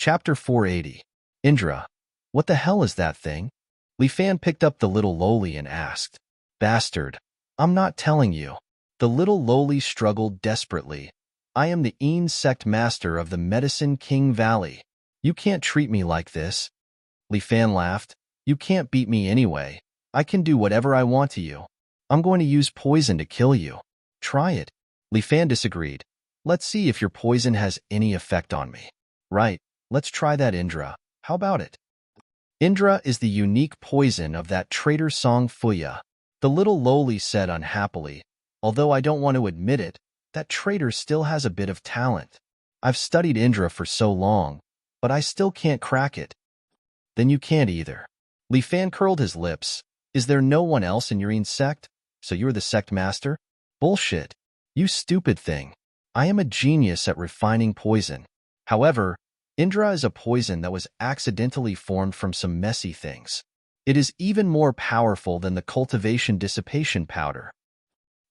Chapter 480. Indra. What the hell is that thing? Li Fan picked up the little lowly and asked. Bastard. I'm not telling you. The little lowly struggled desperately. I am the insect master of the Medicine King Valley. You can't treat me like this. Li Fan laughed. You can't beat me anyway. I can do whatever I want to you. I'm going to use poison to kill you. Try it. Li Fan disagreed. Let's see if your poison has any effect on me. Right, let's try that, Indra. How about it? Indra is the unique poison of that traitor Song Fuya. The little lowly said unhappily. Although I don't want to admit it, that traitor still has a bit of talent. I've studied Indra for so long, but I still can't crack it. Then you can't either. Li Fan curled his lips. Is there no one else in your sect? So you're the sect master? Bullshit. You stupid thing. I am a genius at refining poison. However, Indra is a poison that was accidentally formed from some messy things. It is even more powerful than the cultivation dissipation powder.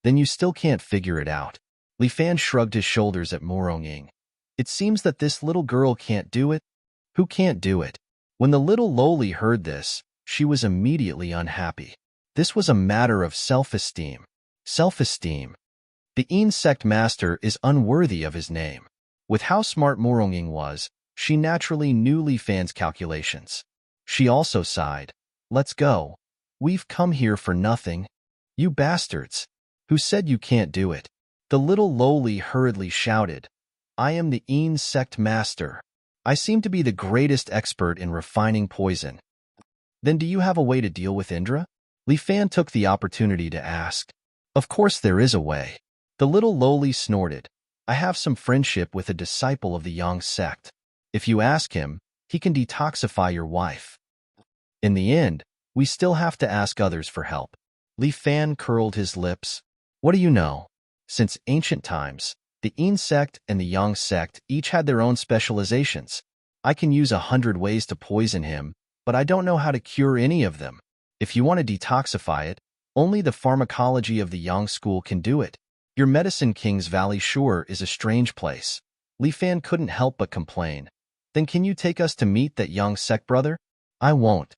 Then you still can't figure it out. Li Fan shrugged his shoulders at Morong. It seems that this little girl can't do it. Who can't do it? When the little lowly heard this, she was immediately unhappy. This was a matter of self-esteem. Self-esteem. The insect master is unworthy of his name. With how smart Morong was, she naturally knew Li Fan's calculations. She also sighed. Let's go. We've come here for nothing. You bastards. Who said you can't do it? The little lowly hurriedly shouted. I am the insect master. I seem to be the greatest expert in refining poison. Then do you have a way to deal with Indra? Li Fan took the opportunity to ask. Of course there is a way. The little lowly snorted. I have some friendship with a disciple of the Yang sect. If you ask him, he can detoxify your wife. In the end, we still have to ask others for help. Li Fan curled his lips. What do you know? Since ancient times, the Yin sect and the Yang sect each had their own specializations. I can use 100 ways to poison him, but I don't know how to cure any of them. If you want to detoxify it, only the pharmacology of the Yang school can do it. Your Medicine King's Valley sure is a strange place. Li Fan couldn't help but complain. Then can you take us to meet that Yang sect brother? I won't.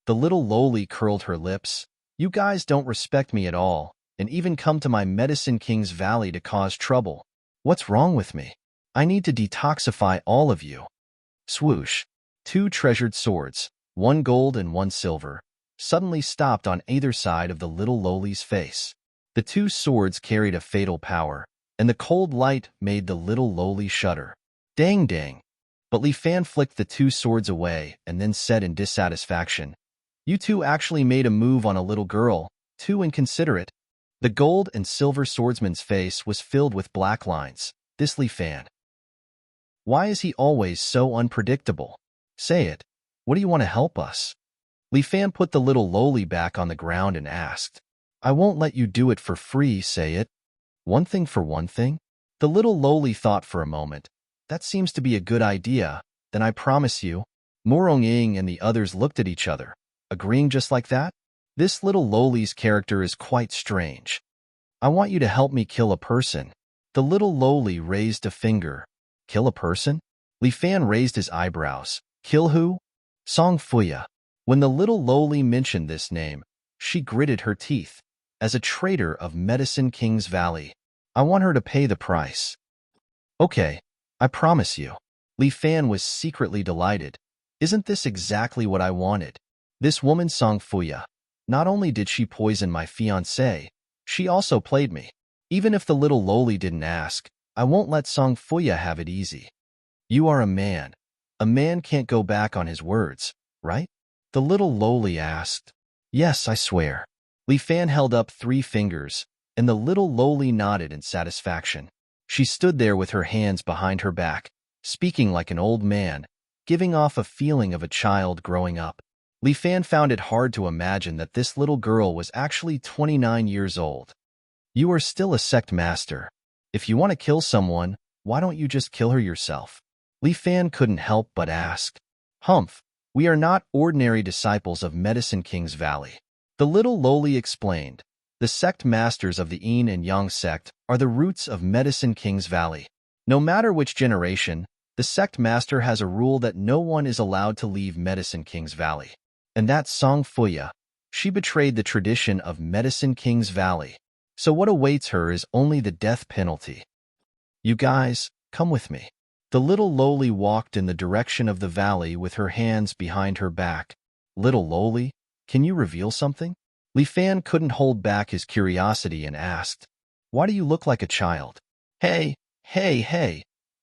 The little lowly curled her lips. You guys don't respect me at all, and even come to my Medicine King's Valley to cause trouble. What's wrong with me? I need to detoxify all of you. Swoosh. 2 treasured swords, 1 gold and 1 silver, suddenly stopped on either side of the little lowly's face. The 2 swords carried a fatal power, and the cold light made the little lowly shudder. Dang dang. But Li Fan flicked the 2 swords away and then said in dissatisfaction, You 2 actually made a move on a little girl, too inconsiderate. The gold and silver swordsman's face was filled with black lines. This Li Fan. Why is he always so unpredictable? Say it. What do you want to help us? Li Fan put the little lowly back on the ground and asked. I won't let you do it for free, say it. One thing for one thing? The little lowly thought for a moment. That seems to be a good idea, then I promise you. Morong and the others looked at each other, agreeing just like that. This little lowly's character is quite strange. I want you to help me kill a person. The little lowly raised a finger. Kill a person? Li Fan raised his eyebrows. Kill who? Song Fuya. When the little lowly mentioned this name, she gritted her teeth. As a traitor of Medicine King's Valley, I want her to pay the price. Okay, I promise you. Li Fan was secretly delighted. Isn't this exactly what I wanted? This woman Song Fuya. Not only did she poison my fiancé, she also played me. Even if the little lowly didn't ask, I won't let Song Fuya have it easy. You are a man. A man can't go back on his words, right? The little lowly asked. Yes, I swear. Li Fan held up 3 fingers, and the little lowly nodded in satisfaction. She stood there with her hands behind her back, speaking like an old man, giving off a feeling of a child growing up. Li Fan found it hard to imagine that this little girl was actually 29 years old. You are still a sect master. If you want to kill someone, why don't you just kill her yourself? Li Fan couldn't help but ask. Humph, we are not ordinary disciples of Medicine King's Valley. The little lowly explained. The sect masters of the Yin and Yang sect are the roots of Medicine King's Valley. No matter which generation, The sect master has a rule that no one is allowed to leave Medicine King's Valley. And that's Song Fuya. She betrayed the tradition of Medicine King's Valley. So what awaits her is only the death penalty. You guys, come with me. The little lowly walked in the direction of the valley with her hands behind her back. Little lowly, can you reveal something? Li Fan couldn't hold back his curiosity and asked, Why do you look like a child? Hey,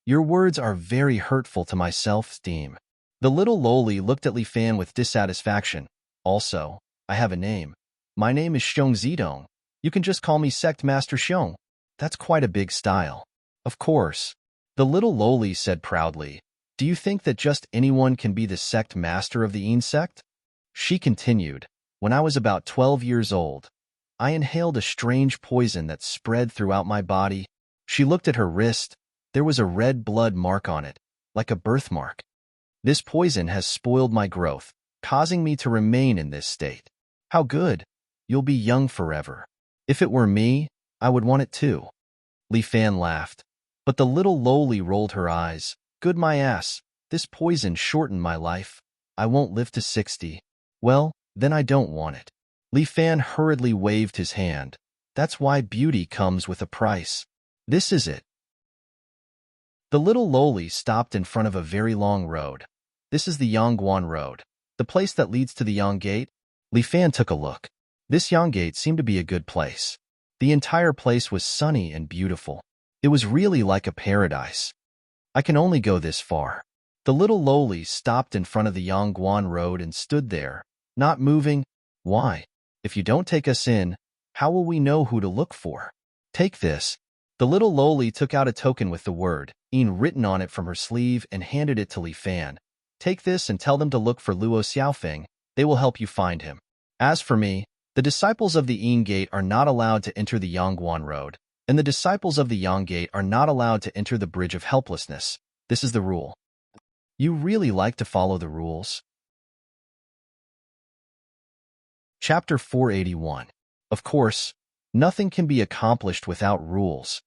your words are very hurtful to my self-esteem. The little lowly looked at Li Fan with dissatisfaction. Also, I have a name. My name is Xiong Zidong. You can just call me Sect Master Xiong. That's quite a big style. Of course. The little lowly said proudly, Do you think that just anyone can be the sect master of the insect? She continued, When I was about 12 years old, I inhaled a strange poison that spread throughout my body. She looked at her wrist. There was a red blood mark on it, like a birthmark. This poison has spoiled my growth, causing me to remain in this state. How good. You'll be young forever. If it were me, I would want it too. Li Fan laughed, but the little lowly rolled her eyes. Good my ass. This poison shortened my life. I won't live to 60. Well, then I don't want it. Li Fan hurriedly waved his hand. That's why beauty comes with a price. This is it. The little lowly stopped in front of a very long road. This is the Yangguan Road, the place that leads to the Yang Gate. Li Fan took a look. This Yang Gate seemed to be a good place. The entire place was sunny and beautiful. It was really like a paradise. I can only go this far. The little lowly stopped in front of the Yangguan Road and stood there, not moving. Why? If you don't take us in, how will we know who to look for? Take this. The little lowly took out a token with the word "En" written on it from her sleeve and handed it to Li Fan. Take this and tell them to look for Luo Xiaofeng. They will help you find him. As for me, the disciples of the En Gate are not allowed to enter the Yangguan Road, and the disciples of the Yang Gate are not allowed to enter the Bridge of Helplessness. This is the rule. You really like to follow the rules? Chapter 481. Of course, nothing can be accomplished without rules.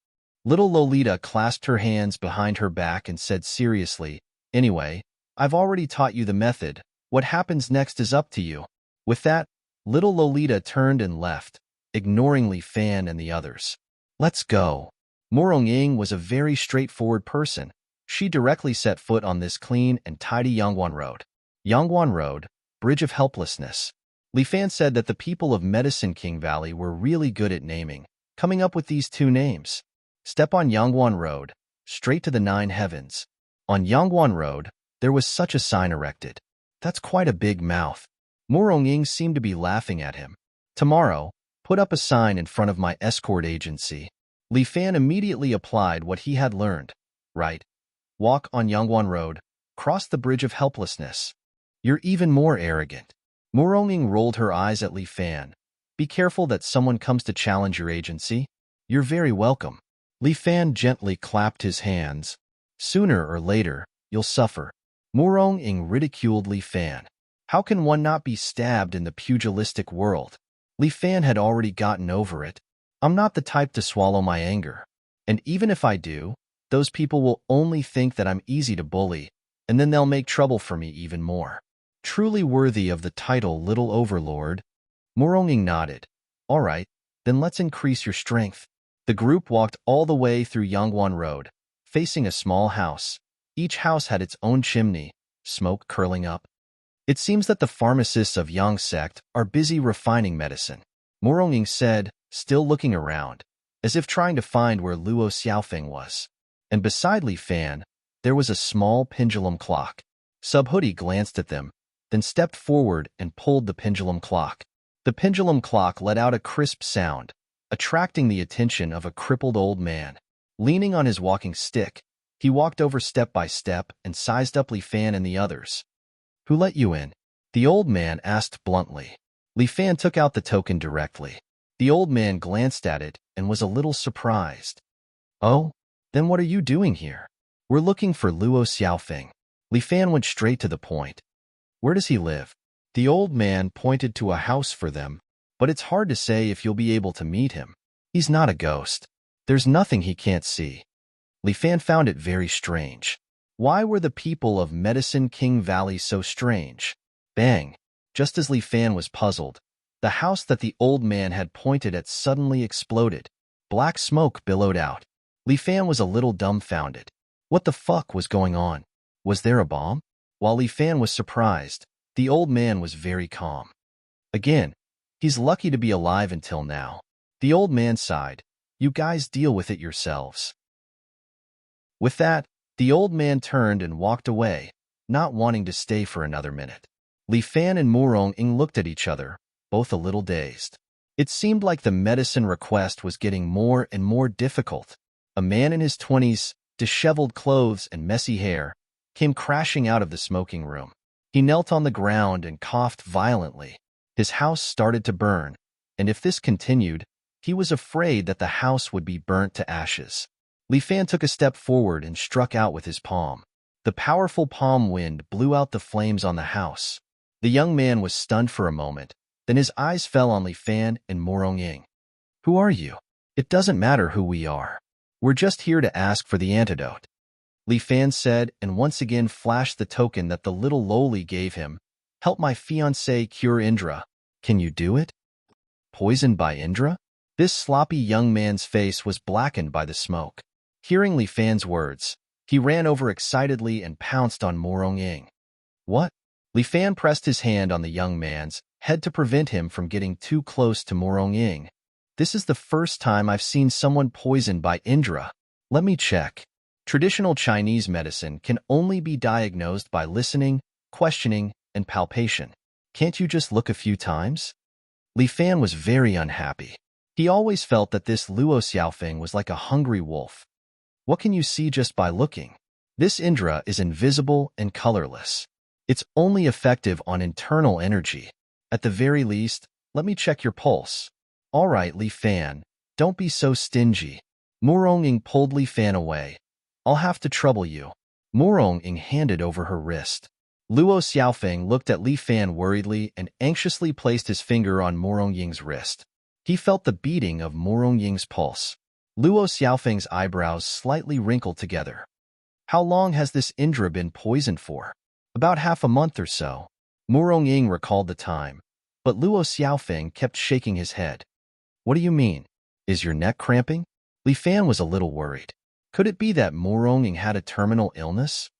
Little Lolita clasped her hands behind her back and said seriously, Anyway, I've already taught you the method. What happens next is up to you. With that, little Lolita turned and left, ignoring Li Fan and the others. Let's go. Morong Ying was a very straightforward person. She directly set foot on this clean and tidy Yangguan Road. Yangguan Road, Bridge of Helplessness. Li Fan said that the people of Medicine King Valley were really good at naming, coming up with these two names. Step on Yangguan Road, straight to the 9 heavens. On Yangguan Road, there was such a sign erected. That's quite a big mouth. Morong Ying seemed to be laughing at him. Tomorrow, put up a sign in front of my escort agency. Li Fan immediately applied what he had learned. Right. Walk on Yangguan Road, cross the Bridge of Helplessness. You're even more arrogant. Morong Ying rolled her eyes at Li Fan. Be careful that someone comes to challenge your agency. You're very welcome. Li Fan gently clapped his hands. Sooner or later, you'll suffer. Morong Ying ridiculed Li Fan. How can one not be stabbed in the pugilistic world? Li Fan had already gotten over it. I'm not the type to swallow my anger. And even if I do, those people will only think that I'm easy to bully, and then they'll make trouble for me even more. Truly worthy of the title Little Overlord. Morong Ying nodded. All right, then let's increase your strength. The group walked all the way through Yangguan Road, facing a small house. Each house had its own chimney, smoke curling up. It seems that the pharmacists of Yang sect are busy refining medicine. Morong Ying said, still looking around, as if trying to find where Luo Xiaofeng was. And beside Li Fan, there was a small pendulum clock. Subhoodie glanced at them, then stepped forward and pulled the pendulum clock. The pendulum clock let out a crisp sound, attracting the attention of a crippled old man. Leaning on his walking stick, he walked over step by step and sized up Li Fan and the others. Who let you in? The old man asked bluntly. Li Fan took out the token directly. The old man glanced at it and was a little surprised. Oh, then what are you doing here? We're looking for Luo Xiaofeng. Li Fan went straight to the point. Where does he live? The old man pointed to a house for them, but it's hard to say if you'll be able to meet him. He's not a ghost. There's nothing he can't see. Li Fan found it very strange. Why were the people of Medicine King Valley so strange? Bang! Just as Li Fan was puzzled, the house that the old man had pointed at suddenly exploded. Black smoke billowed out. Li Fan was a little dumbfounded. What the fuck was going on? Was there a bomb? While Li Fan was surprised, the old man was very calm. Again, he's lucky to be alive until now. The old man sighed. You guys deal with it yourselves. With that, the old man turned and walked away, not wanting to stay for another minute. Li Fan and Murong-ing looked at each other, both a little dazed. It seemed like the medicine request was getting more and more difficult. A man in his 20s, disheveled clothes and messy hair, came crashing out of the smoking room. He knelt on the ground and coughed violently. His house started to burn, and if this continued, he was afraid that the house would be burnt to ashes. Li Fan took a step forward and struck out with his palm. The powerful palm wind blew out the flames on the house. The young man was stunned for a moment, then his eyes fell on Li Fan and Murong-ing. Who are you? It doesn't matter who we are. We're just here to ask for the antidote. Li Fan said, and once again flashed the token that the little loli gave him. Help my fiancé cure Indra. Can you do it? Poisoned by Indra? This sloppy young man's face was blackened by the smoke. Hearing Li Fan's words, he ran over excitedly and pounced on Murong-ing. What? Li Fan pressed his hand on the young man's head to prevent him from getting too close to Murong-ing. This is the first time I've seen someone poisoned by Indra. Let me check. Traditional Chinese medicine can only be diagnosed by listening, questioning, and palpation. Can't you just look a few times? Li Fan was very unhappy. He always felt that this Luo Xiaofeng was like a hungry wolf. What can you see just by looking? This Indra is invisible and colorless. It's only effective on internal energy. At the very least, let me check your pulse. All right, Li Fan, don't be so stingy. Murong-ing pulled Li Fan away. I'll have to trouble you. Murong-ing handed over her wrist. Luo Xiaofeng looked at Li Fan worriedly and anxiously placed his finger on Murong-ing's wrist. He felt the beating of Murong-ing's pulse. Luo Xiaofeng's eyebrows slightly wrinkled together. How long has this Indra been poisoned for? About half a month or so. Murong-ing recalled the time, but Luo Xiaofeng kept shaking his head. What do you mean? Is your neck cramping? Li Fan was a little worried. Could it be that Murong-ing had a terminal illness?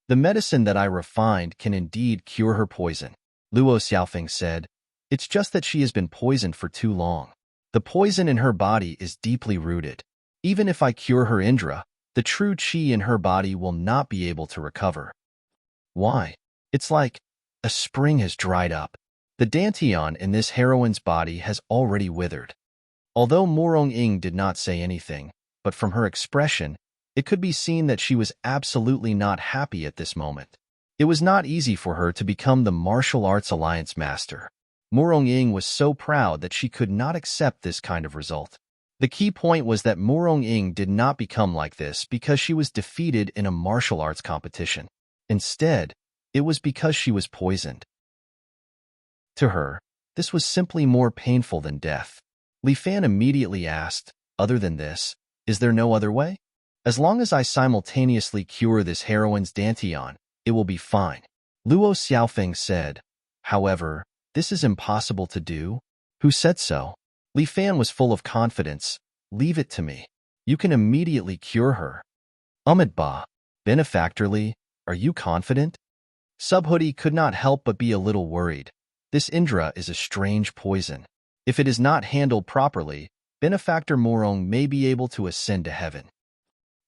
The medicine that I refined can indeed cure her poison, Luo Xiaofeng said. It's just that she has been poisoned for too long. The poison in her body is deeply rooted. Even if I cure her Indra, the true qi in her body will not be able to recover. Why? It's like a spring has dried up. The dantian in this heroine's body has already withered. Although Murong-ing did not say anything, but from her expression, it could be seen that she was absolutely not happy at this moment. It was not easy for her to become the martial arts alliance master. Murong-ing was so proud that she could not accept this kind of result. The key point was that Murong-ing did not become like this because she was defeated in a martial arts competition. Instead, it was because she was poisoned. To her, this was simply more painful than death. Li Fan immediately asked, other than this, is there no other way? As long as I simultaneously cure this heroine's dantian, it will be fine. Luo Xiaofeng said. However, this is impossible to do. Who said so? Li Fan was full of confidence. Leave it to me. You can immediately cure her. Ba. Benefactorly, are you confident? Subhoodie could not help but be a little worried. This Indra is a strange poison. If it is not handled properly, Benefactor Murong may be able to ascend to heaven.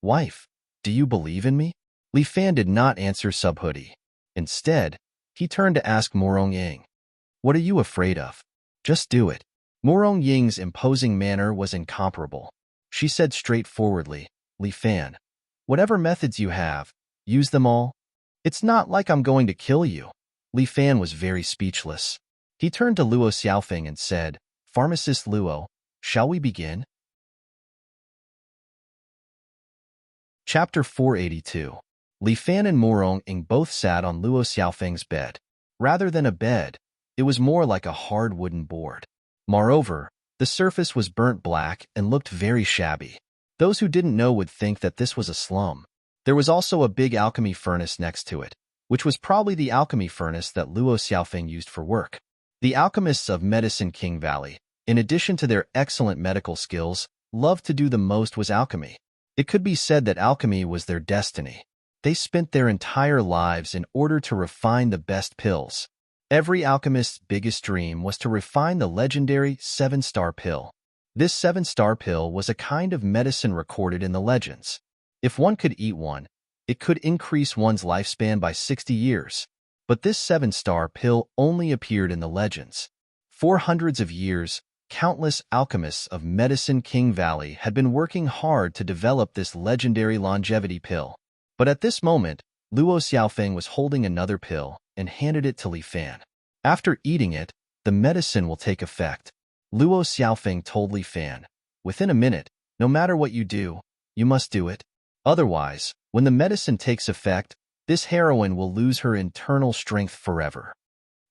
Wife, do you believe in me? Li Fan did not answer Subhoodie. Instead, he turned to ask Murong-ing. What are you afraid of? Just do it. Murong-ing's imposing manner was incomparable. She said straightforwardly, Li Fan, whatever methods you have, use them all. It's not like I'm going to kill you. Li Fan was very speechless. He turned to Luo Xiaofeng and said, Pharmacist Luo, shall we begin? Chapter 482. Li Fan and Murong-ing both sat on Luo Xiaofeng's bed. Rather than a bed, it was more like a hard wooden board. Moreover, the surface was burnt black and looked very shabby. Those who didn't know would think that this was a slum. There was also a big alchemy furnace next to it, which was probably the alchemy furnace that Luo Xiaofeng used for work. The alchemists of Medicine King Valley, in addition to their excellent medical skills, loved to do the most was alchemy. It could be said that alchemy was their destiny. They spent their entire lives in order to refine the best pills. Every alchemist's biggest dream was to refine the legendary 7-star pill. This 7-star pill was a kind of medicine recorded in the legends. If one could eat one, it could increase one's lifespan by 60 years. But this 7-star pill only appeared in the legends. For hundreds of years, countless alchemists of Medicine King Valley had been working hard to develop this legendary longevity pill. But at this moment, Luo Xiaofeng was holding another pill and handed it to Li Fan. After eating it, the medicine will take effect. Luo Xiaofeng told Li Fan, within a minute, no matter what you do, you must do it. Otherwise, when the medicine takes effect, this heroine will lose her internal strength forever.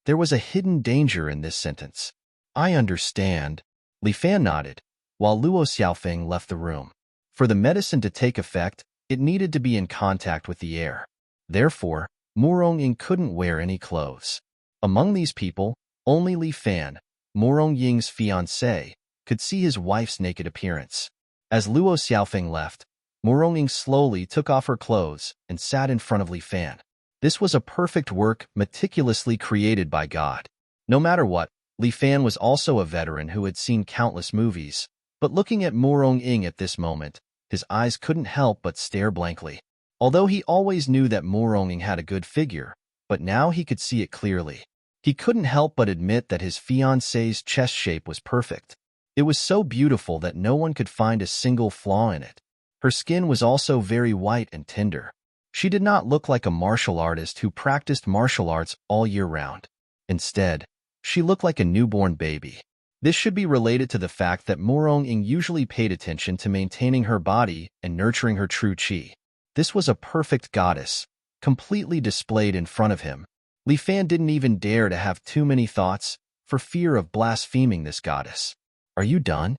There was a hidden danger in this sentence. I understand. Li Fan nodded, while Luo Xiaofeng left the room. For the medicine to take effect, it needed to be in contact with the air. Therefore, Mo Rongying couldn't wear any clothes. Among these people, only Li Fan, Mo Rongying's fiancé, could see his wife's naked appearance. As Luo Xiaofeng left, Mo Rongying slowly took off her clothes and sat in front of Li Fan. This was a perfect work meticulously created by God. No matter what, Li Fan was also a veteran who had seen countless movies, but looking at Mo Rongying at this moment, his eyes couldn't help but stare blankly. Although he always knew that Mo Rongying had a good figure, but now he could see it clearly. He couldn't help but admit that his fiancée's chest shape was perfect. It was so beautiful that no one could find a single flaw in it. Her skin was also very white and tender. She did not look like a martial artist who practiced martial arts all year round. Instead, she looked like a newborn baby. This should be related to the fact that Mo Rongying usually paid attention to maintaining her body and nurturing her true qi. This was a perfect goddess, completely displayed in front of him. Li Fan didn't even dare to have too many thoughts, for fear of blaspheming this goddess. Are you done?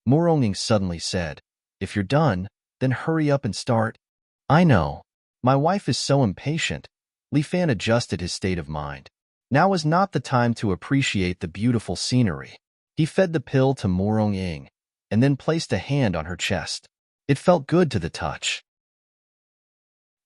Mo Rongying suddenly said. If you're done, then hurry up and start. I know. My wife is so impatient. Li Fan adjusted his state of mind. Now was not the time to appreciate the beautiful scenery. He fed the pill to Mo Rongying, and then placed a hand on her chest. It felt good to the touch.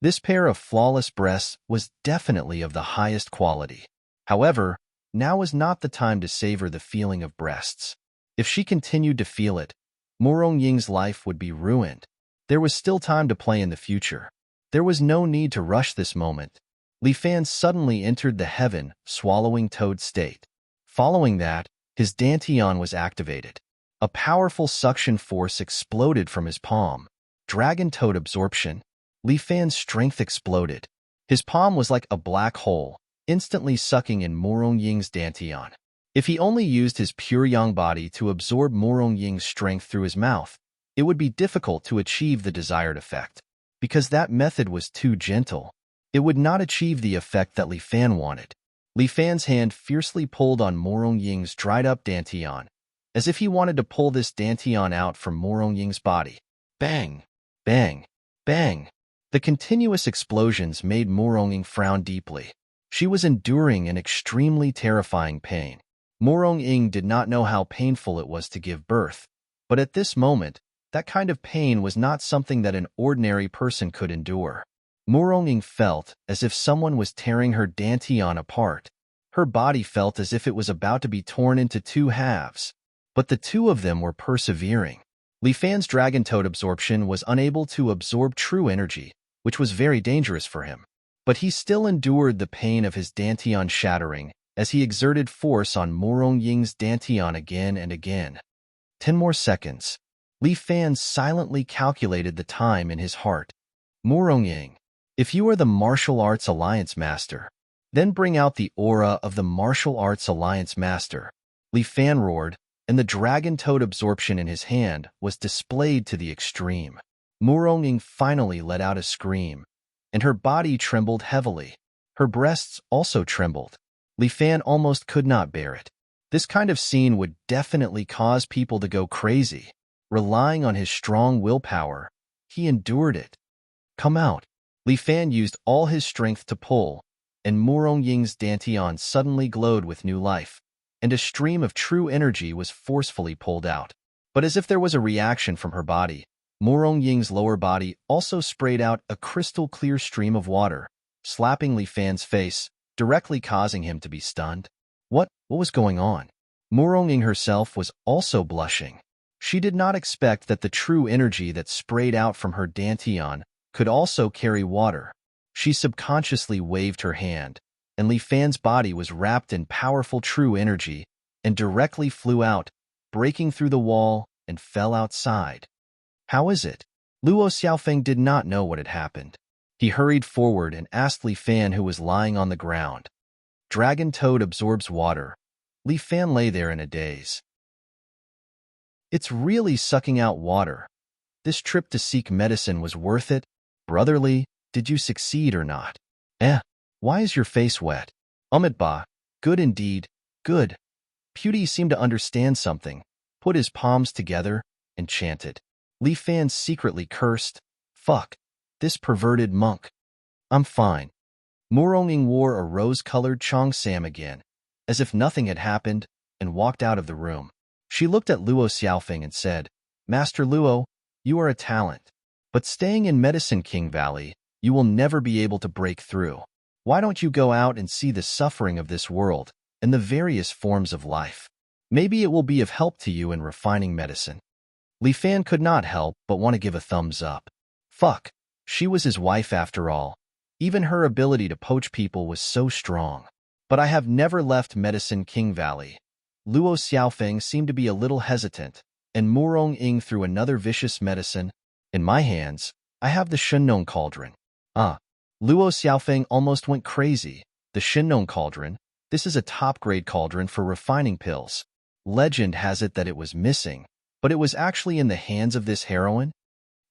This pair of flawless breasts was definitely of the highest quality. However, now was not the time to savor the feeling of breasts. If she continued to feel it, Mo Rongying's life would be ruined. There was still time to play in the future. There was no need to rush this moment. Li Fan suddenly entered the heaven, swallowing toad state. Following that, his dantian was activated. A powerful suction force exploded from his palm. Dragon toad absorption. Li Fan's strength exploded. His palm was like a black hole, instantly sucking in Mo Rongying's dantian. If he only used his pure yang body to absorb Mo Rongying's strength through his mouth, it would be difficult to achieve the desired effect. Because that method was too gentle, it would not achieve the effect that Li Fan wanted. Li Fan's hand fiercely pulled on Mo Rongying's dried-up dantian, as if he wanted to pull this dantian out from Mo Rongying's body. Bang! Bang! Bang! The continuous explosions made Mo Rongying frown deeply. She was enduring an extremely terrifying pain. Mo Rongying did not know how painful it was to give birth, but at this moment, that kind of pain was not something that an ordinary person could endure. Mo Rongying felt as if someone was tearing her dantian apart. Her body felt as if it was about to be torn into two halves, but the two of them were persevering. Li Fan's dragon toad absorption was unable to absorb true energy, which was very dangerous for him. But he still endured the pain of his dantian shattering as he exerted force on Mo Rongying's dantian again and again. 10 more seconds. Li Fan silently calculated the time in his heart. Mo Rongying, if you are the Martial Arts Alliance Master, then bring out the aura of the Martial Arts Alliance Master. Li Fan roared, and the dragon toad absorption in his hand was displayed to the extreme. Mo Rongying finally let out a scream, and her body trembled heavily. Her breasts also trembled. Li Fan almost could not bear it. This kind of scene would definitely cause people to go crazy. Relying on his strong willpower, he endured it. Come out. Li Fan used all his strength to pull, and Murong Ying's dantian suddenly glowed with new life, and a stream of true energy was forcefully pulled out. But as if there was a reaction from her body, Murong Ying's lower body also sprayed out a crystal-clear stream of water, slapping Li Fan's face, directly causing him to be stunned. What was going on? Murong Ying herself was also blushing. She did not expect that the true energy that sprayed out from her dantian could also carry water. She subconsciously waved her hand, and Li Fan's body was wrapped in powerful true energy and directly flew out, breaking through the wall and fell outside. How is it? Luo Xiaofeng did not know what had happened. He hurried forward and asked Li Fan, who was lying on the ground. Dragon toad absorbs water. Li Fan lay there in a daze. It's really sucking out water. This trip to seek medicine was worth it? Brotherly, did you succeed or not? Why is your face wet? Ba, good indeed, good. Pewdie seemed to understand something, put his palms together, and chanted. Li Fan secretly cursed, fuck, this perverted monk. I'm fine. Murong Ying wore a rose-colored cheongsam again, as if nothing had happened, and walked out of the room. She looked at Luo Xiaofeng and said, Master Luo, you are a talent. But staying in Medicine King Valley, you will never be able to break through. Why don't you go out and see the suffering of this world and the various forms of life? Maybe it will be of help to you in refining medicine. Li Fan could not help but want to give a thumbs up. Fuck, she was his wife after all. Even her ability to poach people was so strong. But I have never left Medicine King Valley. Luo Xiaofeng seemed to be a little hesitant, and Murong Ying threw another vicious medicine. In my hands, I have the Shenong Cauldron. Luo Xiaofeng almost went crazy. The Shenong Cauldron, this is a top-grade cauldron for refining pills. Legend has it that it was missing, but it was actually in the hands of this heroine.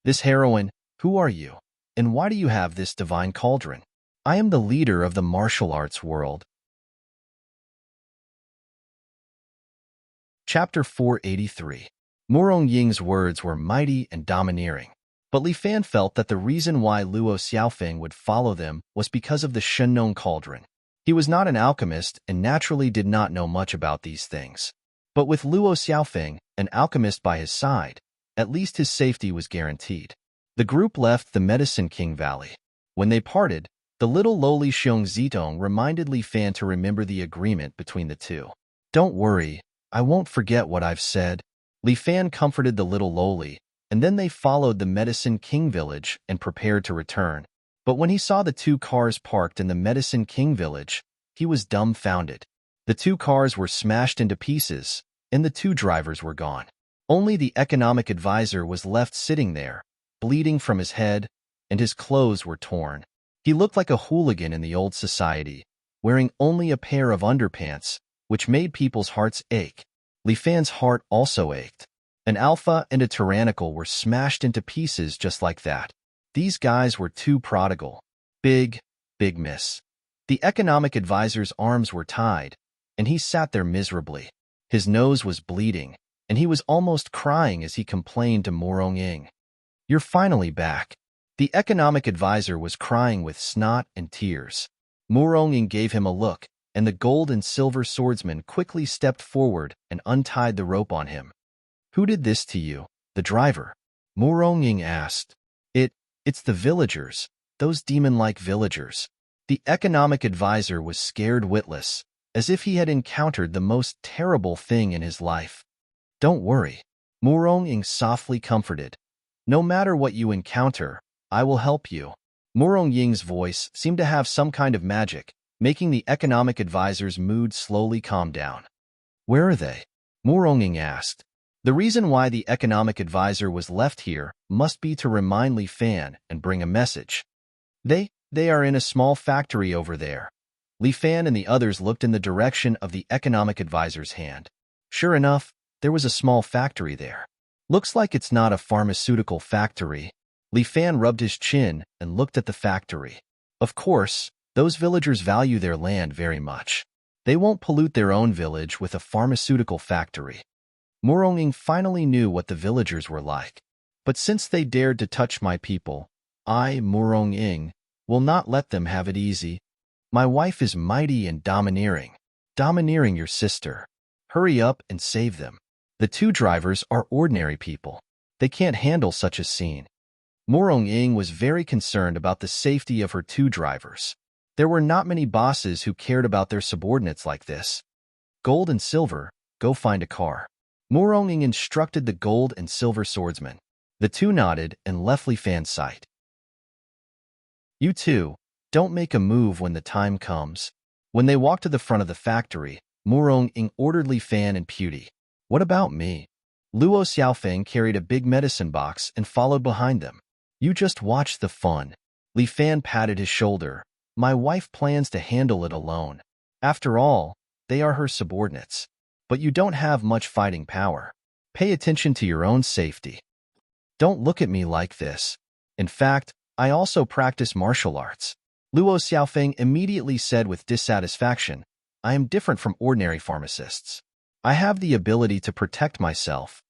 This heroine, who are you? And why do you have this divine cauldron? I am the leader of the martial arts world. Chapter 483. Murong Ying's words were mighty and domineering, but Li Fan felt that the reason why Luo Xiaofeng would follow them was because of the Shenong Cauldron. He was not an alchemist and naturally did not know much about these things. But with Luo Xiaofeng, an alchemist by his side, at least his safety was guaranteed. The group left the Medicine King Valley. When they parted, the little lowly Xiong Zitong reminded Li Fan to remember the agreement between the two. Don't worry, I won't forget what I've said. Li Fan comforted the little lowly, and then they followed the Medicine King village and prepared to return. But when he saw the two cars parked in the Medicine King village, he was dumbfounded. The two cars were smashed into pieces, and the two drivers were gone. Only the economic advisor was left sitting there, bleeding from his head, and his clothes were torn. He looked like a hooligan in the old society, wearing only a pair of underpants, which made people's hearts ache. Li Fan's heart also ached. An alpha and a tyrannical were smashed into pieces just like that. These guys were too prodigal. Big miss. The economic advisor's arms were tied, and he sat there miserably. His nose was bleeding, and he was almost crying as he complained to Murong Ying. You're finally back. The economic advisor was crying with snot and tears. Murong Ying gave him a look, and the gold and silver swordsman quickly stepped forward and untied the rope on him. Who did this to you? The driver? Murong Ying asked. It's the villagers, those demon-like villagers. The economic advisor was scared witless, as if he had encountered the most terrible thing in his life. Don't worry, Murong Ying softly comforted. No matter what you encounter, I will help you. Murong Ying's voice seemed to have some kind of magic, making the economic advisor's mood slowly calm down. Where are they? Murong Ying asked. The reason why the economic advisor was left here must be to remind Li Fan and bring a message. They are in a small factory over there. Li Fan and the others looked in the direction of the economic advisor's hand. Sure enough, there was a small factory there. Looks like it's not a pharmaceutical factory. Li Fan rubbed his chin and looked at the factory. Of course, those villagers value their land very much. They won't pollute their own village with a pharmaceutical factory. Murong Ying finally knew what the villagers were like. But since they dared to touch my people, I, Murong Ying, will not let them have it easy. My wife is mighty and domineering your sister. Hurry up and save them. The two drivers are ordinary people. They can't handle such a scene. Morong-ing was very concerned about the safety of her two drivers. There were not many bosses who cared about their subordinates like this. Gold and silver, go find a car. Morong-ing instructed the gold and silver swordsman. The two nodded and left Li Fan's sight. You two, don't make a move when the time comes. When they walked to the front of the factory, Morong-ing ordered Li Fan and Pewdie. What about me? Luo Xiaofeng carried a big medicine box and followed behind them. You just watch the fun. Li Fan patted his shoulder. My wife plans to handle it alone. After all, they are her subordinates. But you don't have much fighting power. Pay attention to your own safety. Don't look at me like this. In fact, I also practice martial arts. Luo Xiaofeng immediately said with dissatisfaction, I am different from ordinary pharmacists. I have the ability to protect myself.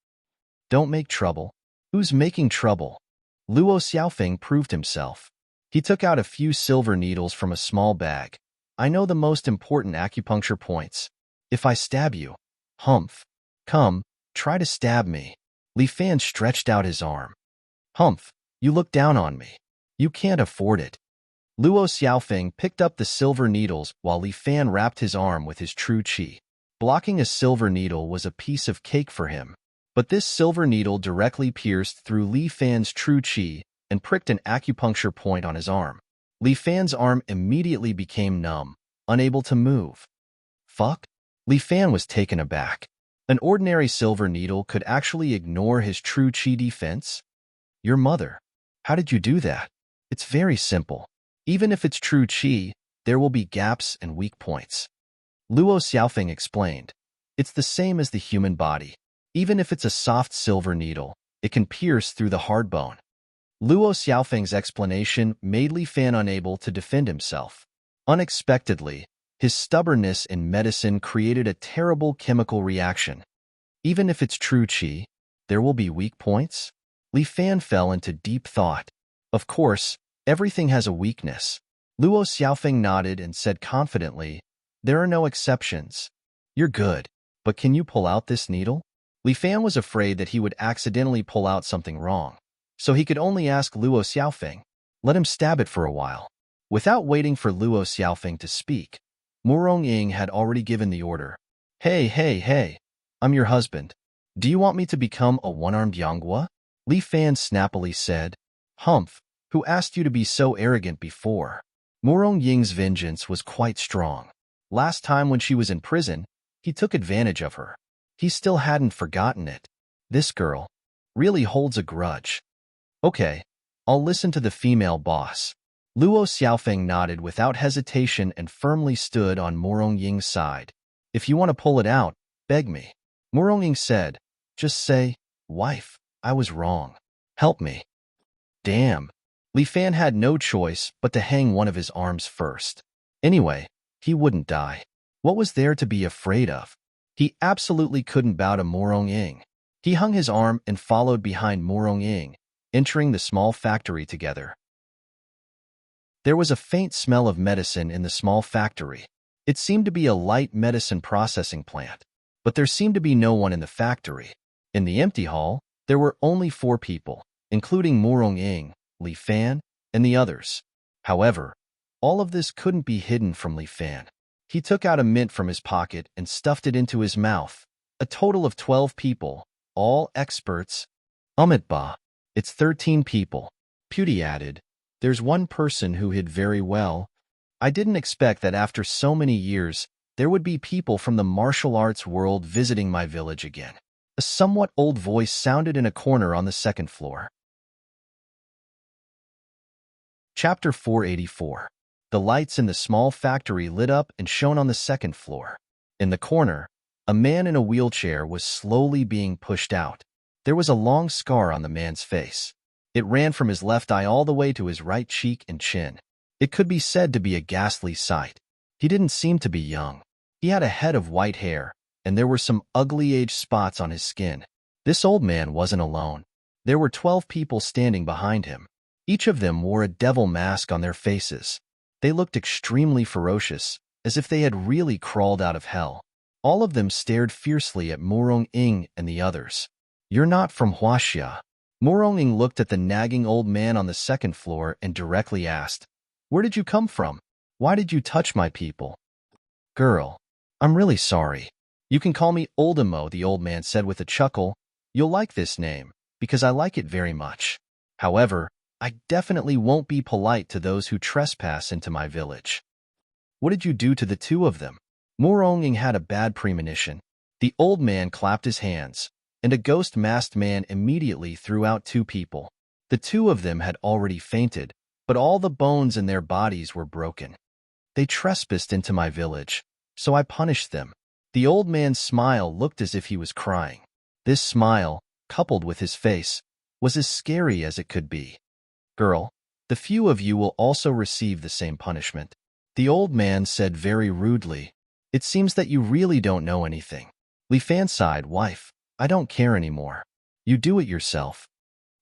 Don't make trouble. Who's making trouble? Luo Xiaofeng proved himself. He took out a few silver needles from a small bag. I know the most important acupuncture points. If I stab you, humph. Come, try to stab me. Li Fan stretched out his arm. Humph, you look down on me. You can't afford it. Luo Xiaofeng picked up the silver needles while Li Fan wrapped his arm with his true qi. Blocking a silver needle was a piece of cake for him. But this silver needle directly pierced through Li Fan's true qi and pricked an acupuncture point on his arm. Li Fan's arm immediately became numb, unable to move. Fuck? Li Fan was taken aback. An ordinary silver needle could actually ignore his true qi defense? Your mother. How did you do that? It's very simple. Even if it's true qi, there will be gaps and weak points. Luo Xiaofeng explained. It's the same as the human body. Even if it's a soft silver needle, it can pierce through the hard bone. Luo Xiaofeng's explanation made Li Fan unable to defend himself. Unexpectedly, his stubbornness in medicine created a terrible chemical reaction. Even if it's true qi, there will be weak points? Li Fan fell into deep thought. Of course, everything has a weakness. Luo Xiaofeng nodded and said confidently, there are no exceptions. You're good, but can you pull out this needle? Li Fan was afraid that he would accidentally pull out something wrong, so he could only ask Luo Xiaofeng. Let him stab it for a while. Without waiting for Luo Xiaofeng to speak, Morong-ing had already given the order. Hey, I'm your husband. Do you want me to become a one-armed Yanghua? Li Fan snappily said. Humph, who asked you to be so arrogant before? Morong-ing's vengeance was quite strong. Last time when she was in prison, he took advantage of her. He still hadn't forgotten it. This girl really holds a grudge. Okay, I'll listen to the female boss. Luo Xiaofeng nodded without hesitation and firmly stood on Morong-ing's side. If you want to pull it out, beg me. Morong-ing said, just say, wife, I was wrong. Help me. Damn. Li Fan had no choice but to hang one of his arms first. Anyway, he wouldn't die. What was there to be afraid of? He absolutely couldn't bow to Morong-ing. He hung his arm and followed behind Morong-ing, entering the small factory together. There was a faint smell of medicine in the small factory. It seemed to be a light medicine processing plant, but there seemed to be no one in the factory. In the empty hall, there were only 4 people, including Morong-ing, Li Fan, and the others. However, all of this couldn't be hidden from Li Fan. He took out a mint from his pocket and stuffed it into his mouth. A total of 12 people, all experts. Ba. It's 13 people. Pewdie added. There's one person who hid very well. I didn't expect that after so many years, there would be people from the martial arts world visiting my village again. A somewhat old voice sounded in a corner on the 2nd floor. Chapter 484. The lights in the small factory lit up and shone on the 2nd floor. In the corner, a man in a wheelchair was slowly being pushed out. There was a long scar on the man's face. It ran from his left eye all the way to his right cheek and chin. It could be said to be a ghastly sight. He didn't seem to be young. He had a head of white hair, and there were some ugly age spots on his skin. This old man wasn't alone. There were 12 people standing behind him. Each of them wore a devil mask on their faces. They looked extremely ferocious, as if they had really crawled out of hell. All of them stared fiercely at Morong-ing and the others. "You're not from Huaxia." Morong-ing looked at the nagging old man on the second floor and directly asked, "Where did you come from? Why did you touch my people?" "Girl, I'm really sorry. You can call me Oldemo," the old man said with a chuckle. "You'll like this name, because I like it very much. However, I definitely won't be polite to those who trespass into my village." "What did you do to the two of them?" Morong-ing had a bad premonition. The old man clapped his hands, and a ghost-masked man immediately threw out two people. The two of them had already fainted, but all the bones in their bodies were broken. "They trespassed into my village, so I punished them." The old man's smile looked as if he was crying. This smile, coupled with his face, was as scary as it could be. "Girl, the few of you will also receive the same punishment," the old man said very rudely. "It seems that you really don't know anything." Li Fan sighed, "Wife, I don't care anymore. You do it yourself."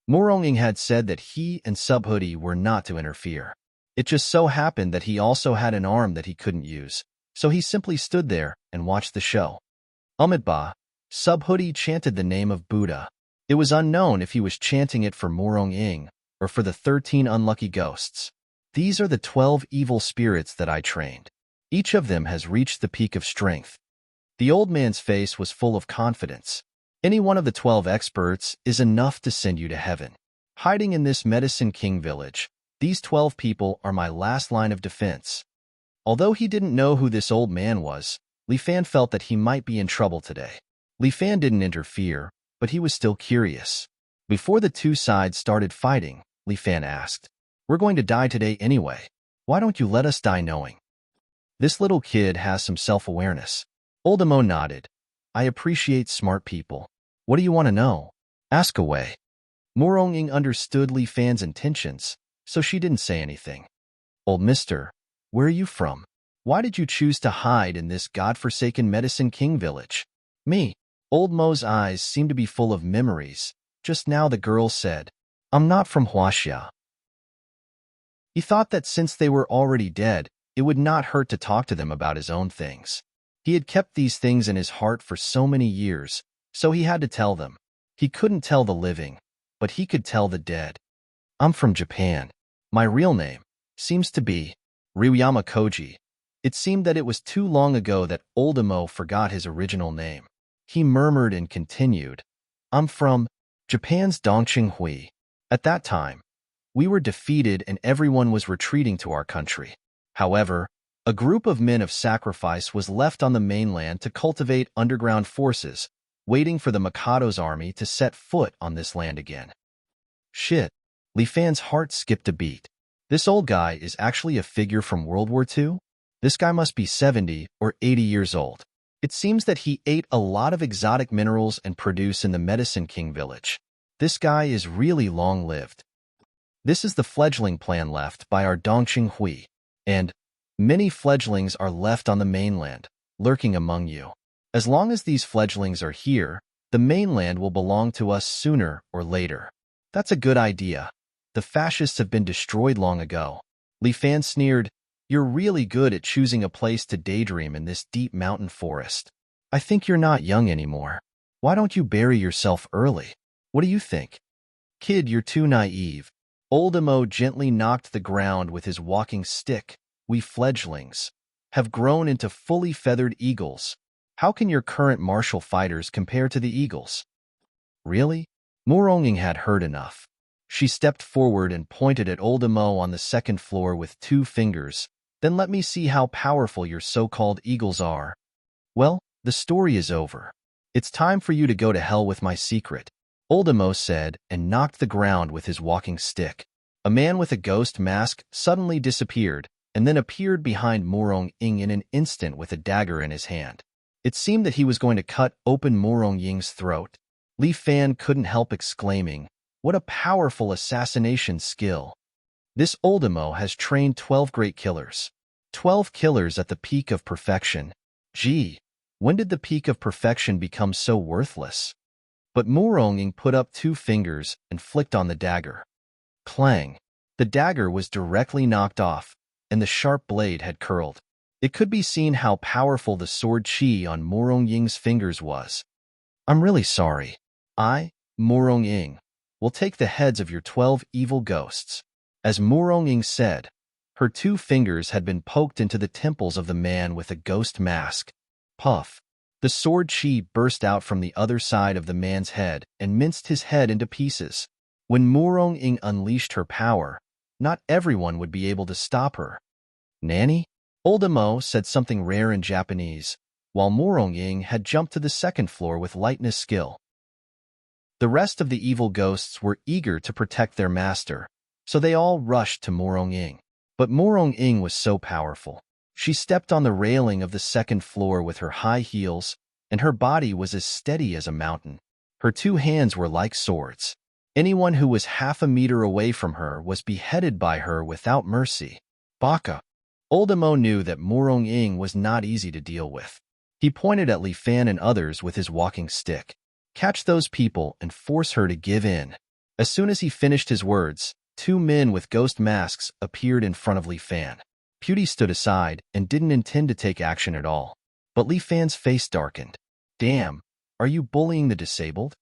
Morong-ing had said that he and Subhoodie were not to interfere. It just so happened that he also had an arm that he couldn't use, so he simply stood there and watched the show. Umitba, Subhoodie chanted the name of Buddha. It was unknown if he was chanting it for Morong-ing or for the 13 unlucky ghosts. "These are the 12 evil spirits that I trained. Each of them has reached the peak of strength." The old man's face was full of confidence. "Any one of the 12 experts is enough to send you to heaven. Hiding in this Medicine King village, these 12 people are my last line of defense." Although he didn't know who this old man was, Li Fan felt that he might be in trouble today. Li Fan didn't interfere, but he was still curious. Before the two sides started fighting, Li Fan asked, "We're going to die today anyway. Why don't you let us die knowing?" This little kid has some self-awareness. Oldemo nodded. "I appreciate smart people. What do you want to know? Ask away." Morong-ing understood Li Fan's intentions, so she didn't say anything. "Old mister, where are you from? Why did you choose to hide in this godforsaken Medicine King village?" "Me." Old Mo's eyes seemed to be full of memories. Just now the girl said, "I'm not from Huaxia." He thought that since they were already dead, it would not hurt to talk to them about his own things. He had kept these things in his heart for so many years, so he had to tell them. He couldn't tell the living, but he could tell the dead. "I'm from Japan. My real name seems to be Ryuyama Koji." It seemed that it was too long ago that Oldemo forgot his original name. He murmured and continued, "I'm from Japan's Dongqinghui. At that time, we were defeated and everyone was retreating to our country. However, a group of men of sacrifice was left on the mainland to cultivate underground forces, waiting for the Mikado's army to set foot on this land again." Shit. Li Fan's heart skipped a beat. This old guy is actually a figure from World War II? This guy must be 70 or 80 years old. It seems that he ate a lot of exotic minerals and produce in the Medicine King village. This guy is really long-lived. This is the fledgling plan left by our Dongqinghui, and many fledglings are left on the mainland, lurking among you. As long as these fledglings are here, the mainland will belong to us sooner or later. That's a good idea. The fascists have been destroyed long ago. Li Fan sneered, "You're really good at choosing a place to daydream in this deep mountain forest. I think you're not young anymore. Why don't you bury yourself early? What do you think?" "Kid, you're too naive." Oldemo gently knocked the ground with his walking stick. "We fledglings have grown into fully feathered eagles. How can your current martial fighters compare to the eagles?" "Really?" Morong-ing had heard enough. She stepped forward and pointed at Oldemo on the second floor with 2 fingers. "Then let me see how powerful your so-called eagles are." "Well, the story is over. It's time for you to go to hell with my secret," Oldemo said and knocked the ground with his walking stick. A man with a ghost mask suddenly disappeared and then appeared behind Morong-ing in an instant with a dagger in his hand. It seemed that he was going to cut open Morong-ing's throat. Li Fan couldn't help exclaiming, "What a powerful assassination skill." This Oldemo has trained 12 great killers. 12 killers at the peak of perfection. Gee, when did the peak of perfection become so worthless? But Morong-ing put up 2 fingers and flicked on the dagger. Clang. The dagger was directly knocked off, and the sharp blade had curled. It could be seen how powerful the sword chi on Morong Ying's fingers was. I'm really sorry. I, Morong Ying, will take the heads of your 12 evil ghosts. As Morong Ying said, her 2 fingers had been poked into the temples of the man with a ghost mask. Puff. The sword chi burst out from the other side of the man's head and minced his head into pieces. When Morong Ying unleashed her power, not everyone would be able to stop her. Nanny? Oldemo said something rare in Japanese, while Morong Ying had jumped to the 2nd floor with lightness skill. The rest of the evil ghosts were eager to protect their master, so they all rushed to Morong Ying. But Morong Ying was so powerful. She stepped on the railing of the 2nd floor with her high heels, and her body was as steady as a mountain. Her 2 hands were like swords. Anyone who was half a meter away from her was beheaded by her without mercy. Baka. Oldemo knew that Morong Ying was not easy to deal with. He pointed at Li Fan and others with his walking stick. Catch those people and force her to give in. As soon as he finished his words, 2 men with ghost masks appeared in front of Li Fan. Pewdie stood aside and didn't intend to take action at all. But Li Fan's face darkened. Damn, are you bullying the disabled?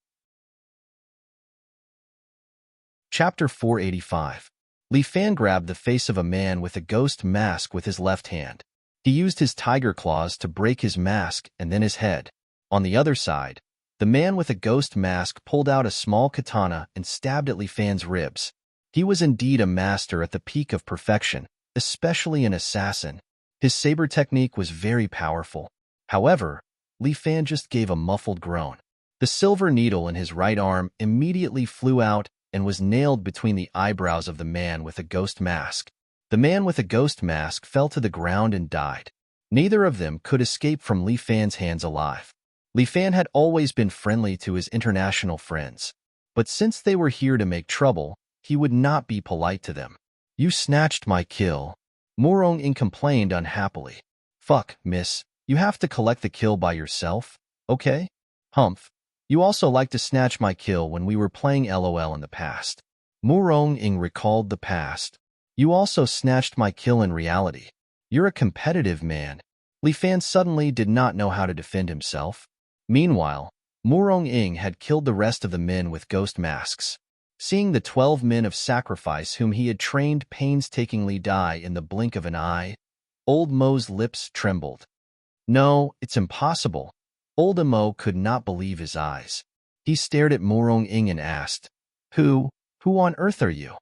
Chapter 485. Li Fan grabbed the face of a man with a ghost mask with his left hand. He used his tiger claws to break his mask and then his head. On the other side, the man with a ghost mask pulled out a small katana and stabbed at Li Fan's ribs. He was indeed a master at the peak of perfection, especially an assassin. His saber technique was very powerful. However, Li Fan just gave a muffled groan. The silver needle in his right arm immediately flew out and was nailed between the eyebrows of the man with a ghost mask. The man with a ghost mask fell to the ground and died. Neither of them could escape from Li Fan's hands alive. Li Fan had always been friendly to his international friends, but since they were here to make trouble, he would not be polite to them. You snatched my kill. Morong Ying complained unhappily. Fuck, miss, you have to collect the kill by yourself, okay? Humph. You also like to snatch my kill when we were playing LOL in the past. Morong Ying recalled the past. You also snatched my kill in reality. You're a competitive man. Li Fan suddenly did not know how to defend himself. Meanwhile, Morong Ying had killed the rest of the men with ghost masks. Seeing the 12 men of sacrifice whom he had trained painstakingly die in the blink of an eye, Old Mo's lips trembled. No, it's impossible. Old Mo could not believe his eyes. He stared at Morong Ying and asked, Who on earth are you?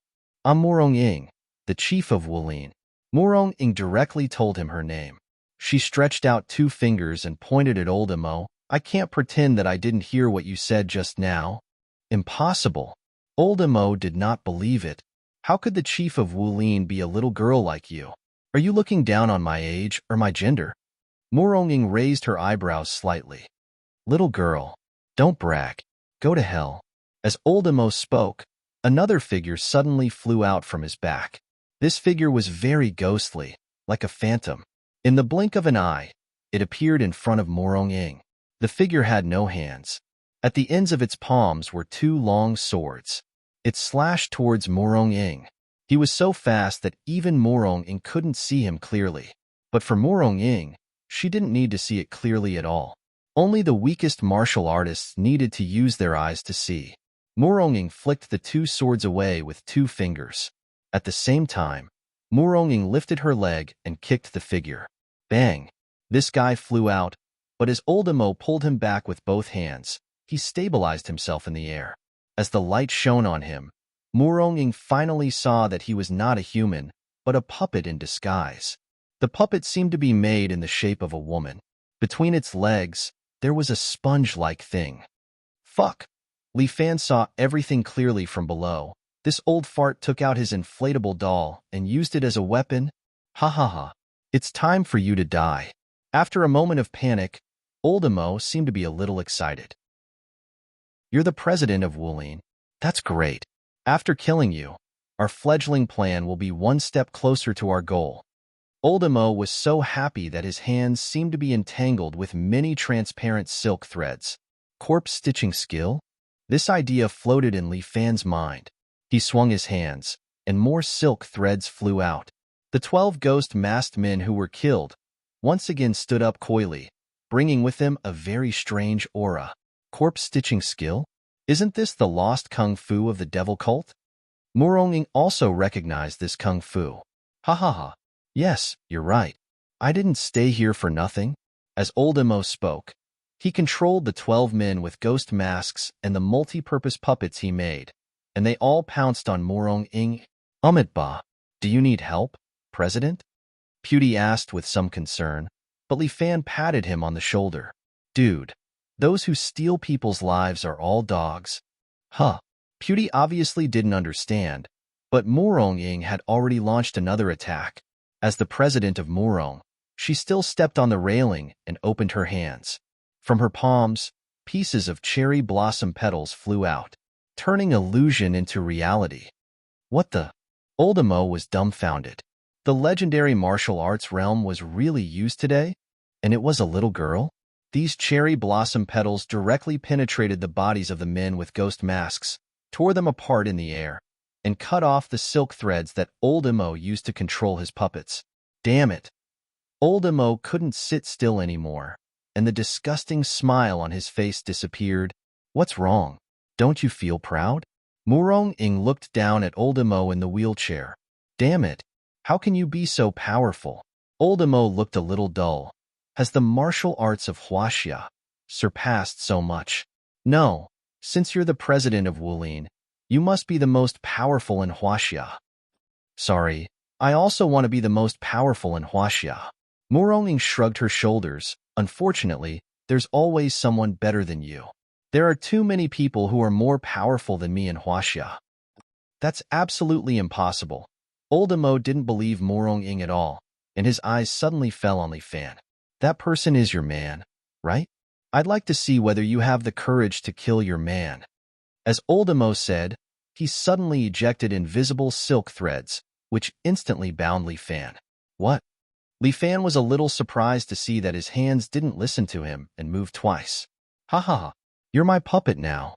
I'm Morong Ying, the chief of Wulin. Morong Ying directly told him her name. She stretched out 2 fingers and pointed at Old Mo. I can't pretend that I didn't hear what you said just now. Impossible. Old Mo did not believe it. How could the chief of Wulin be a little girl like you? Are you looking down on my age or my gender? Morong Ying raised her eyebrows slightly. Little girl, don't brag. Go to hell. As Old Mo spoke, another figure suddenly flew out from his back. This figure was very ghostly, like a phantom. In the blink of an eye, it appeared in front of Morong Ying. The figure had no hands. At the ends of its palms were 2 long swords. It slashed towards Morong Ying. He was so fast that even Morong Ying couldn't see him clearly. But for Morong Ying, she didn't need to see it clearly at all. Only the weakest martial artists needed to use their eyes to see. Morong Ying flicked the 2 swords away with 2 fingers. At the same time, Morong Ying lifted her leg and kicked the figure. Bang! This guy flew out, but as Old Mo pulled him back with both hands, he stabilized himself in the air. As the light shone on him, Morong Ying finally saw that he was not a human, but a puppet in disguise. The puppet seemed to be made in the shape of a woman. Between its legs, there was a sponge-like thing. Fuck! Li Fan saw everything clearly from below. This old fart took out his inflatable doll and used it as a weapon. Ha ha ha. It's time for you to die. After a moment of panic, Old Mo seemed to be a little excited. You're the president of Wulin. That's great. After killing you, our fledgling plan will be 1 step closer to our goal. Old Mo was so happy that his hands seemed to be entangled with many transparent silk threads. Corpse stitching skill? This idea floated in Li Fan's mind. He swung his hands, and more silk threads flew out. The 12 ghost-masked men who were killed once again stood up coyly, bringing with them a very strange aura. Corpse stitching skill? Isn't this the lost kung fu of the devil cult? Murong also recognized this kung fu. Ha ha ha. Yes, you're right. I didn't stay here for nothing. As old Imo spoke, he controlled the 12 men with ghost masks and the multi-purpose puppets he made, and they all pounced on Murong. Ba, do you need help, President? Pewdie asked with some concern, but Li Fan patted him on the shoulder. Dude, those who steal people's lives are all dogs. Huh. Pewdie obviously didn't understand, but Murong had already launched another attack. As the president of Murong, she still stepped on the railing and opened her hands. From her palms, pieces of cherry blossom petals flew out, turning illusion into reality. What the? Old Imo was dumbfounded. The legendary martial arts realm was really used today? And it was a little girl? These cherry blossom petals directly penetrated the bodies of the men with ghost masks, tore them apart in the air, and cut off the silk threads that Old Imo used to control his puppets. Damn it! Old Imo couldn't sit still anymore, and the disgusting smile on his face disappeared. What's wrong? Don't you feel proud? Murong looked down at Old Imo in the wheelchair. Damn it! How can you be so powerful? Old Imo looked a little dull. Has the martial arts of Huaxia surpassed so much? No, since you're the president of Wulin, you must be the most powerful in Huaxia. Sorry, I also want to be the most powerful in Huaxia. Murong shrugged her shoulders. Unfortunately, there's always someone better than you. There are too many people who are more powerful than me in Huaxia. That's absolutely impossible. Old Imo didn't believe Murong at all, and his eyes suddenly fell on Li Fan. That person is your man, right? I'd like to see whether you have the courage to kill your man. As Old Imo said, he suddenly ejected invisible silk threads, which instantly bound Li Fan. What? Li Fan was a little surprised to see that his hands didn't listen to him and moved twice. Ha ha ha, you're my puppet now.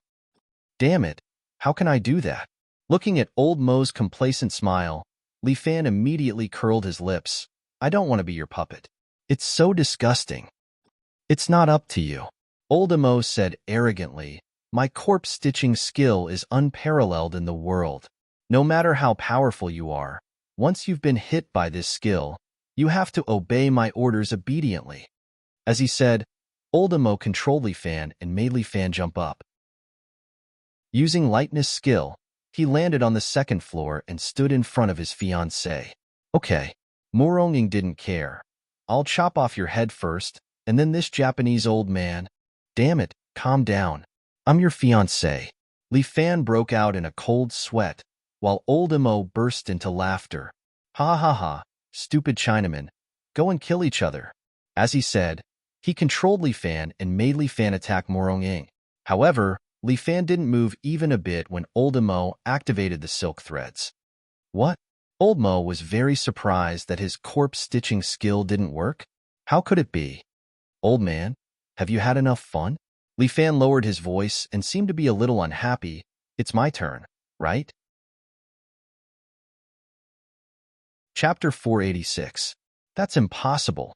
Damn it, how can I do that? Looking at Old Mo's complacent smile, Li Fan immediately curled his lips. I don't want to be your puppet. It's so disgusting. It's not up to you. Old Imo said arrogantly, my corpse stitching skill is unparalleled in the world. No matter how powerful you are, once you've been hit by this skill, you have to obey my orders obediently. As he said, Old Imo controlled Li Fan and made Li Fan jump up. Using lightness skill, he landed on the second floor and stood in front of his fiancée. Okay, Murong didn't care. I'll chop off your head first, and then this Japanese old man. Damn it, calm down. I'm your fiancé. Li Fan broke out in a cold sweat, while Old Imo burst into laughter. Ha ha ha, stupid Chinaman. Go and kill each other. As he said, he controlled Li Fan and made Li Fan attack Murong. However, Li Fan didn't move even a bit when Old Imo activated the silk threads. What? Old Mo was very surprised that his corpse stitching skill didn't work. How could it be? Old man, have you had enough fun? Li Fan lowered his voice and seemed to be a little unhappy. It's my turn, right? Chapter 486. That's impossible.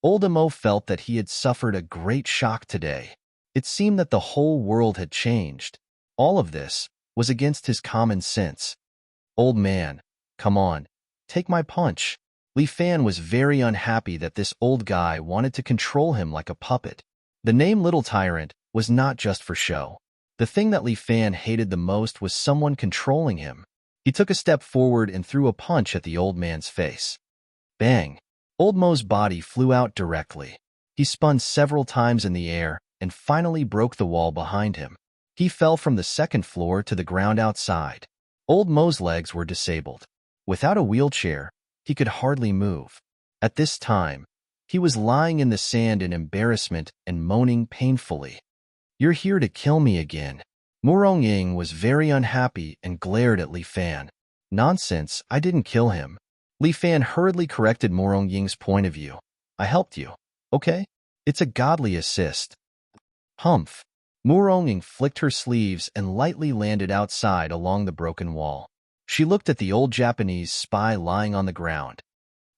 Old Imo felt that he had suffered a great shock today. It seemed that the whole world had changed. All of this was against his common sense. Old man, come on, take my punch. Li Fan was very unhappy that this old guy wanted to control him like a puppet. The name Little Tyrant was not just for show. The thing that Li Fan hated the most was someone controlling him. He took a step forward and threw a punch at the old man's face. Bang! Old Mo's body flew out directly. He spun several times in the air and finally broke the wall behind him. He fell from the second floor to the ground outside. Old Mo's legs were disabled. Without a wheelchair, he could hardly move. At this time, he was lying in the sand in embarrassment and moaning painfully. You're here to kill me again. Murong was very unhappy and glared at Li Fan. Nonsense, I didn't kill him. Li Fan hurriedly corrected Murong's point of view. I helped you, okay? It's a godly assist. Humph. Murong flicked her sleeves and lightly landed outside along the broken wall. She looked at the old Japanese spy lying on the ground.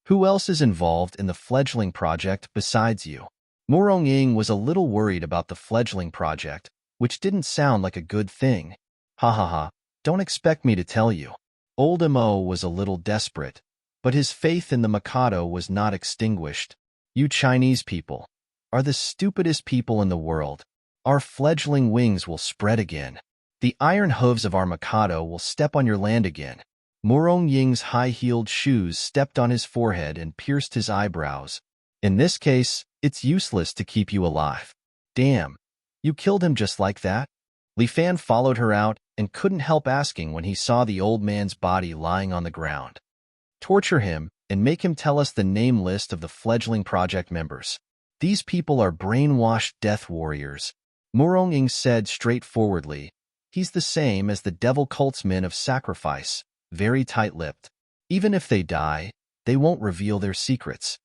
Who else is involved in the fledgling project besides you? Morong Ying was a little worried about the fledgling project, which didn't sound like a good thing. Ha ha ha, don't expect me to tell you. Old Mo was a little desperate, but his faith in the Mikado was not extinguished. You Chinese people are the stupidest people in the world. Our fledgling wings will spread again. The iron hooves of our Mikado will step on your land again. Morong Ying's high-heeled shoes stepped on his forehead and pierced his eyebrows. In this case, it's useless to keep you alive. Damn, you killed him just like that? Li Fan followed her out and couldn't help asking when he saw the old man's body lying on the ground. Torture him and make him tell us the name list of the fledgling project members. These people are brainwashed death warriors. Morong Ying said straightforwardly. He's the same as the devil cult's men of sacrifice, very tight-lipped. Even if they die, they won't reveal their secrets.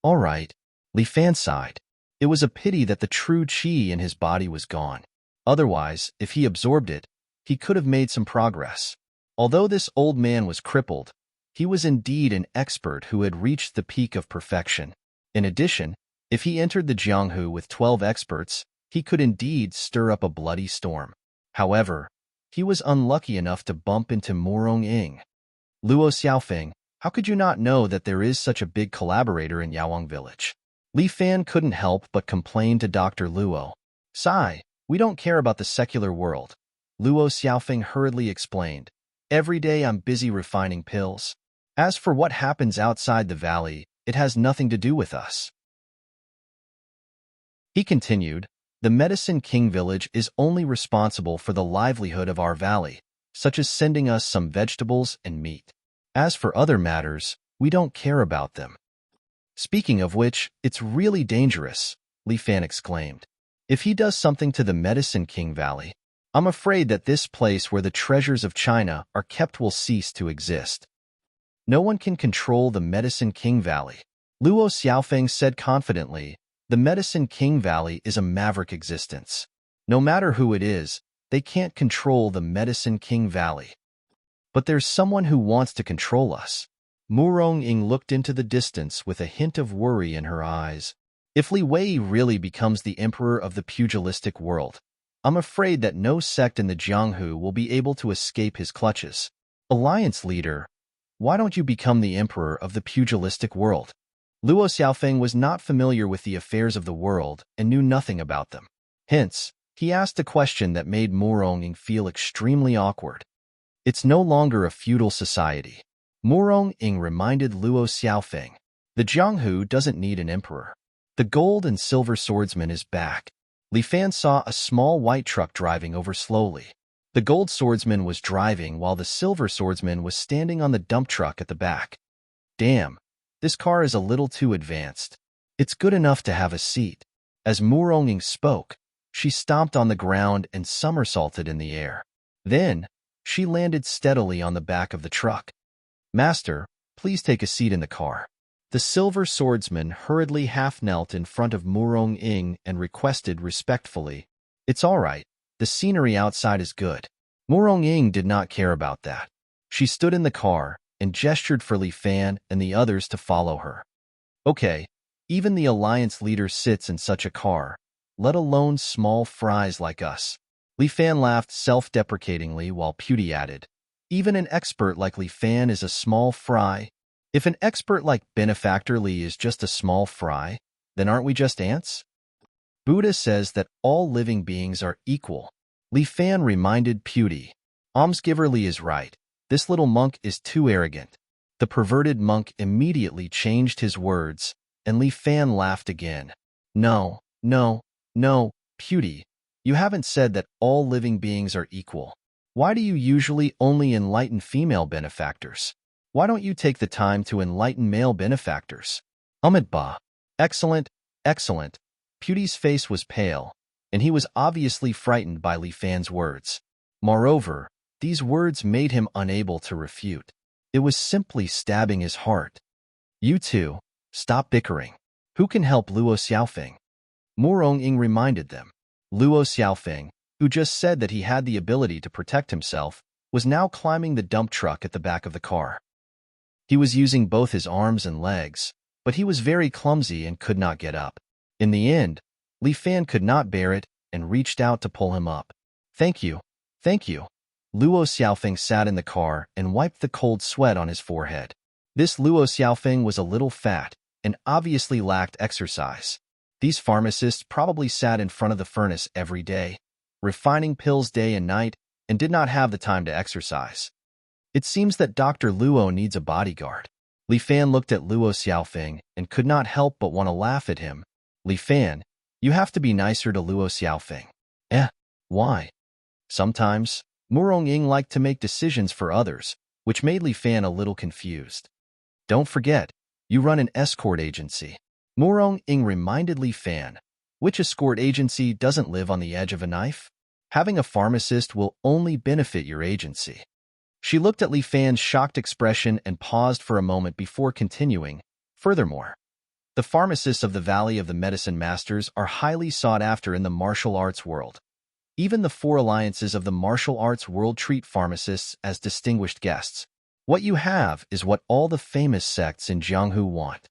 All right, Li Fan sighed. It was a pity that the true qi in his body was gone. Otherwise, if he absorbed it, he could have made some progress. Although this old man was crippled, he was indeed an expert who had reached the peak of perfection. In addition, if he entered the Jianghu with 12 experts, he could indeed stir up a bloody storm. However, he was unlucky enough to bump into Morong Ying. Luo Xiaofeng, how could you not know that there is such a big collaborator in Yaowang village? Li Fan couldn't help but complain to Dr. Luo. Sigh, we don't care about the secular world. Luo Xiaofeng hurriedly explained. Every day I'm busy refining pills. As for what happens outside the valley, it has nothing to do with us. He continued, the Medicine King village is only responsible for the livelihood of our valley, such as sending us some vegetables and meat. As for other matters, we don't care about them. Speaking of which, it's really dangerous, Li Fan exclaimed. If he does something to the Medicine King Valley, I'm afraid that this place where the treasures of China are kept will cease to exist. No one can control the Medicine King Valley. Luo Xiaofeng said confidently, the Medicine King Valley is a maverick existence. No matter who it is, they can't control the Medicine King Valley. But there's someone who wants to control us. Morong Ying looked into the distance with a hint of worry in her eyes. If Li Wei really becomes the emperor of the pugilistic world, I'm afraid that no sect in the Jianghu will be able to escape his clutches. Alliance leader, why don't you become the emperor of the pugilistic world? Luo Xiaofeng was not familiar with the affairs of the world and knew nothing about them. Hence, he asked a question that made Morong Ying feel extremely awkward. It's no longer a feudal society. Morong Ying reminded Luo Xiaofeng. The Jianghu doesn't need an emperor. The gold and silver swordsman is back. Li Fan saw a small white truck driving over slowly. The gold swordsman was driving while the silver swordsman was standing on the dump truck at the back. Damn, this car is a little too advanced. It's good enough to have a seat. As Morong Ying spoke, she stomped on the ground and somersaulted in the air. Then, she landed steadily on the back of the truck. Master, please take a seat in the car. The silver swordsman hurriedly half-knelt in front of Morong Ying and requested respectfully, It's all right, the scenery outside is good. Morong Ying did not care about that. She stood in the car and gestured for Li Fan and the others to follow her. Okay, even the alliance leader sits in such a car, let alone small fries like us. Li Fan laughed self-deprecatingly while Pewdie added, Even an expert like Li Fan is a small fry. If an expert like Benefactor Li is just a small fry, then aren't we just ants? Buddha says that all living beings are equal. Li Fan reminded Pewdie. Almsgiver Li is right. This little monk is too arrogant. The perverted monk immediately changed his words, and Li Fan laughed again. No, Pewdie, you haven't said that all living beings are equal. Why do you usually only enlighten female benefactors? Why don't you take the time to enlighten male benefactors? Ba. Excellent. Pewdie's face was pale, and he was obviously frightened by Li Fan's words. Moreover, these words made him unable to refute. It was simply stabbing his heart. You two, stop bickering. Who can help Luo Xiaofeng? Morong Ying reminded them. Luo Xiaofeng, who just said that he had the ability to protect himself, was now climbing the dump truck at the back of the car. He was using both his arms and legs, but he was very clumsy and could not get up. In the end, Li Fan could not bear it and reached out to pull him up. Thank you, thank you. Luo Xiaofeng sat in the car and wiped the cold sweat on his forehead. This Luo Xiaofeng was a little fat and obviously lacked exercise. These pharmacists probably sat in front of the furnace every day, refining pills day and night, and did not have the time to exercise. It seems that Dr. Luo needs a bodyguard. Li Fan looked at Luo Xiaofeng and could not help but want to laugh at him. Li Fan, you have to be nicer to Luo Xiaofeng. Why? Sometimes, Murong Ying liked to make decisions for others, which made Li Fan a little confused. Don't forget, you run an escort agency. Murong Ying reminded Li Fan. Which escort agency doesn't live on the edge of a knife? Having a pharmacist will only benefit your agency. She looked at Li Fan's shocked expression and paused for a moment before continuing. Furthermore, the pharmacists of the Valley of the Medicine Masters are highly sought after in the martial arts world. Even the 4 alliances of the martial arts world treat pharmacists as distinguished guests. What you have is what all the famous sects in Jianghu want.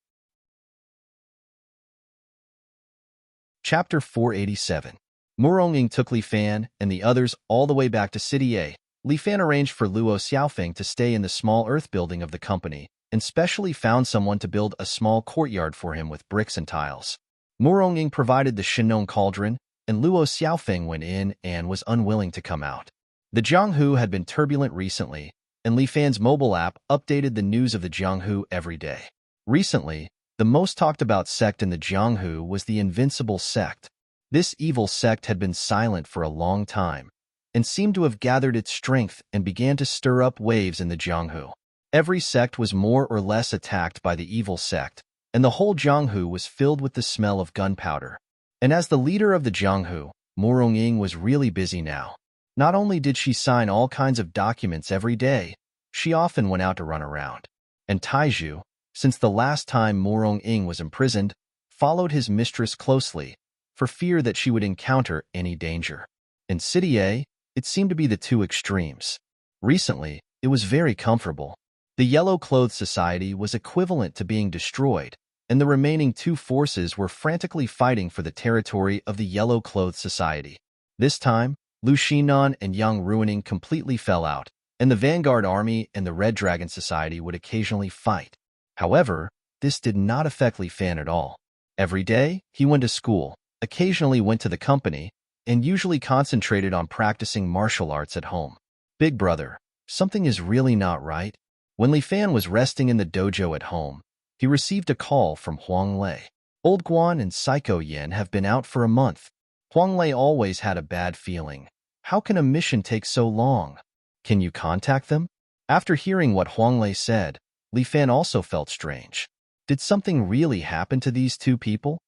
Chapter 487. Murong Ying took Li Fan and the others all the way back to City A. Li Fan arranged for Luo Xiaofeng to stay in the small earth building of the company and specially found someone to build a small courtyard for him with bricks and tiles. Murong Ying provided the Shinong cauldron, and Luo Xiaofeng went in and was unwilling to come out. The Jianghu had been turbulent recently, and Li Fan's mobile app updated the news of the Jianghu every day. Recently, the most talked about sect in the Jianghu was the Invincible sect. This evil sect had been silent for a long time, and seemed to have gathered its strength and began to stir up waves in the Jianghu. Every sect was more or less attacked by the evil sect, and the whole Jianghu was filled with the smell of gunpowder. And as the leader of the Jianghu, Murong Ying was really busy now. Not only did she sign all kinds of documents every day, she often went out to run around. And Taiju, since the last time Murong Ying was imprisoned, followed his mistress closely, for fear that she would encounter any danger. In City A, it seemed to be the two extremes. Recently, it was very comfortable. The Yellow Clothes Society was equivalent to being destroyed, and the remaining 2 forces were frantically fighting for the territory of the Yellow Clothes Society. This time, Lu Xinan and Yang Ruining completely fell out, and the Vanguard Army and the Red Dragon Society would occasionally fight. However, this did not affect Li Fan at all. Every day, he went to school, occasionally went to the company, and usually concentrated on practicing martial arts at home. Big brother, something is really not right. When Li Fan was resting in the dojo at home, he received a call from Huang Lei. Old Guan and Psycho Yin have been out for a month. Huang Lei always had a bad feeling. How can a mission take so long? Can you contact them? After hearing what Huang Lei said, Li Fan also felt strange. Did something really happen to these 2 people?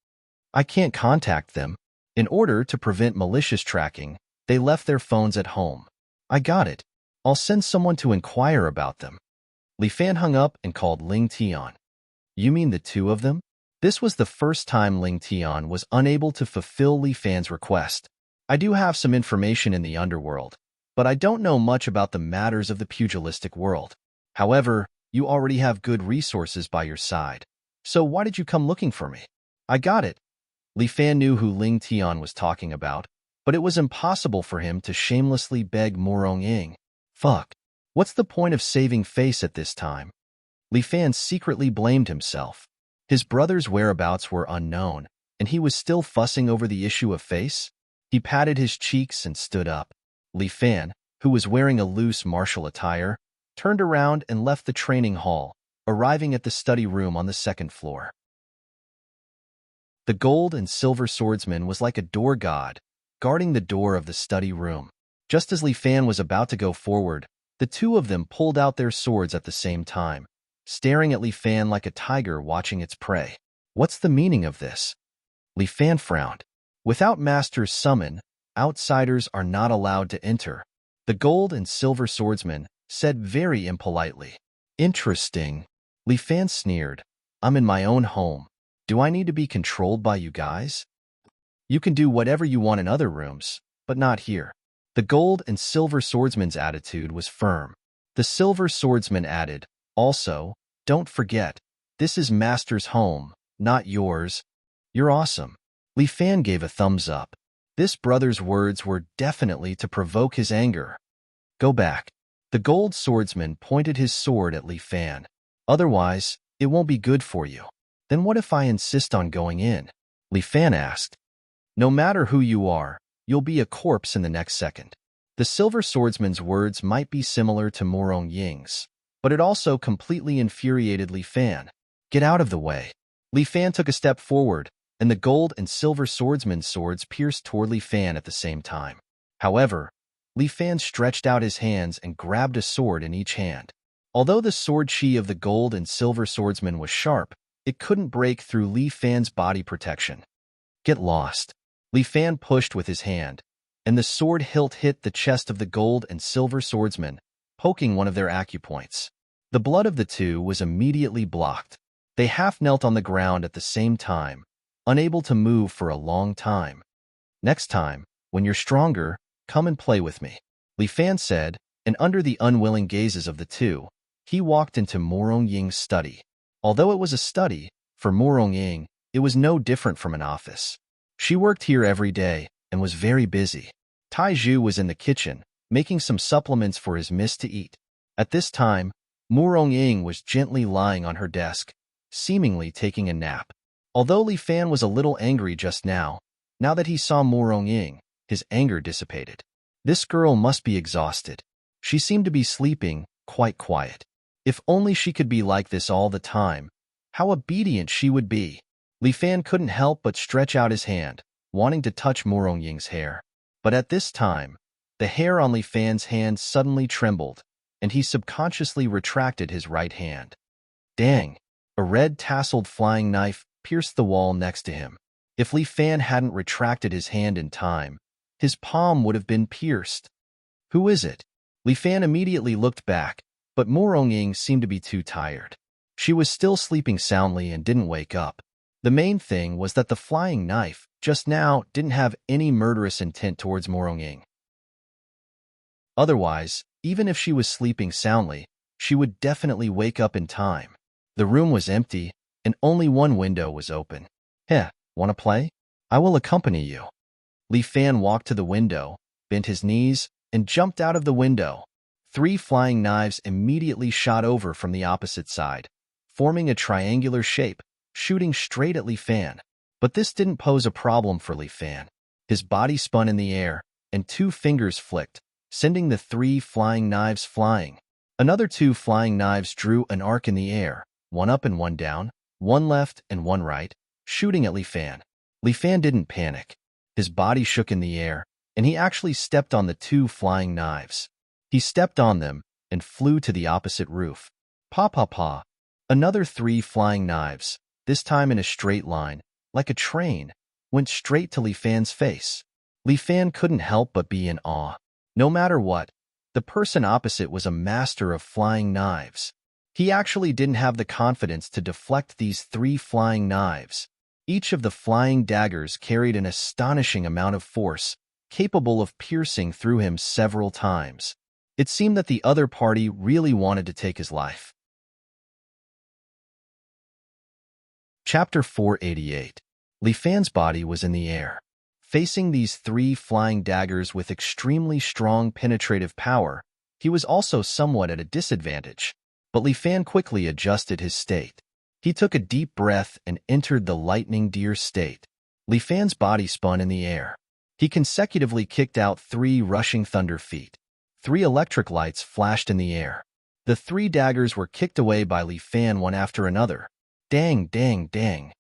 I can't contact them. In order to prevent malicious tracking, they left their phones at home. I got it. I'll send someone to inquire about them. Li Fan hung up and called Ling Tian. You mean the 2 of them? This was the first time Ling Tian was unable to fulfill Li Fan's request. I do have some information in the underworld, but I don't know much about the matters of the pugilistic world. However, you already have good resources by your side. So why did you come looking for me? I got it. Li Fan knew who Ling Tian was talking about, but it was impossible for him to shamelessly beg Murong Ying. Fuck. What's the point of saving face at this time? Li Fan secretly blamed himself. His brother's whereabouts were unknown, and he was still fussing over the issue of face? He patted his cheeks and stood up. Li Fan, who was wearing a loose martial attire, turned around and left the training hall, arriving at the study room on the 2nd floor. The gold and silver swordsman was like a door god, guarding the door of the study room. Just as Li Fan was about to go forward, the 2 of them pulled out their swords at the same time, staring at Li Fan like a tiger watching its prey. What's the meaning of this? Li Fan frowned. Without Master's summon, outsiders are not allowed to enter. The gold and silver swordsman said very impolitely. Interesting. Li Fan sneered. I'm in my own home. Do I need to be controlled by you guys? You can do whatever you want in other rooms, but not here. The gold and silver swordsman's attitude was firm. The silver swordsman added, "Also, don't forget, this is Master's home, not yours. You're awesome." Li Fan gave a thumbs up. This brother's words were definitely to provoke his anger. "Go back." The gold swordsman pointed his sword at Li Fan. "Otherwise, it won't be good for you." "Then what if I insist on going in?" Li Fan asked. "No matter who you are, you'll be a corpse in the next second." The silver swordsman's words might be similar to Morong Ying's, but it also completely infuriated Li Fan. "Get out of the way." Li Fan took a step forward, and the gold and silver swordsman's swords pierced toward Li Fan at the same time. However, Li Fan stretched out his hands and grabbed a sword in each hand. Although the sword chi of the gold and silver swordsman was sharp, it couldn't break through Li Fan's body protection. "Get lost." Li Fan pushed with his hand, and the sword hilt hit the chest of the gold and silver swordsman, poking one of their acupoints. The blood of the two was immediately blocked. They half knelt on the ground at the same time, unable to move for a long time. "Next time, when you're stronger, come and play with me," Li Fan said, and under the unwilling gazes of the two, he walked into Morong Ying's study. Although it was a study, for Morong Ying, it was no different from an office. She worked here every day and was very busy. Tai Zhu was in the kitchen, making some supplements for his miss to eat. At this time, Morong Ying was gently lying on her desk, seemingly taking a nap. Although Li Fan was a little angry just now that he saw Morong Ying, his anger dissipated. This girl must be exhausted. She seemed to be sleeping, quite quiet. If only she could be like this all the time, how obedient she would be. Li Fan couldn't help but stretch out his hand, wanting to touch Morong Ying's hair. But at this time, the hair on Li Fan's hand suddenly trembled, and he subconsciously retracted his right hand. Dang! A red tasseled flying knife pierced the wall next to him. If Li Fan hadn't retracted his hand in time, his palm would have been pierced. "Who is it?" Li Fan immediately looked back, but Morong Ying seemed to be too tired. She was still sleeping soundly and didn't wake up. The main thing was that the flying knife, just now, didn't have any murderous intent towards Morong Ying. Otherwise, even if she was sleeping soundly, she would definitely wake up in time. The room was empty, and only one window was open. "Heh, wanna play? I will accompany you." Li Fan walked to the window, bent his knees, and jumped out of the window. 3 flying knives immediately shot over from the opposite side, forming a triangular shape, shooting straight at Li Fan. But this didn't pose a problem for Li Fan. His body spun in the air, and 2 fingers flicked, sending the 3 flying knives flying. Another 2 flying knives drew an arc in the air, one up and one down, one left and one right, shooting at Li Fan. Li Fan didn't panic. His body shook in the air, and he actually stepped on the 2 flying knives. He stepped on them and flew to the opposite roof. Pa pa pa! Another 3 flying knives, this time in a straight line, like a train, went straight to Li Fan's face. Li Fan couldn't help but be in awe. No matter what, the person opposite was a master of flying knives. He actually didn't have the confidence to deflect these 3 flying knives. Each of the flying daggers carried an astonishing amount of force, capable of piercing through him several times. It seemed that the other party really wanted to take his life. Chapter 488. Li Fan's body was in the air. Facing these 3 flying daggers with extremely strong penetrative power, he was also somewhat at a disadvantage. But Li Fan quickly adjusted his state. He took a deep breath and entered the lightning deer state. Li Fan's body spun in the air. He consecutively kicked out 3 rushing thunder feet. 3 electric lights flashed in the air. The 3 daggers were kicked away by Li Fan one after another. Dang, dang, dang.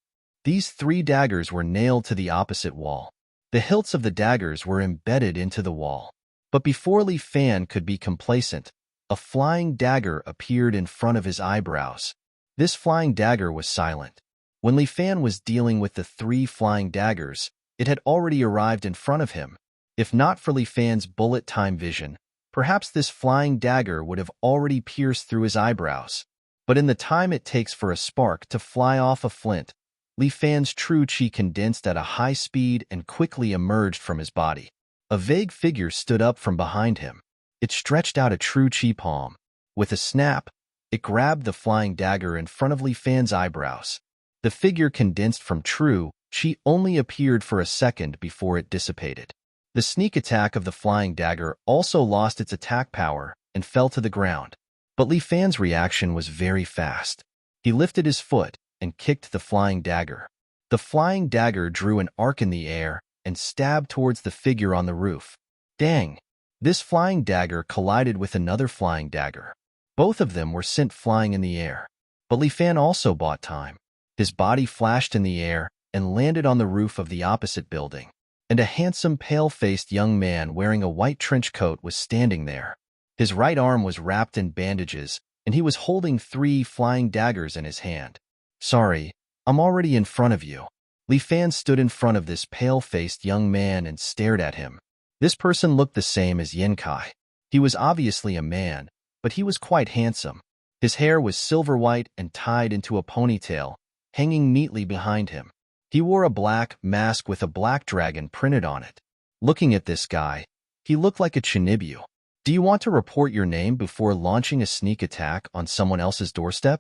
These 3 daggers were nailed to the opposite wall. The hilts of the daggers were embedded into the wall. But before Li Fan could be complacent, a flying dagger appeared in front of his eyebrows. This flying dagger was silent. When Li Fan was dealing with the 3 flying daggers, it had already arrived in front of him. If not for Li Fan's bullet time vision, perhaps this flying dagger would have already pierced through his eyebrows. But in the time it takes for a spark to fly off a flint, Li Fan's true chi condensed at a high speed and quickly emerged from his body. A vague figure stood up from behind him. It stretched out a true chi palm. With a snap, it grabbed the flying dagger in front of Li Fan's eyebrows. The figure condensed from true chi only appeared for a second before it dissipated. The sneak attack of the flying dagger also lost its attack power and fell to the ground. But Li Fan's reaction was very fast. He lifted his foot and kicked the flying dagger. The flying dagger drew an arc in the air and stabbed towards the figure on the roof. Dang! This flying dagger collided with another flying dagger. Both of them were sent flying in the air. But Li Fan also bought time. His body flashed in the air and landed on the roof of the opposite building. And a handsome, pale-faced young man wearing a white trench coat was standing there. His right arm was wrapped in bandages, and he was holding 3 flying daggers in his hand. Sorry, I'm already in front of you. Li Fan stood in front of this pale-faced young man and stared at him. This person looked the same as Yen Kai. He was obviously a man, but he was quite handsome. His hair was silver white and tied into a ponytail, hanging neatly behind him. He wore a black mask with a black dragon printed on it. Looking at this guy, he looked like a Chinibu. Do you want to report your name before launching a sneak attack on someone else's doorstep?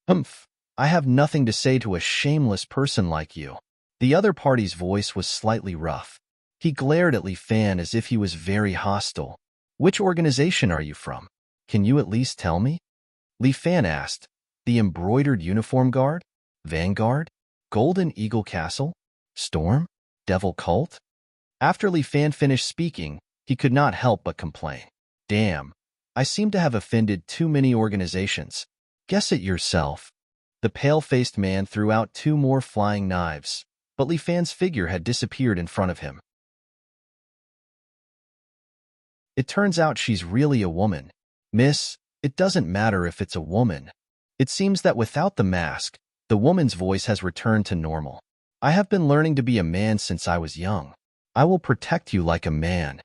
Humph, I have nothing to say to a shameless person like you. The other party's voice was slightly rough. He glared at Li Fan as if he was very hostile. Which organization are you from? Can you at least tell me? Li Fan asked. The Embroidered Uniform Guard? Vanguard? Golden Eagle Castle? Storm? Devil Cult? After Li Fan finished speaking, he could not help but complain. Damn, I seem to have offended too many organizations. Guess it yourself. The pale-faced man threw out 2 more flying knives, but Li Fan's figure had disappeared in front of him. It turns out she's really a woman. Miss, it doesn't matter if it's a woman. It seems that without the mask, the woman's voice has returned to normal. I have been learning to be a man since I was young. I will protect you like a man.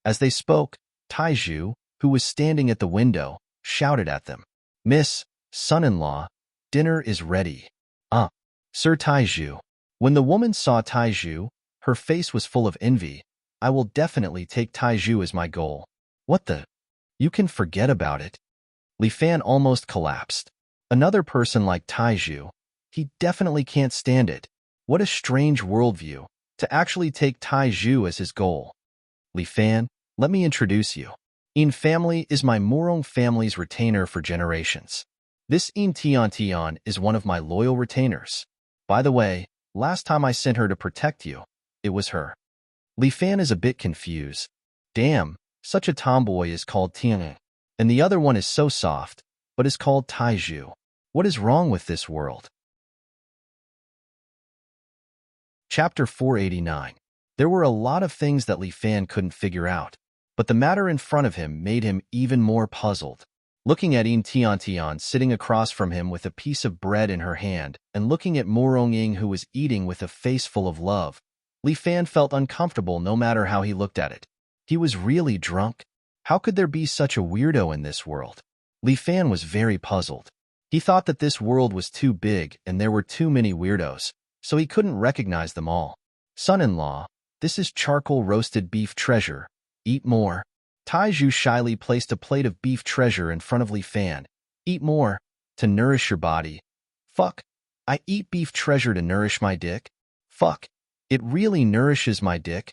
As they spoke, Taiju, who was standing at the window, shouted at them. Miss, son-in-law, dinner is ready. Sir Taiju. When the woman saw Taiju, her face was full of envy. I will definitely take Taiju as my goal. What the? You can forget about it. Li Fan almost collapsed. Another person like Taiju. He definitely can't stand it. What a strange worldview, to actually take Taiju as his goal. Li Fan, let me introduce you. In family is my Morong family's retainer for generations. This In Tian Tian is one of my loyal retainers. By the way, last time I sent her to protect you, it was her. Li Fan is a bit confused. Damn, such a tomboy is called Tian, and the other one is so soft, but is called Taiju. What is wrong with this world? Chapter 489. There were a lot of things that Li Fan couldn't figure out, but the matter in front of him made him even more puzzled. Looking at In Tian Tian sitting across from him with a piece of bread in her hand and looking at Morong Ying who was eating with a face full of love, Li Fan felt uncomfortable no matter how he looked at it. He was really drunk? How could there be such a weirdo in this world? Li Fan was very puzzled. He thought that this world was too big and there were too many weirdos, so he couldn't recognize them all. Son-in-law, this is charcoal roasted beef treasure. Eat more. Taiju shyly placed a plate of beef treasure in front of Li Fan. Eat more, to nourish your body. Fuck, I eat beef treasure to nourish my dick? Fuck, it really nourishes my dick?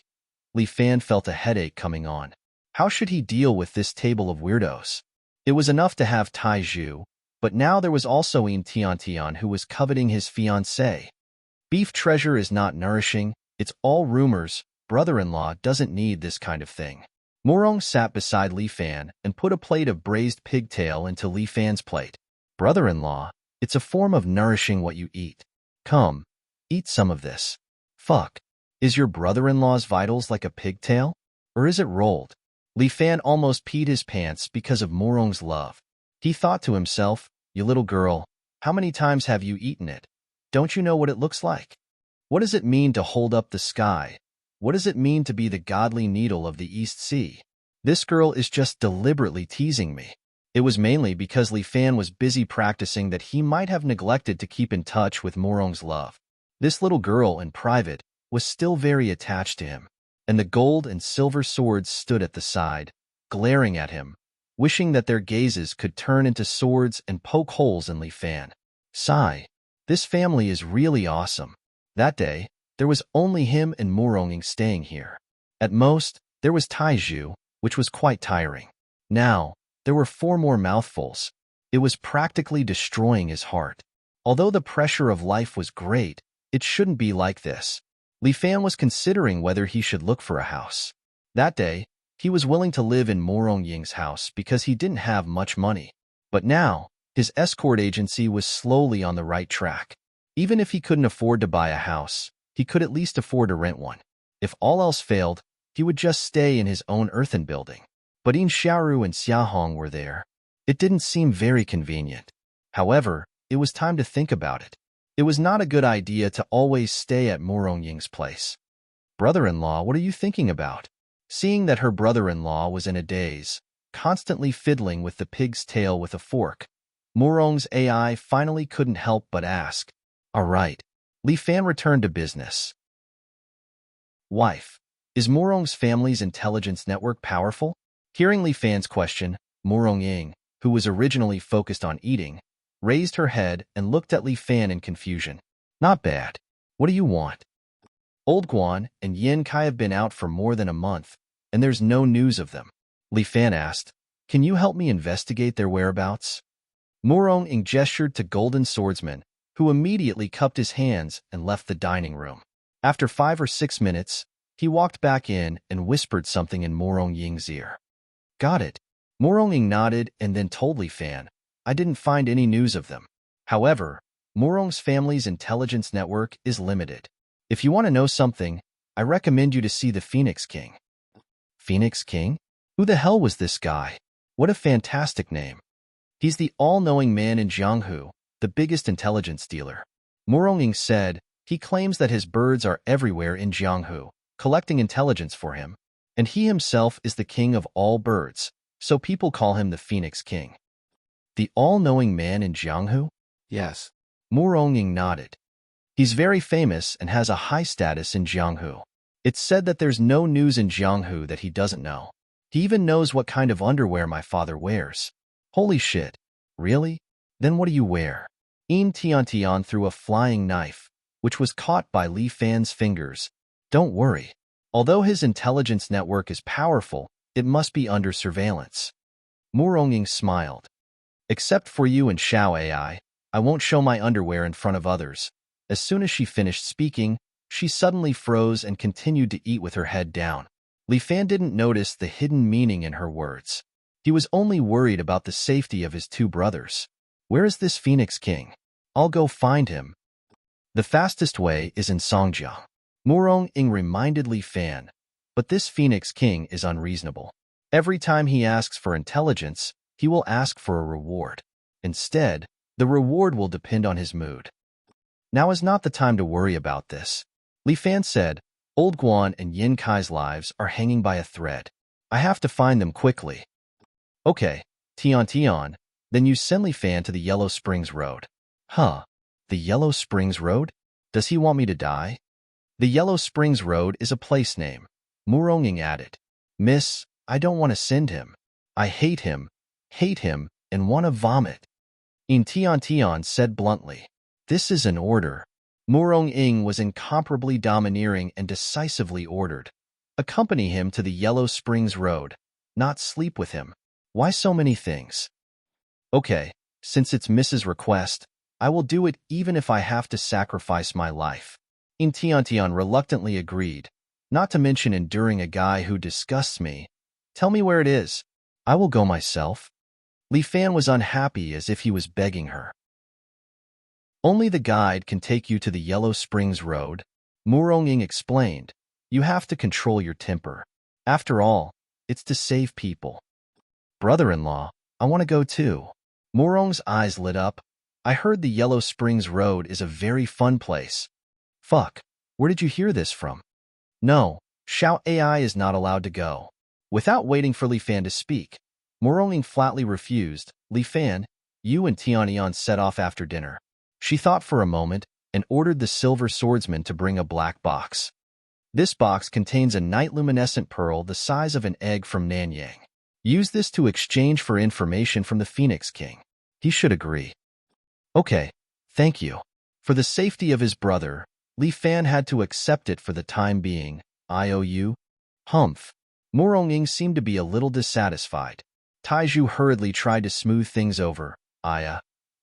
Li Fan felt a headache coming on. How should he deal with this table of weirdos? It was enough to have Taiju, but now there was also In Tian Tian who was coveting his fiancée. Beef treasure is not nourishing, it's all rumors. Brother-in-law doesn't need this kind of thing. Morong sat beside Li Fan and put a plate of braised pigtail into Li Fan's plate. Brother-in-law, it's a form of nourishing what you eat. Come, eat some of this. Fuck. Is your brother-in-law's vitals like a pigtail? Or is it rolled? Li Fan almost peed his pants because of Morong's love. He thought to himself, you little girl, how many times have you eaten it? Don't you know what it looks like? What does it mean to hold up the sky? What does it mean to be the godly needle of the East Sea? This girl is just deliberately teasing me. It was mainly because Li Fan was busy practicing that he might have neglected to keep in touch with Morong's love. This little girl, in private, was still very attached to him. and the gold and silver swords stood at the side, glaring at him, wishing that their gazes could turn into swords and poke holes in Li Fan. Sigh. This family is really awesome. That day, there was only him and Muronging staying here. At most, there was Taiju, which was quite tiring. Now, there were 4 more mouthfuls. It was practically destroying his heart. Although the pressure of life was great, it shouldn't be like this. Li Fan was considering whether he should look for a house. That day, he was willing to live in Morongying's house because he didn't have much money. But now, his escort agency was slowly on the right track. Even if he couldn't afford to buy a house, he could at least afford to rent one. If all else failed, he would just stay in his own earthen building. But In Xiaoru and Xiahong were there. It didn't seem very convenient. However, it was time to think about it. It was not a good idea to always stay at Morongying's place. Brother-in-law, what are you thinking about? Seeing that her brother-in-law was in a daze, constantly fiddling with the pig's tail with a fork, Murong's AI finally couldn't help but ask, "All right." Li Fan returned to business. Wife, is Murong's family's intelligence network powerful? Hearing Li Fan's question, Morongying, who was originally focused on eating, raised her head and looked at Li Fan in confusion. Not bad. What do you want? Old Guan and Yin Kai have been out for more than a month, and there's no news of them. Li Fan asked, "Can you help me investigate their whereabouts?" Muronging gestured to Golden Swordsman, who immediately cupped his hands and left the dining room. After 5 or 6 minutes, he walked back in and whispered something in Morongying's ear. Got it. Muronging nodded and then told Li Fan, "I didn't find any news of them. However, Murong's family's intelligence network is limited. If you want to know something, I recommend you to see the Phoenix King." Phoenix King? Who the hell was this guy? What a fantastic name. He's the all-knowing man in Jianghu, the biggest intelligence dealer. Muronging said he claims that his birds are everywhere in Jianghu, collecting intelligence for him, and he himself is the king of all birds, so people call him the Phoenix King. The all-knowing man in Jianghu? Yes. Muronging nodded. He's very famous and has a high status in Jianghu. It's said that there's no news in Jianghu that he doesn't know. He even knows what kind of underwear my father wears. Holy shit. Really? Then what do you wear? In Tian threw a flying knife, which was caught by Li Fan's fingers. Don't worry. Although his intelligence network is powerful, it must be under surveillance. Muronging smiled. Except for you and Xiao AI, I won't show my underwear in front of others. As soon as she finished speaking, she suddenly froze and continued to eat with her head down. Li Fan didn't notice the hidden meaning in her words. He was only worried about the safety of his 2 brothers. Where is this Phoenix King? I'll go find him. The fastest way is in Songjiang. Muronging reminded Li Fan, but this Phoenix King is unreasonable. Every time he asks for intelligence, he will ask for a reward. Instead, the reward will depend on his mood. Now is not the time to worry about this. Li Fan said, Old Guan and Yin Kai's lives are hanging by a thread. I have to find them quickly. Okay, Tian, then you send Li Fan to the Yellow Springs Road. Huh, the Yellow Springs Road? Does he want me to die? The Yellow Springs Road is a place name. Muronging added, Miss, I don't want to send him. I hate him, and want to vomit. In Tian said bluntly, This is an order. Muronging was incomparably domineering and decisively ordered. Accompany him to the Yellow Springs Road, not sleep with him. Why so many things? Okay, since it's Mrs. Request, I will do it even if I have to sacrifice my life. In Tian reluctantly agreed, not to mention enduring a guy who disgusts me. Tell me where it is. I will go myself. Li Fan was unhappy as if he was begging her. Only the guide can take you to the Yellow Springs Road, Muronging explained. You have to control your temper. After all, it's to save people. Brother-in-law, I want to go too. Murong's eyes lit up. I heard the Yellow Springs Road is a very fun place. Fuck, where did you hear this from? No, Xiao AI is not allowed to go. Without waiting for Li Fan to speak, Muronging flatly refused. Li Fan, you and Tian set off after dinner. She thought for a moment and ordered the silver swordsman to bring a black box. This box contains a night-luminescent pearl the size of an egg from Nanyang. Use this to exchange for information from the Phoenix King. He should agree. Okay, thank you. For the safety of his brother, Li Fan had to accept it for the time being. IOU? Humph. Moronging seemed to be a little dissatisfied. Taiju hurriedly tried to smooth things over.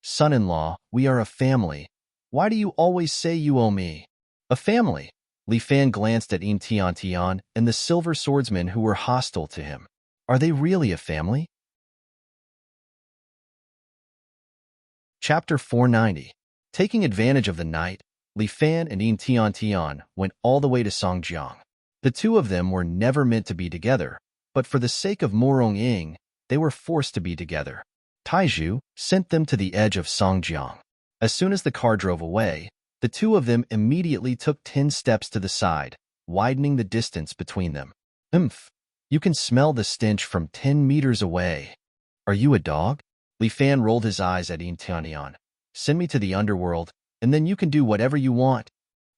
Son-in-law, we are a family. Why do you always say you owe me? A family? Li Fan glanced at Tian and the silver swordsmen who were hostile to him. Are they really a family? Chapter 490. Taking advantage of the night, Li Fan and Tian went all the way to Songjiang. The two of them were never meant to be together, but for the sake of Moronging, they were forced to be together. Taiju sent them to the edge of Songjiang. As soon as the car drove away, the two of them immediately took 10 steps to the side, widening the distance between them. You can smell the stench from 10 meters away. Are you a dog? Li Fan rolled his eyes at Tian. Send me to the underworld, and then you can do whatever you want.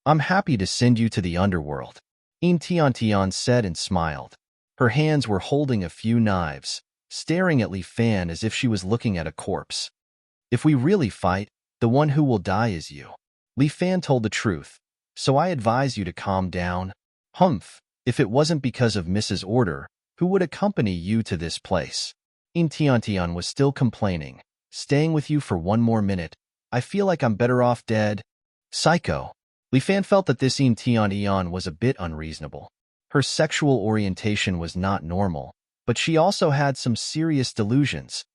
I'm happy to send you to the underworld. Tian said and smiled. Her hands were holding a few knives, staring at Li Fan as if she was looking at a corpse. If we really fight, the one who will die is you. Li Fan told the truth, so I advise you to calm down. If it wasn't because of Mrs. Order, who would accompany you to this place? Tian was still complaining. Staying with you for one more minute. I feel like I'm better off dead. Psycho. Li Fan felt that this Tian was a bit unreasonable. Her sexual orientation was not normal, but she also had some serious delusions.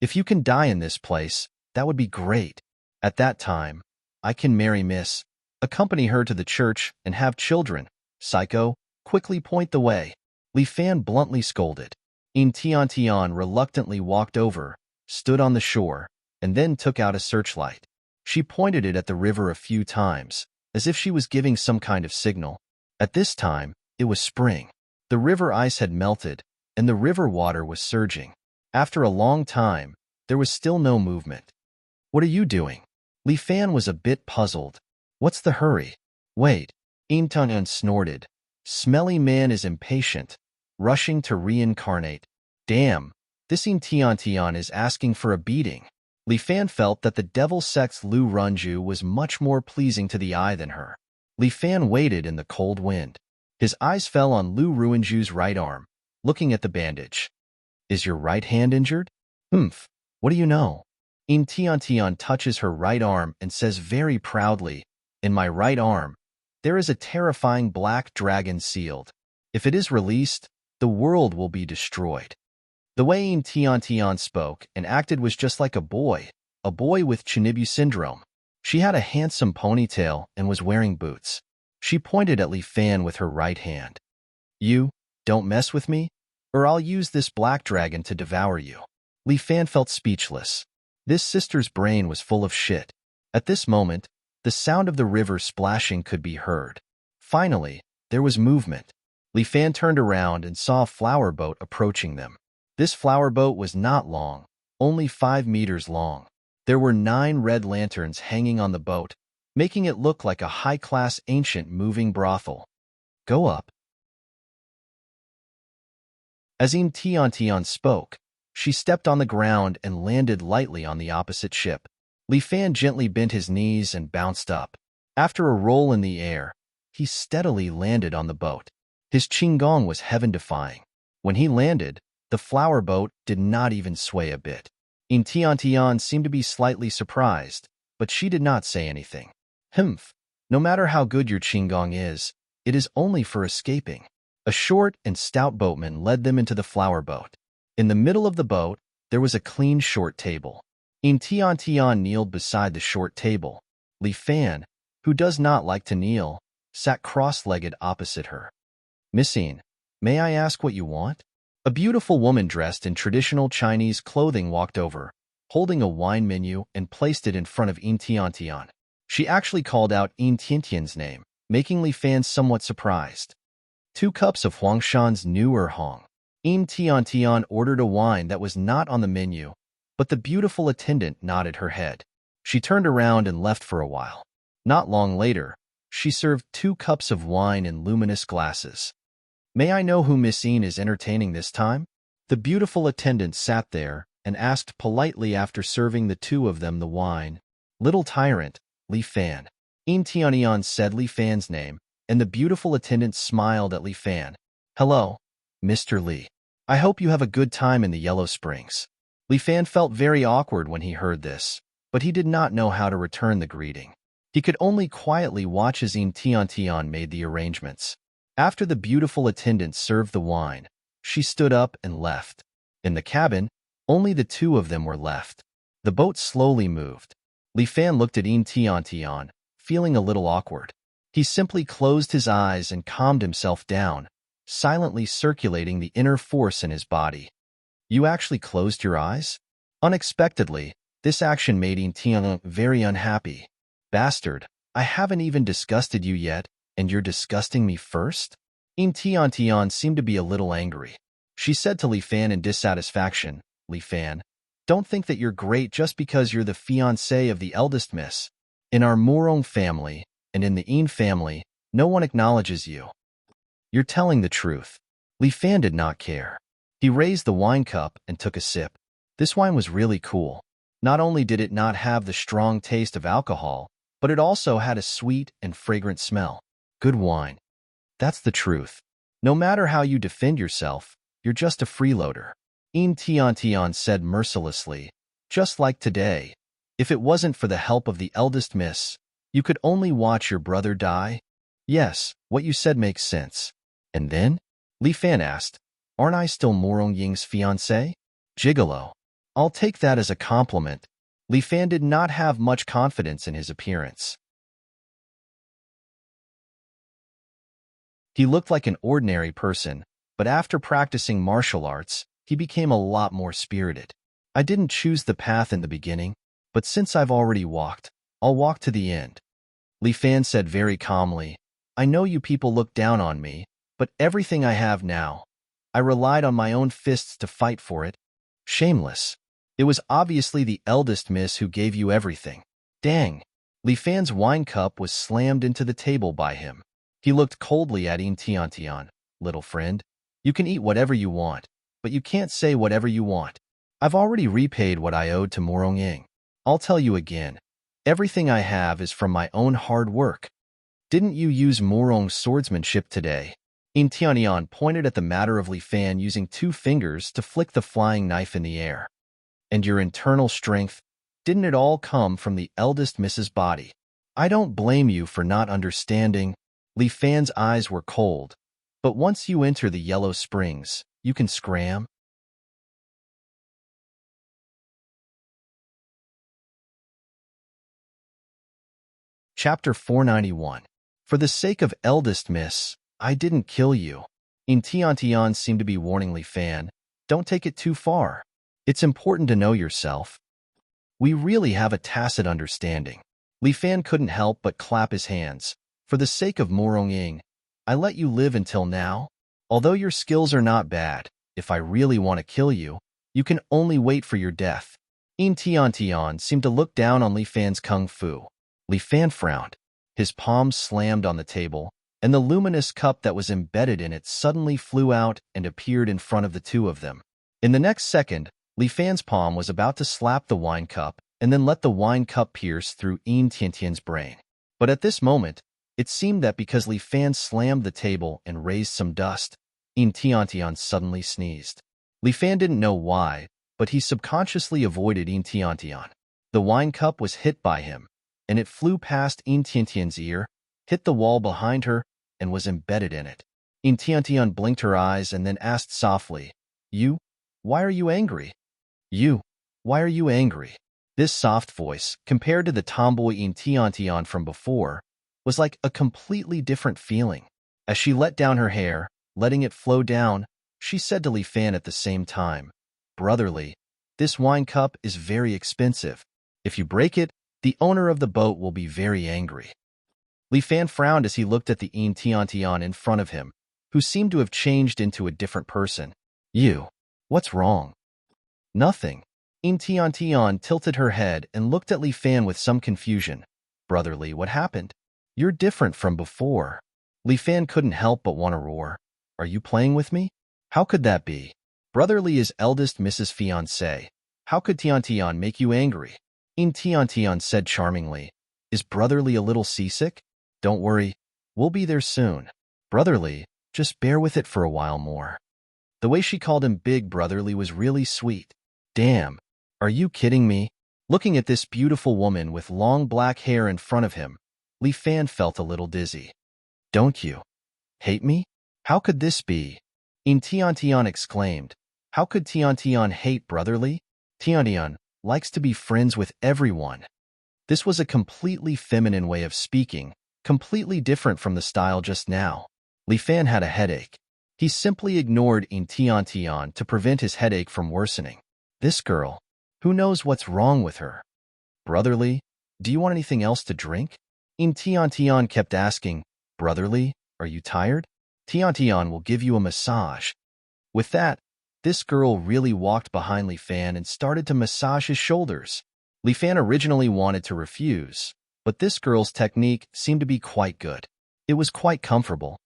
If you can die in this place, that would be great. At that time, I can marry Miss, accompany her to the church, and have children. Psycho, quickly point the way. Li Fan bluntly scolded. Tian reluctantly walked over, stood on the shore, and then took out a searchlight. She pointed it at the river a few times, as if she was giving some kind of signal. At this time, it was spring. The river ice had melted, and the river water was surging. After a long time, there was still no movement. What are you doing? Li Fan was a bit puzzled. What's the hurry? Wait. Tian snorted. Smelly man is impatient, rushing to reincarnate. Damn, this Tian is asking for a beating. Li Fan felt that the devil sex Lu Runju was much more pleasing to the eye than her. Li Fan waited in the cold wind. His eyes fell on Lu Runju's right arm, looking at the bandage. Is your right hand injured? What do you know? Tian touches her right arm and says very proudly, in my right arm, there is a terrifying black dragon sealed. If it is released, the world will be destroyed. The way Tian spoke and acted was just like a boy with Chinibu syndrome. She had a handsome ponytail and was wearing boots. She pointed at Li Fan with her right hand. You, don't mess with me, or I'll use this black dragon to devour you. Li Fan felt speechless. This sister's brain was full of shit. At this moment, the sound of the river splashing could be heard. Finally, there was movement. Li Fan turned around and saw a flower boat approaching them. This flower boat was not long, only 5 meters long. There were 9 red lanterns hanging on the boat, making it look like a high-class ancient moving brothel. Go up. As Tian spoke, she stepped on the ground and landed lightly on the opposite ship. Li Fan gently bent his knees and bounced up. After a roll in the air, he steadily landed on the boat. His qigong was heaven-defying. When he landed, the flower boat did not even sway a bit. Tian seemed to be slightly surprised, but she did not say anything. No matter how good your qigong is, it is only for escaping. A short and stout boatman led them into the flower boat. In the middle of the boat, there was a clean short table. Tian kneeled beside the short table. Li Fan, who does not like to kneel, sat cross-legged opposite her. Missing, may I ask what you want? A beautiful woman dressed in traditional Chinese clothing walked over, holding a wine menu and placed it in front of Tian. She actually called out Tian's name, making Li Fan somewhat surprised. 2 cups of Huangshan's newer Hong. Tian ordered a wine that was not on the menu, but the beautiful attendant nodded her head. She turned around and left for a while. Not long later, She served 2 cups of wine in luminous glasses. "May I know who Miss Een is entertaining this time?" The beautiful attendant sat there and asked politely after serving the 2 of them the wine. "Little tyrant, Li Fan." Een Tianyang said Li Fan's name, and the beautiful attendant smiled at Li Fan. "Hello, Mr. Li. I hope you have a good time in the Yellow Springs." Li Fan felt very awkward when he heard this, but he did not know how to return the greeting. He could only quietly watch as Een Tianyang made the arrangements. After the beautiful attendant served the wine, she stood up and left. In the cabin, only the 2 of them were left. The boat slowly moved. Li Fan looked at Een Tianyang, feeling a little awkward. He simply closed his eyes and calmed himself down, silently circulating the inner force in his body. "You actually closed your eyes?" Unexpectedly, this action made Een Tianyang very unhappy. "Bastard, I haven't even disgusted you yet, and you're disgusting me first?" Een Tianyang seemed to be a little angry. She said to Li Fan in dissatisfaction, "Li Fan, don't think that you're great just because you're the fiancé of the eldest miss. In our Morong family, and in the Een family, no one acknowledges you." "You're telling the truth." Li Fan did not care. He raised the wine cup and took a sip. This wine was really cool. Not only did it not have the strong taste of alcohol, but it also had a sweet and fragrant smell. Good wine. That's the truth. No matter how you defend yourself, you're just a freeloader. Een Tianyang said mercilessly, "Just like today. If it wasn't for the help of the eldest miss, you could only watch your brother die?" "Yes, what you said makes sense." "And then?" Li Fan asked, "Aren't I still Morong Ying's fiancé?" "Gigolo. I'll take that as a compliment." Li Fan did not have much confidence in his appearance. He looked like an ordinary person, but after practicing martial arts, he became a lot more spirited. "I didn't choose the path in the beginning, but since I've already walked, I'll walk to the end." Li Fan said very calmly, "I know you people look down on me, but everything I have now, I relied on my own fists to fight for it." "Shameless. It was obviously the eldest miss who gave you everything." "Dang." Li Fan's wine cup was slammed into the table by him. He looked coldly at Een Tianyang. "Little friend, you can eat whatever you want, but you can't say whatever you want. I've already repaid what I owed to Morong Ying. I'll tell you again, everything I have is from my own hard work. Didn't you use Morong's swordsmanship today?" Een Tianyang pointed at the matter of Li Fan using 2 fingers to flick the flying knife in the air. "And your internal strength, didn't it all come from the eldest miss's body?" "I don't blame you for not understanding." Li Fan's eyes were cold. "But once you enter the Yellow Springs, you can scram." Chapter 491. For the sake of eldest miss, I didn't kill you. Een Tianyang seemed to be warning Li Fan, "Don't take it too far. It's important to know yourself. We really have a tacit understanding." Li Fan couldn't help but clap his hands. "For the sake of Morong Ying, I let you live until now. Although your skills are not bad, if I really want to kill you, you can only wait for your death." Een Tianyang seemed to look down on Li Fan's kung fu. Li Fan frowned. His palms slammed on the table, and the luminous cup that was embedded in it suddenly flew out and appeared in front of the 2 of them. In the next second, Li Fan's palm was about to slap the wine cup and then let the wine cup pierce through Een Tianyang's brain. But at this moment, it seemed that because Li Fan slammed the table and raised some dust, Een Tianyang suddenly sneezed. Li Fan didn't know why, but he subconsciously avoided Een Tianyang. The wine cup was hit by him, and it flew past Een Tianyang's ear, hit the wall behind her, and was embedded in it. Een Tianyang blinked her eyes and then asked softly, "You? Why are you angry? You? Why are you angry?" This soft voice, compared to the tomboy Een Tianyang from before, was like a completely different feeling. As she let down her hair, letting it flow down, she said to Li Fan at the same time, "Brotherly, this wine cup is very expensive. If you break it, the owner of the boat will be very angry." Li Fan frowned as he looked at the Een Tianyang in front of him, who seemed to have changed into a different person. "You, what's wrong?" "Nothing." Een Tianyang tilted her head and looked at Li Fan with some confusion. "Brotherly, what happened?" You're different from before. Li Fan couldn't help but want to roar. Are you playing with me? How could that be? Brother Li is eldest Mrs. Fiancé. How could Tian Tian make you angry? Tian Tian said charmingly. Is Brother Li a little seasick? Don't worry, we'll be there soon. Brother Li, just bear with it for a while more. The way she called him Big Brother Li was really sweet. Damn, are you kidding me? Looking at this beautiful woman with long black hair in front of him, Li Fan felt a little dizzy. Don't you hate me? How could this be? Tian Tian exclaimed. How could Tian Tian hate Brother Li? Tian Tian likes to be friends with everyone. This was a completely feminine way of speaking, completely different from the style just now. Li Fan had a headache. He simply ignored Tian Tian to prevent his headache from worsening. This girl, who knows what's wrong with her? Brother Li, do you want anything else to drink? Tian Tian kept asking, Brother Li, are you tired? Tian Tian will give you a massage. With that, this girl really walked behind Li Fan and started to massage his shoulders. Li Fan originally wanted to refuse, but this girl's technique seemed to be quite good. It was quite comfortable.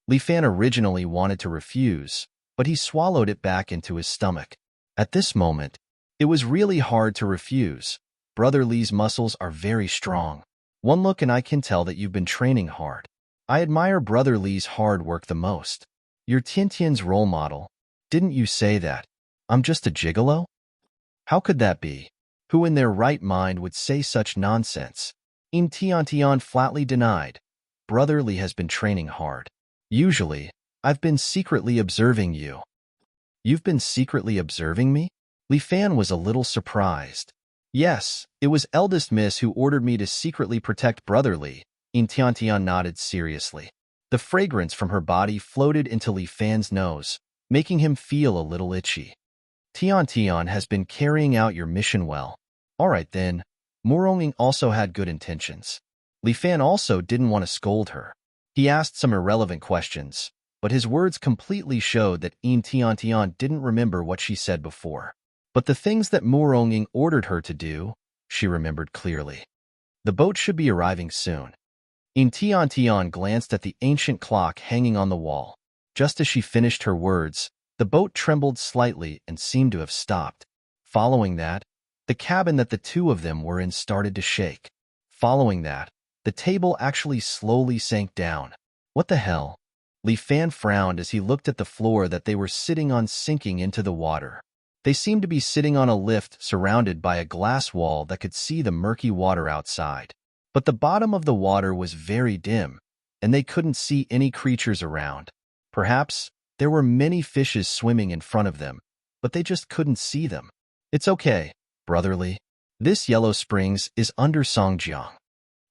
Li Fan originally wanted to refuse, but he swallowed it back into his stomach. At this moment, it was really hard to refuse. Brother Li's muscles are very strong. One look and I can tell that you've been training hard. I admire Brother Li's hard work the most. You're Tian Tian's role model. Didn't you say that? I'm just a gigolo? How could that be? Who in their right mind would say such nonsense? Tian Tian flatly denied. Brother Li has been training hard. Usually, I've been secretly observing you. You've been secretly observing me? Li Fan was a little surprised. Yes, it was eldest miss who ordered me to secretly protect Brother Li. Tian Tian nodded seriously. The fragrance from her body floated into Li Fan's nose, making him feel a little itchy. Tian Tian has been carrying out your mission well. All right then, Moronging also had good intentions. Li Fan also didn't want to scold her. He asked some irrelevant questions, but his words completely showed that Tian Tian didn't remember what she said before. But the things that Moronging ordered her to do, she remembered clearly. The boat should be arriving soon. Tian Tian glanced at the ancient clock hanging on the wall. Just as she finished her words, the boat trembled slightly and seemed to have stopped. Following that, the cabin that the two of them were in started to shake. Following that, the table actually slowly sank down. What the hell? Li Fan frowned as he looked at the floor that they were sitting on sinking into the water. They seemed to be sitting on a lift surrounded by a glass wall that could see the murky water outside. But the bottom of the water was very dim, and they couldn't see any creatures around. Perhaps there were many fishes swimming in front of them, but they just couldn't see them. It's okay, Brother Li. This Yellow Springs is under Songjiang.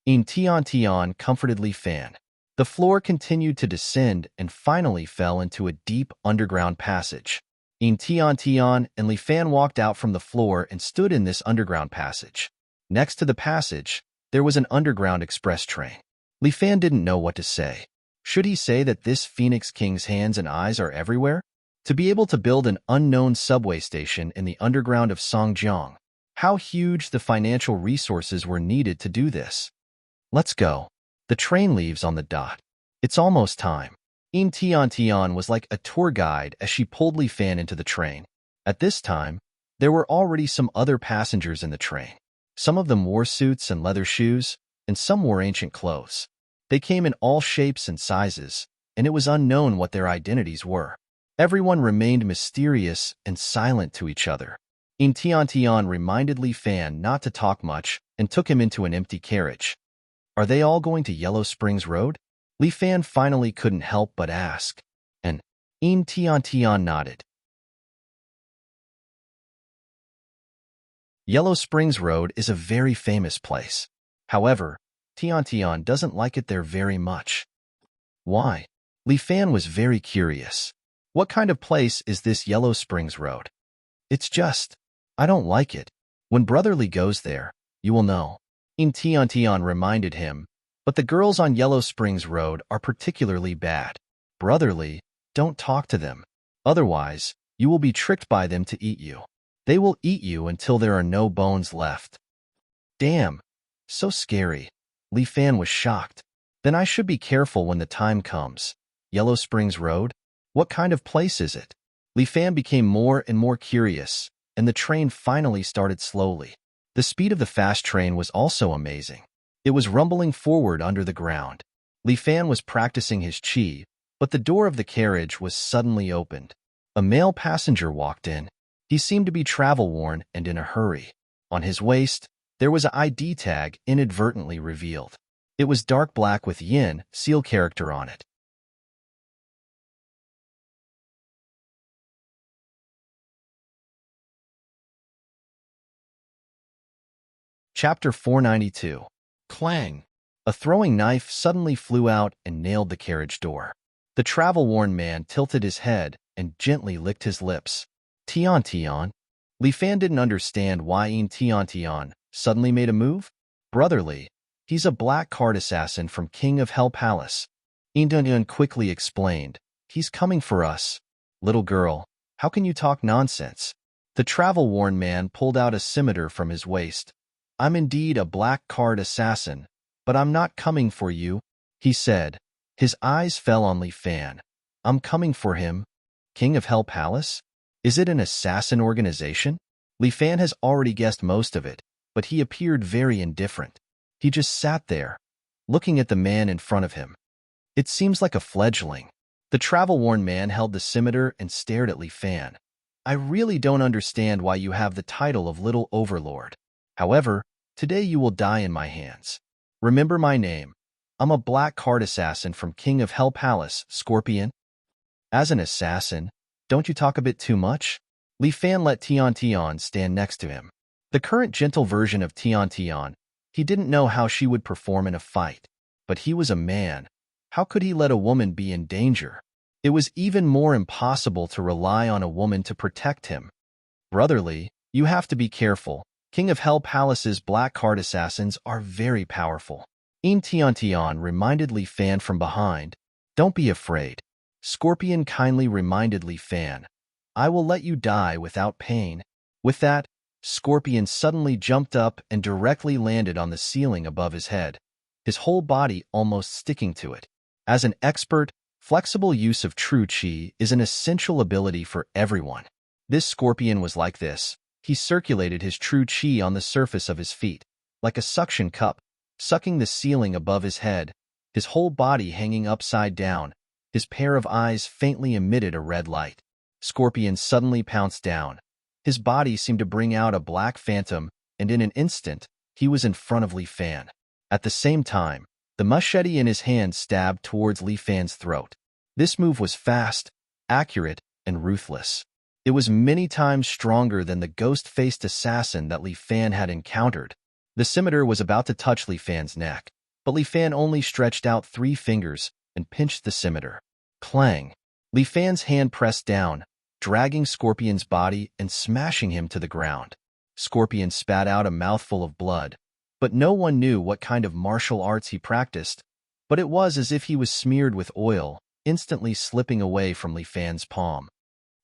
Tian Tian comforted Li Fan. The floor continued to descend and finally fell into a deep underground passage. Tian Tian and Li Fan walked out from the floor and stood in this underground passage. Next to the passage, there was an underground express train. Li Fan didn't know what to say. Should he say that this Phoenix King's hands and eyes are everywhere? To be able to build an unknown subway station in the underground of Songjiang, how huge the financial resources were needed to do this. Let's go. The train leaves on the dot. It's almost time. Tian Tian was like a tour guide as she pulled Li Fan into the train. At this time, there were already some other passengers in the train. Some of them wore suits and leather shoes, and some wore ancient clothes. They came in all shapes and sizes, and it was unknown what their identities were. Everyone remained mysterious and silent to each other. Tian Tian reminded Li Fan not to talk much and took him into an empty carriage. Are they all going to Yellow Springs Road? Li Fan finally couldn't help but ask, and Tian Tian nodded. Yellow Springs Road is a very famous place. However, Tian Tian doesn't like it there very much. Why? Li Fan was very curious. What kind of place is this Yellow Springs Road? It's just, I don't like it. When Brother Li goes there, you will know. Tian Tian reminded him, but the girls on Yellow Springs Road are particularly bad. Brother Li, don't talk to them. Otherwise, you will be tricked by them to eat you. They will eat you until there are no bones left. Damn, so scary. Li Fan was shocked. Then I should be careful when the time comes. Yellow Springs Road? What kind of place is it? Li Fan became more and more curious, and the train finally started slowly. The speed of the fast train was also amazing. It was rumbling forward under the ground. Li Fan was practicing his qi, but the door of the carriage was suddenly opened. A male passenger walked in. He seemed to be travel-worn and in a hurry. On his waist, there was an ID tag inadvertently revealed. It was dark black with Yin seal character on it. Chapter 492. Clang! A throwing knife suddenly flew out and nailed the carriage door. The travel-worn man tilted his head and gently licked his lips. Tian Tian. Li Fan didn't understand why Tian suddenly made a move. Brotherly, he's a black card assassin from King of Hell Palace. Tian quickly explained. He's coming for us. Little girl, how can you talk nonsense? The travel-worn man pulled out a scimitar from his waist. I'm indeed a black card assassin, but I'm not coming for you, he said. His eyes fell on Li Fan. I'm coming for him. King of Hell Palace? Is it an assassin organization? Li Fan has already guessed most of it, but he appeared very indifferent. He just sat there, looking at the man in front of him. It seems like a fledgling. The travel-worn man held the scimitar and stared at Li Fan. I really don't understand why you have the title of Little Overlord. However, today you will die in my hands. Remember my name. I'm a black card assassin from King of Hell Palace, Scorpion. As an assassin, don't you talk a bit too much? Li Fan let Tian Tian stand next to him. The current gentle version of Tian Tian, he didn't know how she would perform in a fight. But he was a man. How could he let a woman be in danger? It was even more impossible to rely on a woman to protect him. Brotherly, you have to be careful. King of Hell Palace's black card assassins are very powerful. Tian Tian reminded Li Fan from behind. Don't be afraid. Scorpion kindly reminded Li Fan. I will let you die without pain. With that, Scorpion suddenly jumped up and directly landed on the ceiling above his head, his whole body almost sticking to it. As an expert, flexible use of true qi is an essential ability for everyone. This Scorpion was like this. He circulated his true qi on the surface of his feet, like a suction cup, sucking the ceiling above his head, his whole body hanging upside down. His pair of eyes faintly emitted a red light. Scorpion suddenly pounced down. His body seemed to bring out a black phantom, and in an instant, he was in front of Li Fan. At the same time, the machete in his hand stabbed towards Li Fan's throat. This move was fast, accurate, and ruthless. It was many times stronger than the ghost-faced assassin that Li Fan had encountered. The scimitar was about to touch Li Fan's neck, but Li Fan only stretched out 3 fingers and pinched the scimitar. Clang! Li Fan's hand pressed down, dragging Scorpion's body and smashing him to the ground. Scorpion spat out a mouthful of blood, but no one knew what kind of martial arts he practiced, but it was as if he was smeared with oil, instantly slipping away from Li Fan's palm.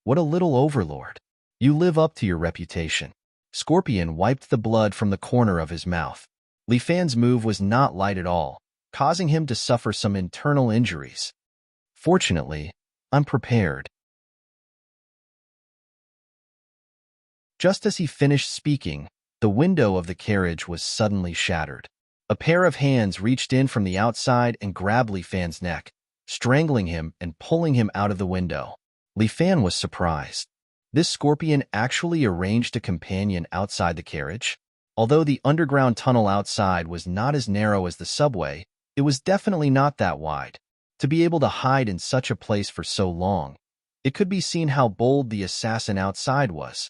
What a little overlord. You live up to your reputation. Scorpion wiped the blood from the corner of his mouth. Li Fan's move was not light at all, causing him to suffer some internal injuries. Fortunately, I'm prepared. Just as he finished speaking, the window of the carriage was suddenly shattered. A pair of hands reached in from the outside and grabbed Li Fan's neck, strangling him and pulling him out of the window. Li Fan was surprised. This Scorpion actually arranged a companion outside the carriage. Although the underground tunnel outside was not as narrow as the subway, it was definitely not that wide. To be able to hide in such a place for so long, it could be seen how bold the assassin outside was.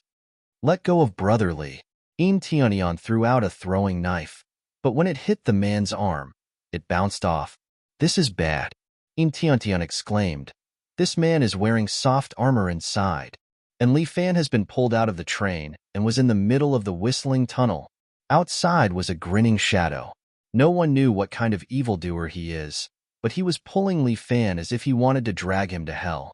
Let go of Brotherly. Tian threw out a throwing knife, but when it hit the man's arm, it bounced off. This is bad, Tian exclaimed. This man is wearing soft armor inside, and Li Fan has been pulled out of the train and was in the middle of the whistling tunnel. Outside was a grinning shadow. No one knew what kind of evildoer he is, but he was pulling Li Fan as if he wanted to drag him to hell.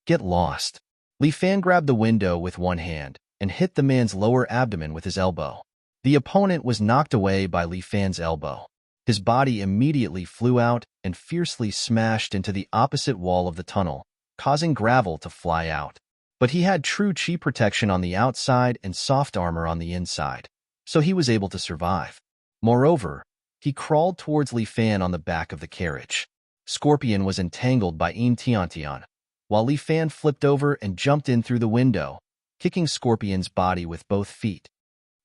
Get lost. Li Fan grabbed the window with one hand and hit the man's lower abdomen with his elbow. The opponent was knocked away by Li Fan's elbow. His body immediately flew out and fiercely smashed into the opposite wall of the tunnel, causing gravel to fly out. But he had true chi protection on the outside and soft armor on the inside, so he was able to survive. Moreover, he crawled towards Li Fan on the back of the carriage. Scorpion was entangled by enchanting, while Li Fan flipped over and jumped in through the window, kicking Scorpion's body with both feet.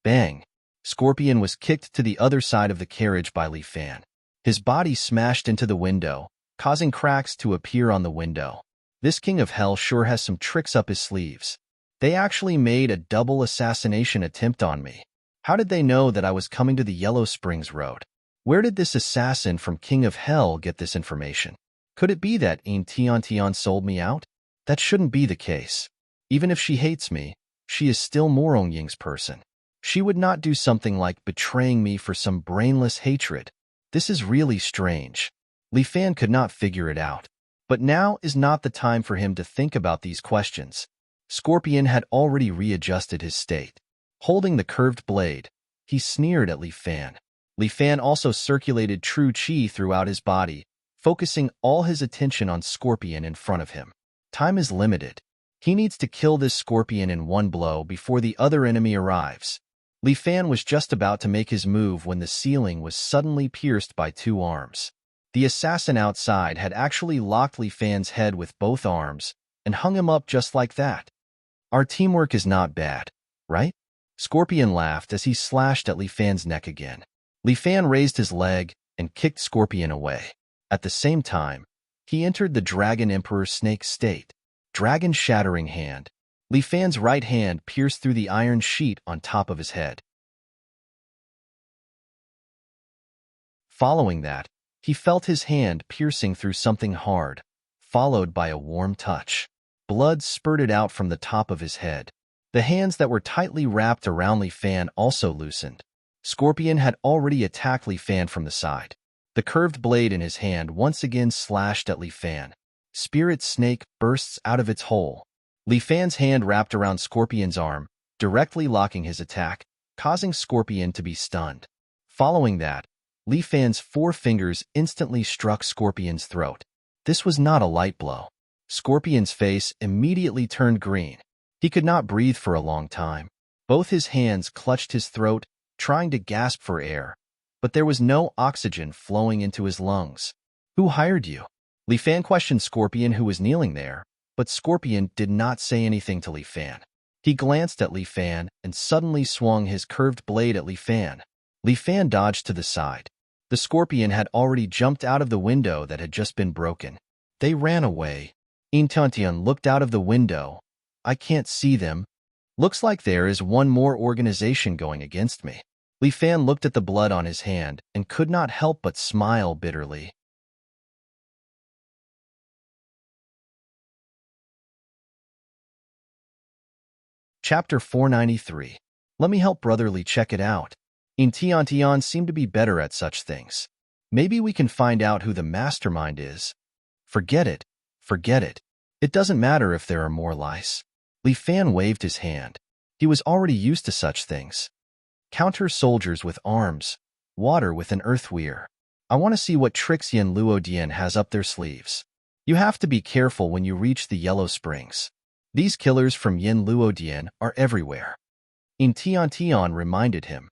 Bang! Scorpion was kicked to the other side of the carriage by Li Fan. His body smashed into the window, causing cracks to appear on the window. This King of Hell sure has some tricks up his sleeves. They actually made a double assassination attempt on me. How did they know that I was coming to the Yellow Springs Road? Where did this assassin from King of Hell get this information? Could it be that enchanting sold me out? That shouldn't be the case. Even if she hates me, she is still Morong Ying's person. She would not do something like betraying me for some brainless hatred. This is really strange. Li Fan could not figure it out. But now is not the time for him to think about these questions. Scorpion had already readjusted his state. Holding the curved blade, he sneered at Li Fan. Li Fan also circulated true chi throughout his body, focusing all his attention on Scorpion in front of him. Time is limited. He needs to kill this Scorpion in one blow before the other enemy arrives. Li Fan was just about to make his move when the ceiling was suddenly pierced by two arms. The assassin outside had actually locked Li Fan's head with both arms and hung him up just like that. Our teamwork is not bad, right? Scorpion laughed as he slashed at Li Fan's neck again. Li Fan raised his leg and kicked Scorpion away. At the same time, he entered the Dragon Emperor Snake state. Dragon Shattering Hand. Li Fan's right hand pierced through the iron sheet on top of his head. Following that, he felt his hand piercing through something hard, followed by a warm touch. Blood spurted out from the top of his head. The hands that were tightly wrapped around Li Fan also loosened. Scorpion had already attacked Li Fan from the side. The curved blade in his hand once again slashed at Li Fan. Spirit Snake bursts out of its hole. Li Fan's hand wrapped around Scorpion's arm, directly locking his attack, causing Scorpion to be stunned. Following that, Li Fan's four fingers instantly struck Scorpion's throat. This was not a light blow. Scorpion's face immediately turned green. He could not breathe for a long time. Both his hands clutched his throat, trying to gasp for air, but there was no oxygen flowing into his lungs. Who hired you? Li Fan questioned Scorpion, who was kneeling there, but Scorpion did not say anything to Li Fan. He glanced at Li Fan and suddenly swung his curved blade at Li Fan. Li Fan dodged to the side. The Scorpion had already jumped out of the window that had just been broken. They ran away. Enchanting looked out of the window. I can't see them. Looks like there is one more organization going against me. Li Fan looked at the blood on his hand and could not help but smile bitterly. Chapter 493. Let me help Brotherly check it out. Enchanting seemed to be better at such things. Maybe we can find out who the mastermind is. Forget it. Forget it. It doesn't matter if there are more lice. Li Fan waved his hand. He was already used to such things. Counter soldiers with arms. Water with an earthweir. I want to see what tricks Rendevoux Audiobook has up their sleeves. You have to be careful when you reach the Yellow Springs. These killers from Rendevoux Audiobook are everywhere. Enchanting reminded him.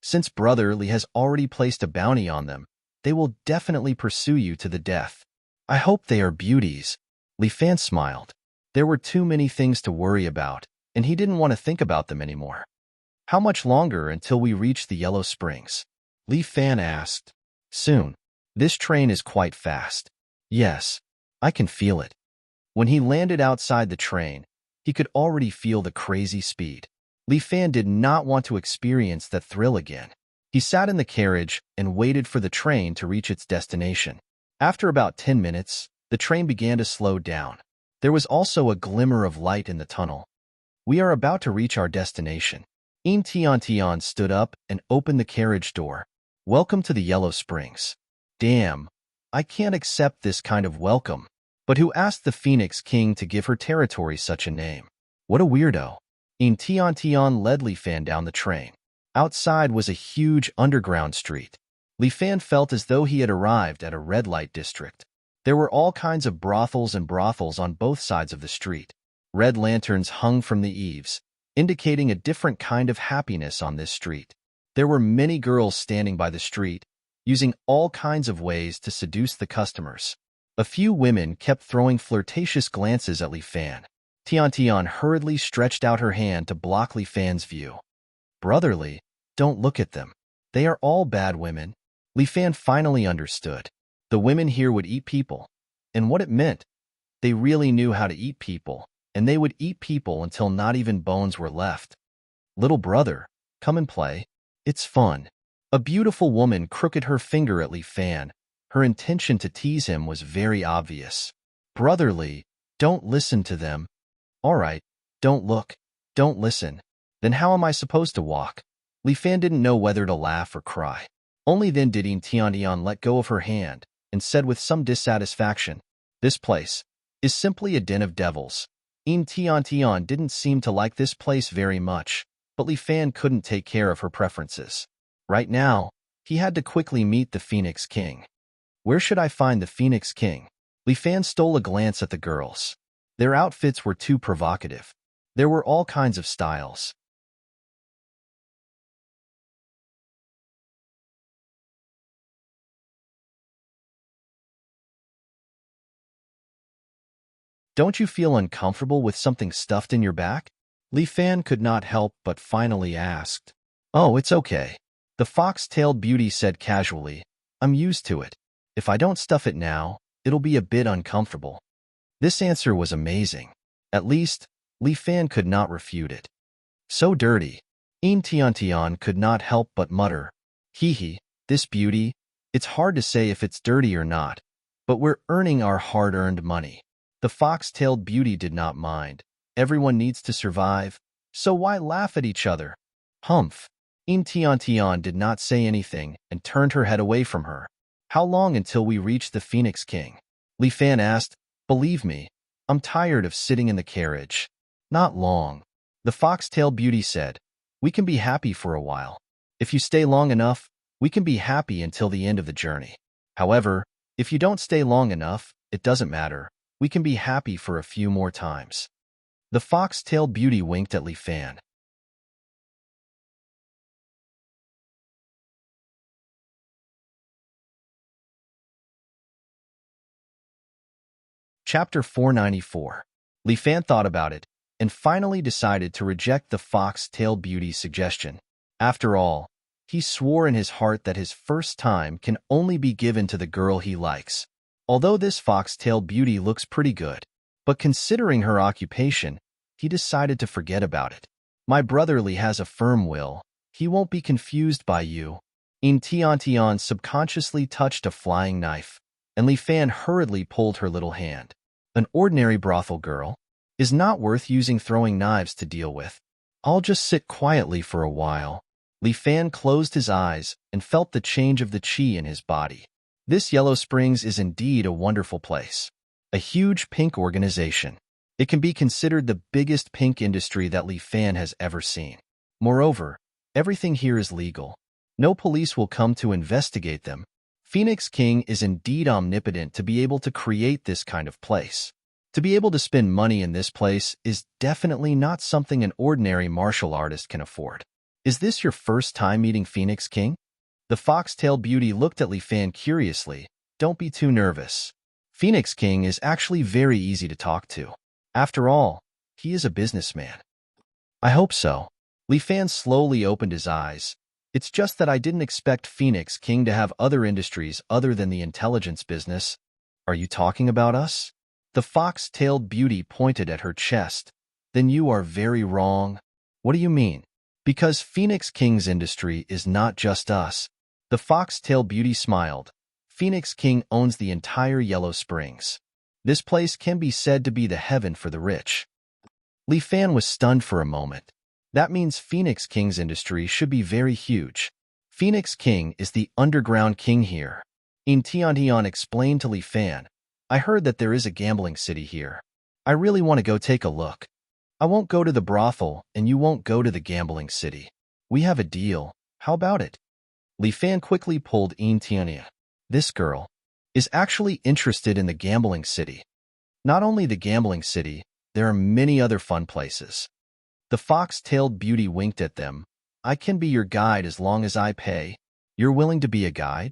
Since Brother Li has already placed a bounty on them, they will definitely pursue you to the death. I hope they are beauties. Li Fan smiled. There were too many things to worry about, and he didn't want to think about them anymore. How much longer until we reach the Yellow Springs? Li Fan asked. Soon. This train is quite fast. Yes, I can feel it. When he landed outside the train, he could already feel the crazy speed. Li Fan did not want to experience that thrill again. He sat in the carriage and waited for the train to reach its destination. After about 10 minutes, the train began to slow down. There was also a glimmer of light in the tunnel. We are about to reach our destination. Enchanting stood up and opened the carriage door. Welcome to the Yellow Springs. Damn, I can't accept this kind of welcome. But who asked the Phoenix King to give her territory such a name? What a weirdo. Enchanting led Li Fan down the train. Outside was a huge underground street. Li Fan felt as though he had arrived at a red light district. There were all kinds of brothels on both sides of the street. Red lanterns hung from the eaves, indicating a different kind of happiness on this street. There were many girls standing by the street, using all kinds of ways to seduce the customers. A few women kept throwing flirtatious glances at Li Fan. Tian hurriedly stretched out her hand to block Li Fan's view. Brotherly, don't look at them. They are all bad women. Li Fan finally understood. The women here would eat people. And what it meant, they really knew how to eat people, and they would eat people until not even bones were left. Little brother, come and play. It's fun. A beautiful woman crooked her finger at Li Fan. Her intention to tease him was very obvious. Brotherly, don't listen to them. All right, don't look. Don't listen. Then how am I supposed to walk? Li Fan didn't know whether to laugh or cry. Only then did Tian let go of her hand and said with some dissatisfaction, "This place is simply a den of devils." Tian didn't seem to like this place very much, but Li Fan couldn't take care of her preferences. Right now, he had to quickly meet the Phoenix King. Where should I find the Phoenix King? Li Fan stole a glance at the girls. Their outfits were too provocative. There were all kinds of styles. Don't you feel uncomfortable with something stuffed in your back? Li Fan could not help but finally asked. Oh, it's okay. The fox-tailed beauty said casually. I'm used to it. If I don't stuff it now, it'll be a bit uncomfortable. This answer was amazing. At least, Li Fan could not refute it. So dirty. Tian could not help but mutter. Hee, this beauty, it's hard to say if it's dirty or not, but we're earning our hard-earned money. The fox-tailed beauty did not mind. Everyone needs to survive, so why laugh at each other? Humph. Tian did not say anything and turned her head away from her. How long until we reach the Phoenix King? Li Fan asked. Believe me, I'm tired of sitting in the carriage. Not long. The fox-tailed beauty said. We can be happy for a while. If you stay long enough, we can be happy until the end of the journey. However, if you don't stay long enough, it doesn't matter. We can be happy for a few more times. The fox-tailed beauty winked at Li Fan. Chapter 494. Li Fan thought about it, and finally decided to reject the fox-tailed beauty's suggestion. After all, he swore in his heart that his first time can only be given to the girl he likes. Although this fox-tailed beauty looks pretty good, but considering her occupation, he decided to forget about it. My brotherly has a firm will. He won't be confused by you. Tian subconsciously touched a flying knife, and Li Fan hurriedly pulled her little hand. An ordinary brothel girl is not worth using throwing knives to deal with. I'll just sit quietly for a while. Li Fan closed his eyes and felt the change of the qi in his body. This Yellow Springs is indeed a wonderful place. A huge pink organization. It can be considered the biggest pink industry that Li Fan has ever seen. Moreover, everything here is legal. No police will come to investigate them. Phoenix King is indeed omnipotent to be able to create this kind of place. To be able to spend money in this place is definitely not something an ordinary martial artist can afford. Is this your first time meeting Phoenix King? The fox-tailed beauty looked at Li Fan curiously. Don't be too nervous. Phoenix King is actually very easy to talk to. After all, he is a businessman. I hope so. Li Fan slowly opened his eyes. It's just that I didn't expect Phoenix King to have other industries other than the intelligence business. Are you talking about us? The fox-tailed beauty pointed at her chest. Then you are very wrong. What do you mean? Because Phoenix King's industry is not just us. The fox-tailed beauty smiled. Phoenix King owns the entire Yellow Springs. This place can be said to be the heaven for the rich. Li Fan was stunned for a moment. That means Phoenix King's industry should be very huge. Phoenix King is the underground king here. Tian explained to Li Fan. I heard that there is a gambling city here. I really want to go take a look. I won't go to the brothel, and you won't go to the gambling city. We have a deal. How about it? Li Fan quickly pulled Tiania. This girl is actually interested in the gambling city. Not only the gambling city, there are many other fun places. The fox-tailed beauty winked at them. I can be your guide as long as I pay. You're willing to be a guide?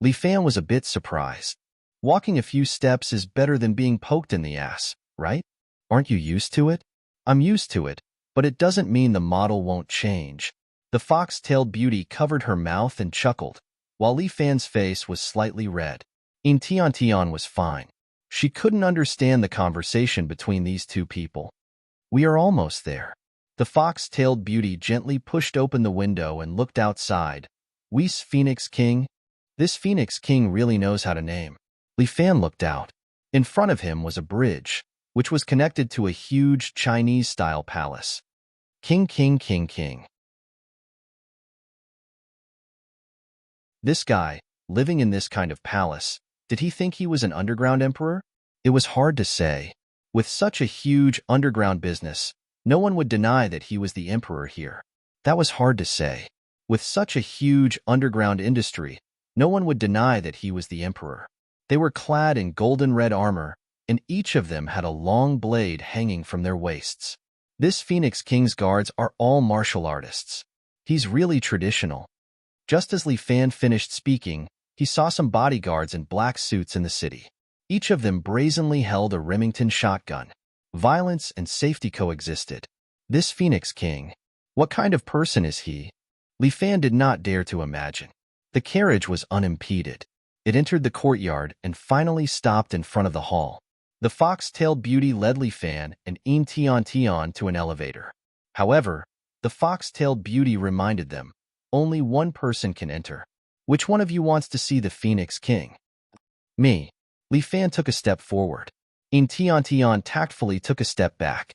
Li Fan was a bit surprised. Walking a few steps is better than being poked in the ass, right? Aren't you used to it? I'm used to it, but it doesn't mean the model won't change. The fox-tailed beauty covered her mouth and chuckled, while Li Fan's face was slightly red. Tian was fine. She couldn't understand the conversation between these two people. We are almost there. The fox-tailed beauty gently pushed open the window and looked outside. We's Phoenix King? This Phoenix King really knows how to name. Li Fan looked out. In front of him was a bridge, which was connected to a huge Chinese-style palace. King, king, king, king. This guy, living in this kind of palace, did he think he was an underground emperor? It was hard to say. With such a huge underground business, no one would deny that he was the emperor here. That was hard to say. With such a huge underground industry, no one would deny that he was the emperor. They were clad in golden red armor, and each of them had a long blade hanging from their waists. This Phoenix King's guards are all martial artists. He's really traditional. Just as Li Fan finished speaking, he saw some bodyguards in black suits in the city. Each of them brazenly held a Remington shotgun. Violence and safety coexisted. This Phoenix King, what kind of person is he? Li Fan did not dare to imagine. The carriage was unimpeded. It entered the courtyard and finally stopped in front of the hall. The fox-tailed beauty led Li Fan and Tian to an elevator. However, the fox-tailed beauty reminded them, only one person can enter. Which one of you wants to see the Phoenix King? Me. Li Fan took a step forward. Tian tactfully took a step back.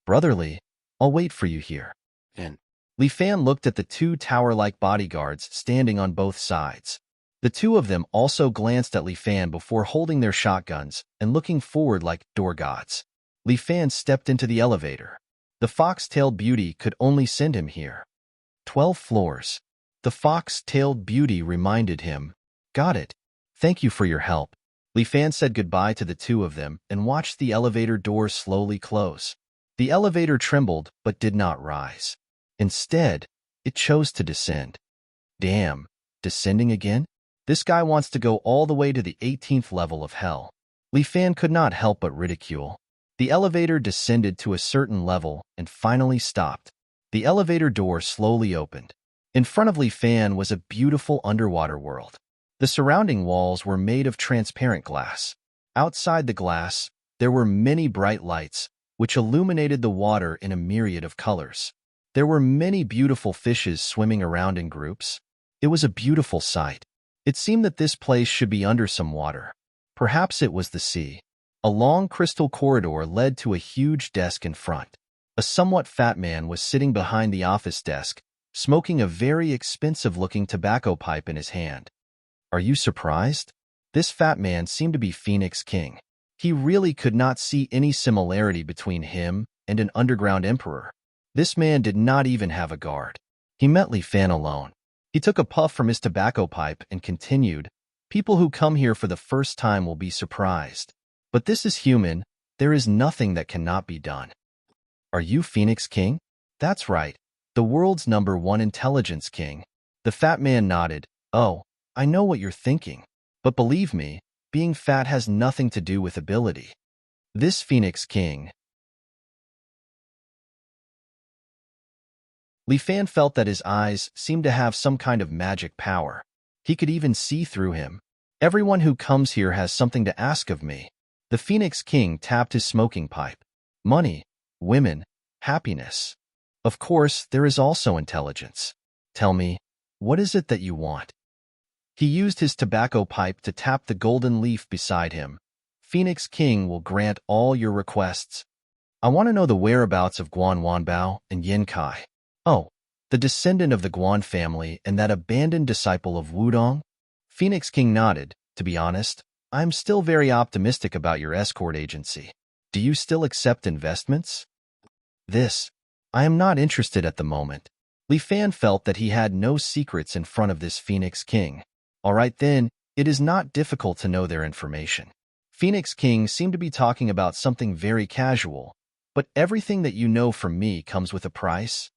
Brotherly, I'll wait for you here. And Li Fan looked at the two tower-like bodyguards standing on both sides. The two of them also glanced at Li Fan before holding their shotguns and looking forward like door gods. Li Fan stepped into the elevator. The fox-tailed beauty could only send him here. 12 floors. The fox-tailed beauty reminded him. Got it. Thank you for your help. Li Fan said goodbye to the two of them and watched the elevator doors slowly close. The elevator trembled but did not rise. Instead, it chose to descend. Damn, descending again? This guy wants to go all the way to the 18th level of hell. Li Fan could not help but ridicule. The elevator descended to a certain level and finally stopped. The elevator door slowly opened. In front of Li Fan was a beautiful underwater world. The surrounding walls were made of transparent glass. Outside the glass, there were many bright lights, which illuminated the water in a myriad of colors. There were many beautiful fishes swimming around in groups. It was a beautiful sight. It seemed that this place should be under some water. Perhaps it was the sea. A long crystal corridor led to a huge desk in front. A somewhat fat man was sitting behind the office desk, smoking a very expensive-looking tobacco pipe in his hand. Are you surprised? This fat man seemed to be Phoenix King. He really could not see any similarity between him and an underground emperor. This man did not even have a guard. He met Li Fan alone. He took a puff from his tobacco pipe and continued, People who come here for the first time will be surprised. But this is human. There is nothing that cannot be done. Are you Phoenix King? That's right. The world's #1 intelligence king. The fat man nodded. Oh, I know what you're thinking. But believe me, being fat has nothing to do with ability. This Phoenix King. Li Fan felt that his eyes seemed to have some kind of magic power. He could even see through him. Everyone who comes here has something to ask of me. The Phoenix King tapped his smoking pipe. Money, women, happiness. Of course, there is also intelligence. Tell me, what is it that you want? He used his tobacco pipe to tap the golden leaf beside him. Phoenix King will grant all your requests. I want to know the whereabouts of Guan Wanbao and Yin Kai. Oh, the descendant of the Guan family and that abandoned disciple of Wudong? Phoenix King nodded. To be honest, I'm still very optimistic about your escort agency. Do you still accept investments? I am not interested at the moment. Li Fan felt that he had no secrets in front of this Phoenix King. All right then, it is not difficult to know their information. Phoenix King seemed to be talking about something very casual, but everything that you know from me comes with a price.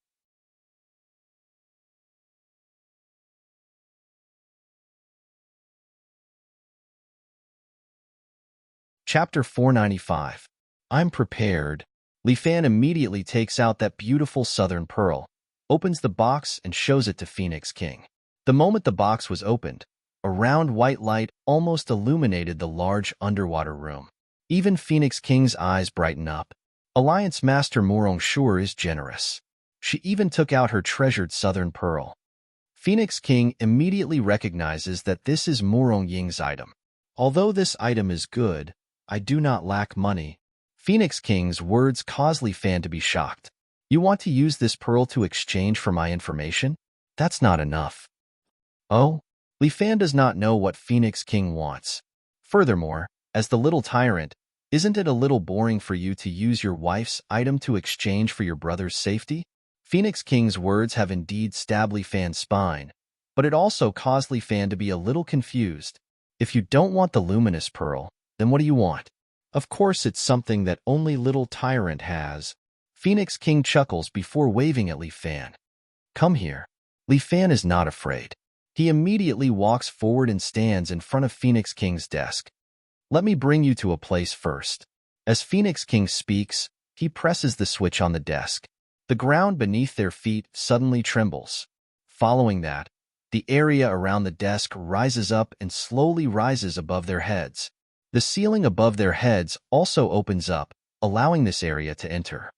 Chapter 495. I'm prepared. Li Fan immediately takes out that beautiful southern pearl, opens the box and shows it to Phoenix King. The moment the box was opened, a round white light almost illuminated the large underwater room. Even Phoenix King's eyes brighten up. Alliance Master Morong sure is generous. She even took out her treasured southern pearl. Phoenix King immediately recognizes that this is Morong Ying's item. Although this item is good, I do not lack money. Phoenix King's words cause Li Fan to be shocked. You want to use this pearl to exchange for my information? That's not enough. Oh? Li Fan does not know what Phoenix King wants. Furthermore, as the little tyrant, isn't it a little boring for you to use your wife's item to exchange for your brother's safety? Phoenix King's words have indeed stabbed Li Fan's spine, but it also caused Li Fan to be a little confused. If you don't want the luminous pearl, then what do you want? Of course it's something that only little tyrant has. Phoenix King chuckles before waving at Li Fan. Come here. Li Fan is not afraid. He immediately walks forward and stands in front of Phoenix King's desk. Let me bring you to a place first. As Phoenix King speaks, he presses the switch on the desk. The ground beneath their feet suddenly trembles. Following that, the area around the desk rises up and slowly rises above their heads. The ceiling above their heads also opens up, allowing this area to enter.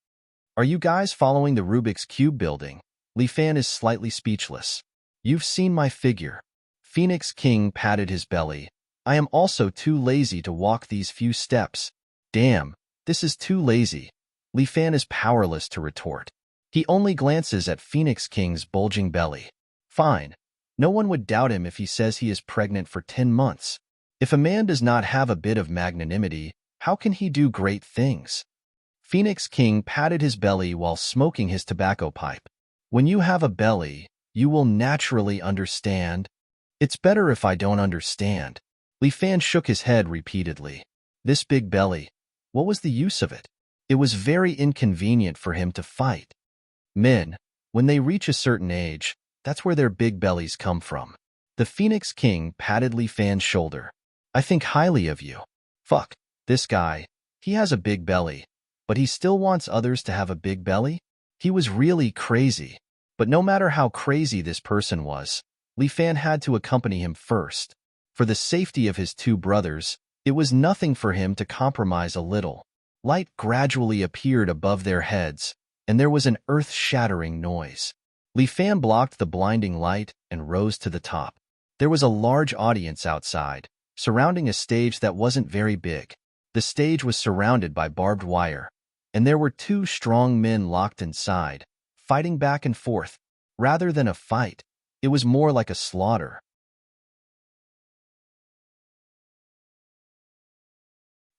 Are you guys following the Rubik's Cube building? Li Fan is slightly speechless. You've seen my figure. Phoenix King patted his belly. I am also too lazy to walk these few steps. Damn, this is too lazy. Li Fan is powerless to retort. He only glances at Phoenix King's bulging belly. Fine. No one would doubt him if he says he is pregnant for 10 months. If a man does not have a bit of magnanimity, how can he do great things? Phoenix King patted his belly while smoking his tobacco pipe. When you have a belly, you will naturally understand. It's better if I don't understand. Li Fan shook his head repeatedly. This big belly, what was the use of it? It was very inconvenient for him to fight. Men, when they reach a certain age, that's where their big bellies come from. The Phoenix King patted Li Fan's shoulder. I think highly of you. Fuck, this guy, he has a big belly, but he still wants others to have a big belly? He was really crazy. But no matter how crazy this person was, Li Fan had to accompany him first. For the safety of his two brothers, it was nothing for him to compromise a little. Light gradually appeared above their heads, and there was an earth-shattering noise. Li Fan blocked the blinding light and rose to the top. There was a large audience outside, surrounding a stage that wasn't very big. The stage was surrounded by barbed wire, and there were two strong men locked inside, fighting back and forth. Rather than a fight, it was more like a slaughter.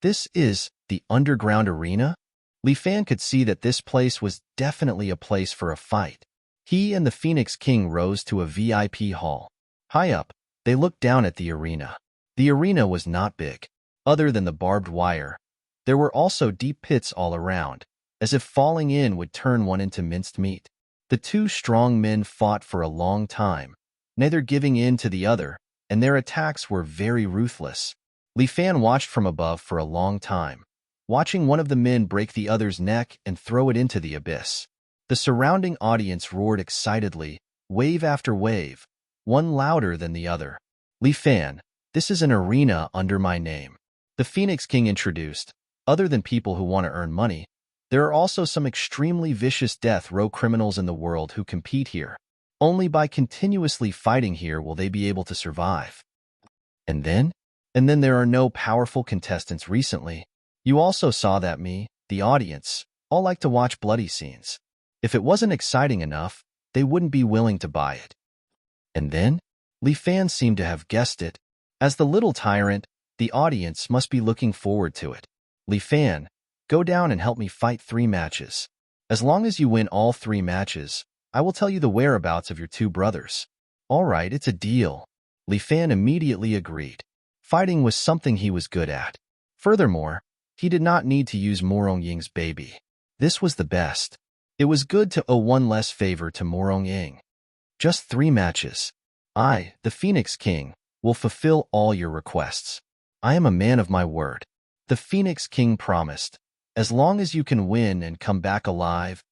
This is the underground arena? Li Fan could see that this place was definitely a place for a fight. He and the Phoenix King rose to a VIP hall. High up, they looked down at the arena. The arena was not big. Other than the barbed wire, there were also deep pits all around, as if falling in would turn one into minced meat. The two strong men fought for a long time, neither giving in to the other, and their attacks were very ruthless. Li Fan watched from above for a long time, watching one of the men break the other's neck and throw it into the abyss. The surrounding audience roared excitedly, wave after wave, one louder than the other. Li Fan, this is an arena under my name. The Phoenix King introduced. Other than people who want to earn money, there are also some extremely vicious death row criminals in the world who compete here. Only by continuously fighting here will they be able to survive. And then there are no powerful contestants recently. You also saw that me, the audience, all like to watch bloody scenes. If it wasn't exciting enough, they wouldn't be willing to buy it. And then, Li Fan seemed to have guessed it. As the little tyrant, the audience must be looking forward to it. Li Fan, go down and help me fight 3 matches. As long as you win all 3 matches, I will tell you the whereabouts of your two brothers. All right, it's a deal. Li Fan immediately agreed. Fighting was something he was good at. Furthermore, he did not need to use Morong Ying's baby. This was the best. It was good to owe one less favor to Morong Ying. Just 3 matches. I, the Phoenix King, will fulfill all your requests. I am a man of my word. The Phoenix King promised. As long as you can win and come back alive.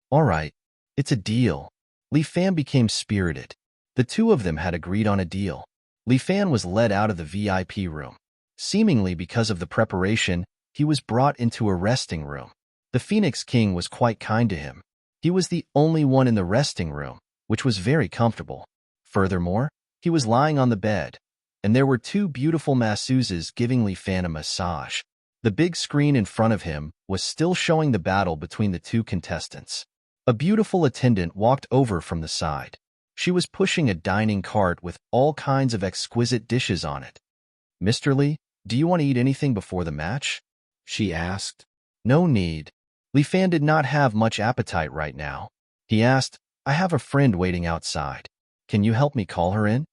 All right, it's a deal. Li Fan became spirited. The two of them had agreed on a deal. Li Fan was led out of the VIP room. Seemingly because of the preparation, he was brought into a resting room. The Phoenix King was quite kind to him. He was the only one in the resting room, which was very comfortable. Furthermore, he was lying on the bed, and there were 2 beautiful masseuses giving Li Fan a massage. The big screen in front of him was still showing the battle between the 2 contestants. A beautiful attendant walked over from the side. She was pushing a dining cart with all kinds of exquisite dishes on it. "Mr. Li, do you want to eat anything before the match?" she asked. No need. Li Fan did not have much appetite right now. He asked, "I have a friend waiting outside. Can you help me call her in?"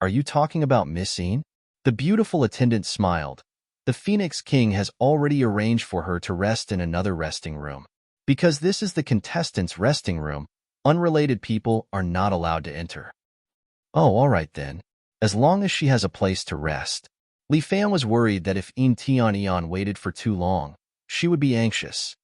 "Are you talking about Miss Yin?" The beautiful attendant smiled. The Phoenix King has already arranged for her to rest in another resting room. Because this is the contestants' resting room, unrelated people are not allowed to enter. Oh, all right then. As long as she has a place to rest. Li Fan was worried that if Yin Tian waited for too long, she would be anxious.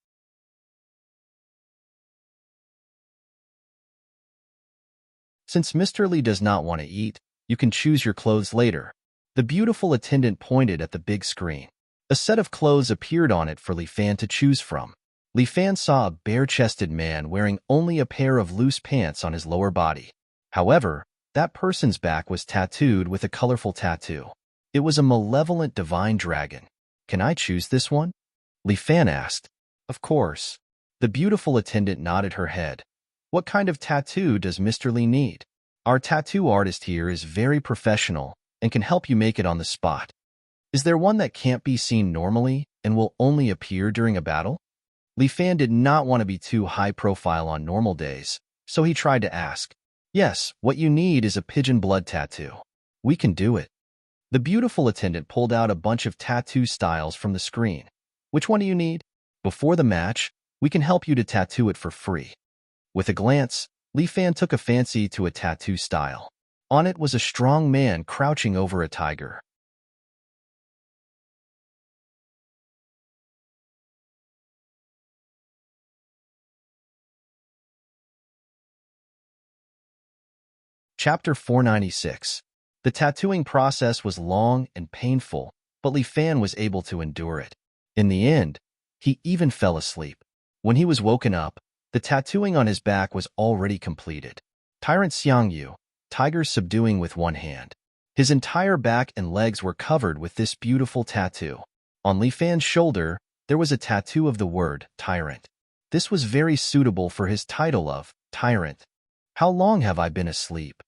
Since Mr. Li does not want to eat, you can choose your clothes later. The beautiful attendant pointed at the big screen. A set of clothes appeared on it for Li Fan to choose from. Li Fan saw a bare-chested man wearing only a pair of loose pants on his lower body. However, that person's back was tattooed with a colorful tattoo. It was a malevolent divine dragon. "Can I choose this one?" Li Fan asked. "Of course." The beautiful attendant nodded her head. "What kind of tattoo does Mr. Li need? Our tattoo artist here is very professional and can help you make it on the spot. Is there one that can't be seen normally and will only appear during a battle?" Li Fan did not want to be too high-profile on normal days, so he tried to ask. "Yes, what you need is a pigeon blood tattoo. We can do it." The beautiful attendant pulled out a bunch of tattoo styles from the screen. "Which one do you need? Before the match, we can help you to tattoo it for free." With a glance, Li Fan took a fancy to a tattoo style. On it was a strong man crouching over a tiger. Chapter 496. The tattooing process was long and painful, but Li Fan was able to endure it. In the end, he even fell asleep. When he was woken up, the tattooing on his back was already completed. Tyrant Xiangyu, tiger subduing with one hand. His entire back and legs were covered with this beautiful tattoo. On Li Fan's shoulder, there was a tattoo of the word tyrant. This was very suitable for his title of tyrant. "How long have I been asleep?"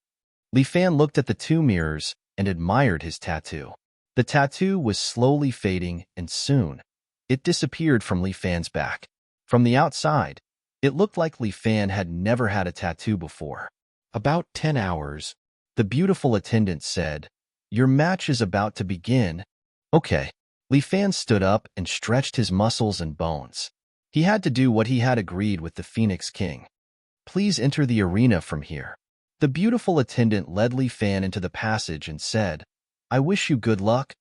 Li Fan looked at the 2 mirrors and admired his tattoo. The tattoo was slowly fading, and soon, it disappeared from Li Fan's back. From the outside, it looked like Li Fan had never had a tattoo before. "About 10 hours. The beautiful attendant said, "Your match is about to begin." Okay. Li Fan stood up and stretched his muscles and bones. He had to do what he had agreed with the Phoenix King. "Please enter the arena from here." The beautiful attendant led Li Fan into the passage and said, "I wish you good luck."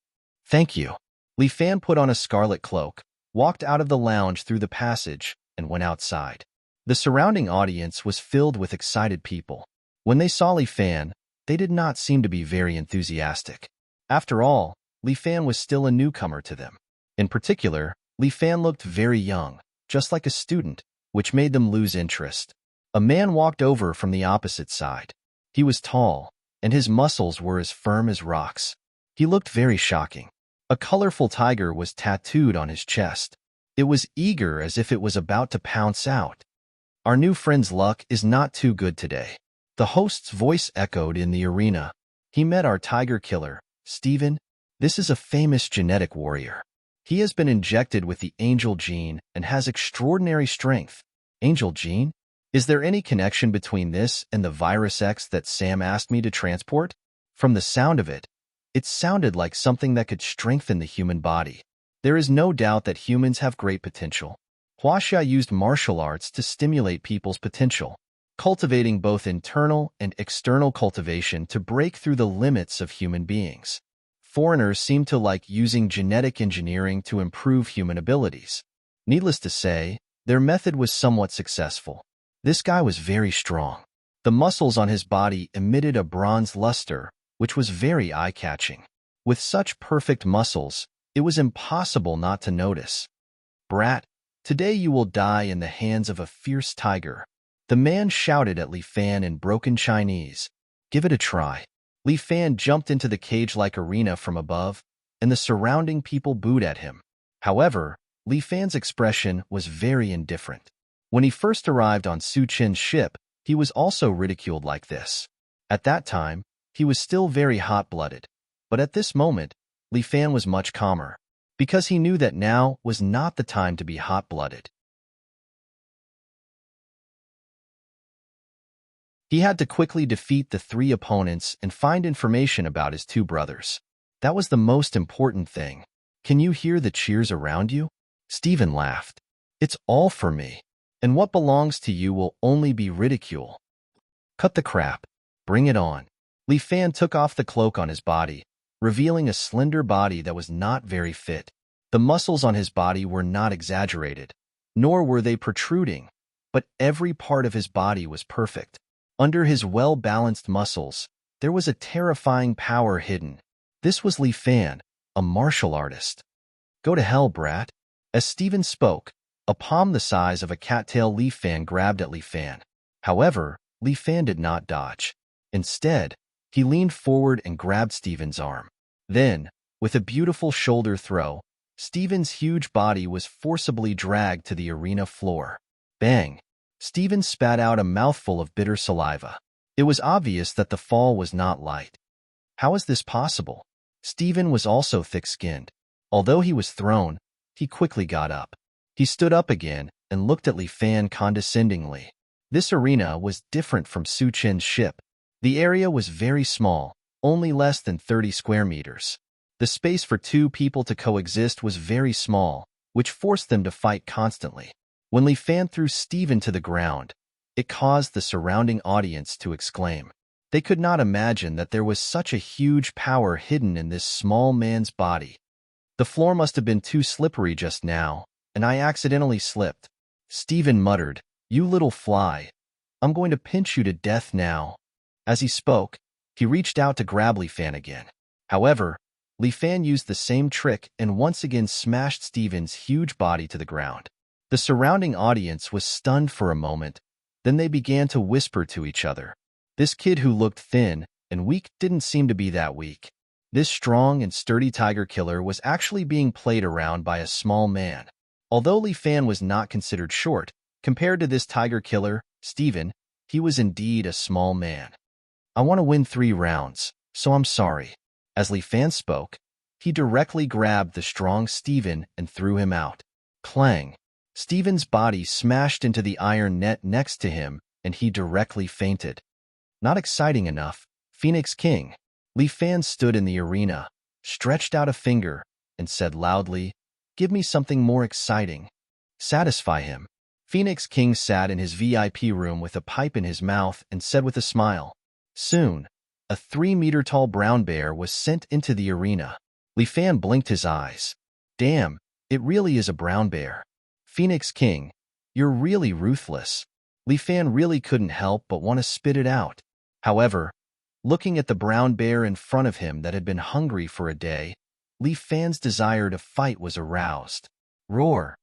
"Thank you." Li Fan put on a scarlet cloak, walked out of the lounge through the passage, and went outside. The surrounding audience was filled with excited people. When they saw Li Fan, they did not seem to be very enthusiastic. After all, Li Fan was still a newcomer to them. In particular, Li Fan looked very young, just like a student, which made them lose interest. A man walked over from the opposite side. He was tall, and his muscles were as firm as rocks. He looked very shocking. A colorful tiger was tattooed on his chest. It was eager as if it was about to pounce out. "Our new friend's luck is not too good today." The host's voice echoed in the arena. "He met our tiger killer, Steven. This is a famous genetic warrior. He has been injected with the angel gene and has extraordinary strength." "Angel gene?" Is there any connection between this and the virus X that Sam asked me to transport? From the sound of it, it sounded like something that could strengthen the human body. There is no doubt that humans have great potential. Huaxia used martial arts to stimulate people's potential, cultivating both internal and external cultivation to break through the limits of human beings. Foreigners seem to like using genetic engineering to improve human abilities. Needless to say, their method was somewhat successful. This guy was very strong. The muscles on his body emitted a bronze luster, which was very eye-catching. With such perfect muscles, it was impossible not to notice. "Brat, today you will die in the hands of a fierce tiger," the man shouted at Li Fan in broken Chinese. "Give it a try." Li Fan jumped into the cage-like arena from above, and the surrounding people booed at him. However, Li Fan's expression was very indifferent. When he first arrived on Su Chen's ship, he was also ridiculed like this. At that time, he was still very hot-blooded, but at this moment, Li Fan was much calmer, because he knew that now was not the time to be hot-blooded. He had to quickly defeat the 3 opponents and find information about his 2 brothers. That was the most important thing. "Can you hear the cheers around you?" Stephen laughed. "It's all for me, and what belongs to you will only be ridicule. Cut the crap. Bring it on." Li Fan took off the cloak on his body, revealing a slender body that was not very fit. The muscles on his body were not exaggerated, nor were they protruding, but every part of his body was perfect. Under his well-balanced muscles, there was a terrifying power hidden. This was Li Fan, a martial artist. "Go to hell, brat." As Stephen spoke, a palm the size of a cattail Li Fan grabbed at Li Fan. However, Li Fan did not dodge. Instead, he leaned forward and grabbed Stephen's arm. Then, with a beautiful shoulder throw, Stephen's huge body was forcibly dragged to the arena floor. Bang! Stephen spat out a mouthful of bitter saliva. It was obvious that the fall was not light. How is this possible? Stephen was also thick-skinned. Although he was thrown, he quickly got up. He stood up again and looked at Li Fan condescendingly. This arena was different from Su Chen's ship. The area was very small, only less than 30 square meters. The space for 2 people to coexist was very small, which forced them to fight constantly. When Li Fan threw Stephen to the ground, it caused the surrounding audience to exclaim. They could not imagine that there was such a huge power hidden in this small man's body. "The floor must have been too slippery just now, and I accidentally slipped." Stephen muttered, "You little fly. I'm going to pinch you to death now." As he spoke, he reached out to grab Li Fan again. However, Li Fan used the same trick and once again smashed Stephen's huge body to the ground. The surrounding audience was stunned for a moment, then they began to whisper to each other. This kid who looked thin and weak didn't seem to be that weak. This strong and sturdy tiger killer was actually being played around by a small man. Although Li Fan was not considered short, compared to this tiger killer, Stephen, he was indeed a small man. "I want to win 3 rounds, so I'm sorry." As Li Fan spoke, he directly grabbed the strong Stephen and threw him out. Clang! Stephen's body smashed into the iron net next to him, and he directly fainted. Not exciting enough, Phoenix King. Li Fan stood in the arena, stretched out a finger, and said loudly, "Give me something more exciting. Satisfy him." Phoenix King sat in his VIP room with a pipe in his mouth and said with a smile. Soon, a 3-meter-tall brown bear was sent into the arena. Li Fan blinked his eyes. "Damn, it really is a brown bear. Phoenix King, you're really ruthless." Li Fan really couldn't help but want to spit it out. However, looking at the brown bear in front of him that had been hungry for a day, Li Fan's desire to fight was aroused. Roar!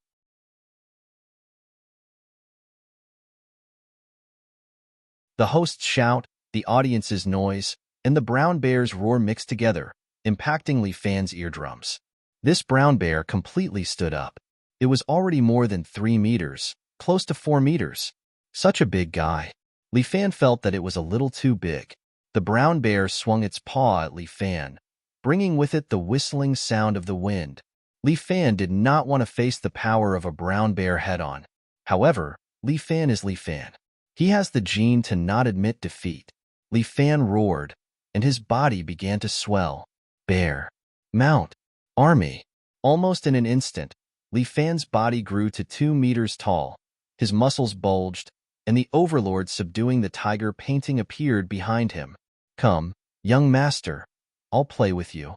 The host's shout, the audience's noise, and the brown bear's roar mixed together, impacting Li Fan's eardrums. This brown bear completely stood up. It was already more than 3 meters, close to 4 meters. Such a big guy. Li Fan felt that it was a little too big. The brown bear swung its paw at Li Fan, bringing with it the whistling sound of the wind. Li Fan did not want to face the power of a brown bear head-on. However, Li Fan is Li Fan. He has the gene to not admit defeat. Li Fan roared, and his body began to swell. Bear. Mount. Army. Almost in an instant, Li Fan's body grew to 2 meters tall. His muscles bulged, and the overlord subduing the tiger painting appeared behind him. Come, young master, I'll play with you.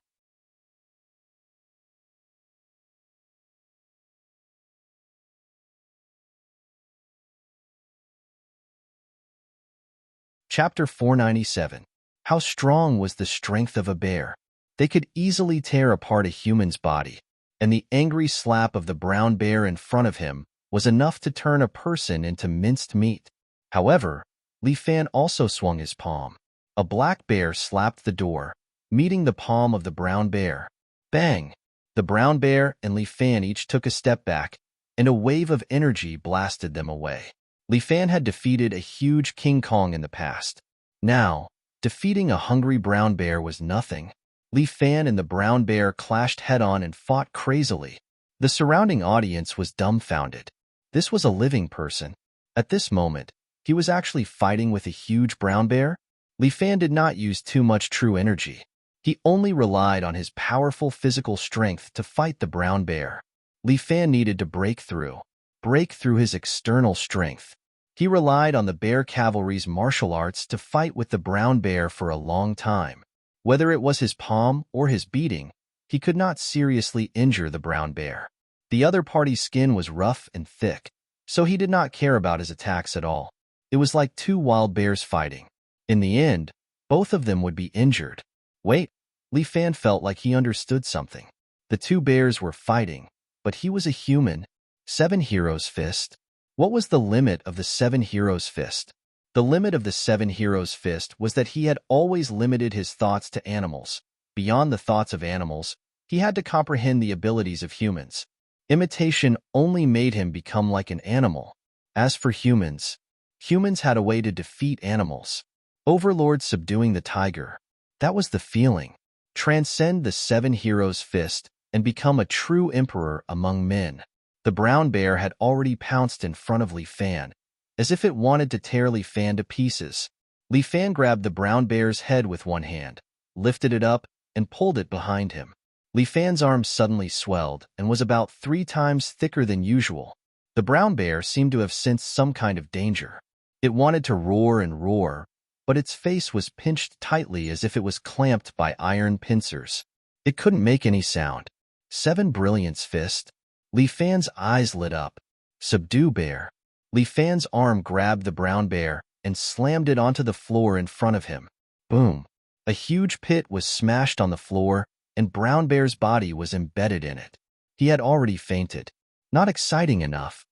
Chapter 497. How strong was the strength of a bear? They could easily tear apart a human's body, and the angry slap of the brown bear in front of him was enough to turn a person into minced meat. However, Li Fan also swung his palm. A black bear slapped the door, meeting the palm of the brown bear. Bang! The brown bear and Li Fan each took a step back, and a wave of energy blasted them away. Li Fan had defeated a huge King Kong in the past. Now, defeating a hungry brown bear was nothing. Li Fan and the brown bear clashed head-on and fought crazily. The surrounding audience was dumbfounded. This was a living person. At this moment, he was actually fighting with a huge brown bear. Li Fan did not use too much true energy. He only relied on his powerful physical strength to fight the brown bear. Li Fan needed to break through his external strength. He relied on the bear cavalry's martial arts to fight with the brown bear for a long time. Whether it was his palm or his beating, he could not seriously injure the brown bear. The other party's skin was rough and thick, so he did not care about his attacks at all. It was like two wild bears fighting. In the end, both of them would be injured. Wait, Li Fan felt like he understood something. The two bears were fighting, but he was a human. 7 Heroes Fist. What was the limit of the 7 Heroes Fist? The limit of the 7 Heroes Fist was that he had always limited his thoughts to animals. Beyond the thoughts of animals, he had to comprehend the abilities of humans. Imitation only made him become like an animal. As for humans, humans had a way to defeat animals. Overlord subduing the tiger. That was the feeling. Transcend the 7 Heroes Fist and become a true emperor among men. The brown bear had already pounced in front of Li Fan, as if it wanted to tear Li Fan to pieces. Li Fan grabbed the brown bear's head with one hand, lifted it up, and pulled it behind him. Li Fan's arm suddenly swelled and was about 3 times thicker than usual. The brown bear seemed to have sensed some kind of danger. It wanted to roar and roar, but its face was pinched tightly as if it was clamped by iron pincers. It couldn't make any sound. 7 Brilliance Fist. Li Fan's eyes lit up. Subdue bear. Li Fan's arm grabbed the brown bear and slammed it onto the floor in front of him. Boom. A huge pit was smashed on the floor, and brown bear's body was embedded in it. He had already fainted. Not exciting enough.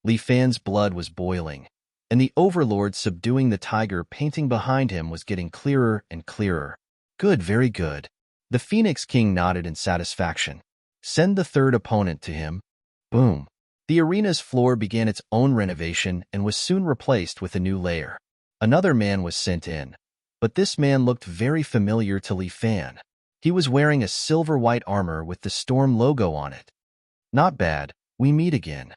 Li Fan's blood was boiling, and the overlord subduing the tiger painting behind him was getting clearer and clearer. Good, very good. The Phoenix King nodded in satisfaction. Send the third opponent to him. Boom. The arena's floor began its own renovation and was soon replaced with a new layer. Another man was sent in, but this man looked very familiar to Li Fan. He was wearing a silver-white armor with the Storm logo on it. Not bad, we meet again.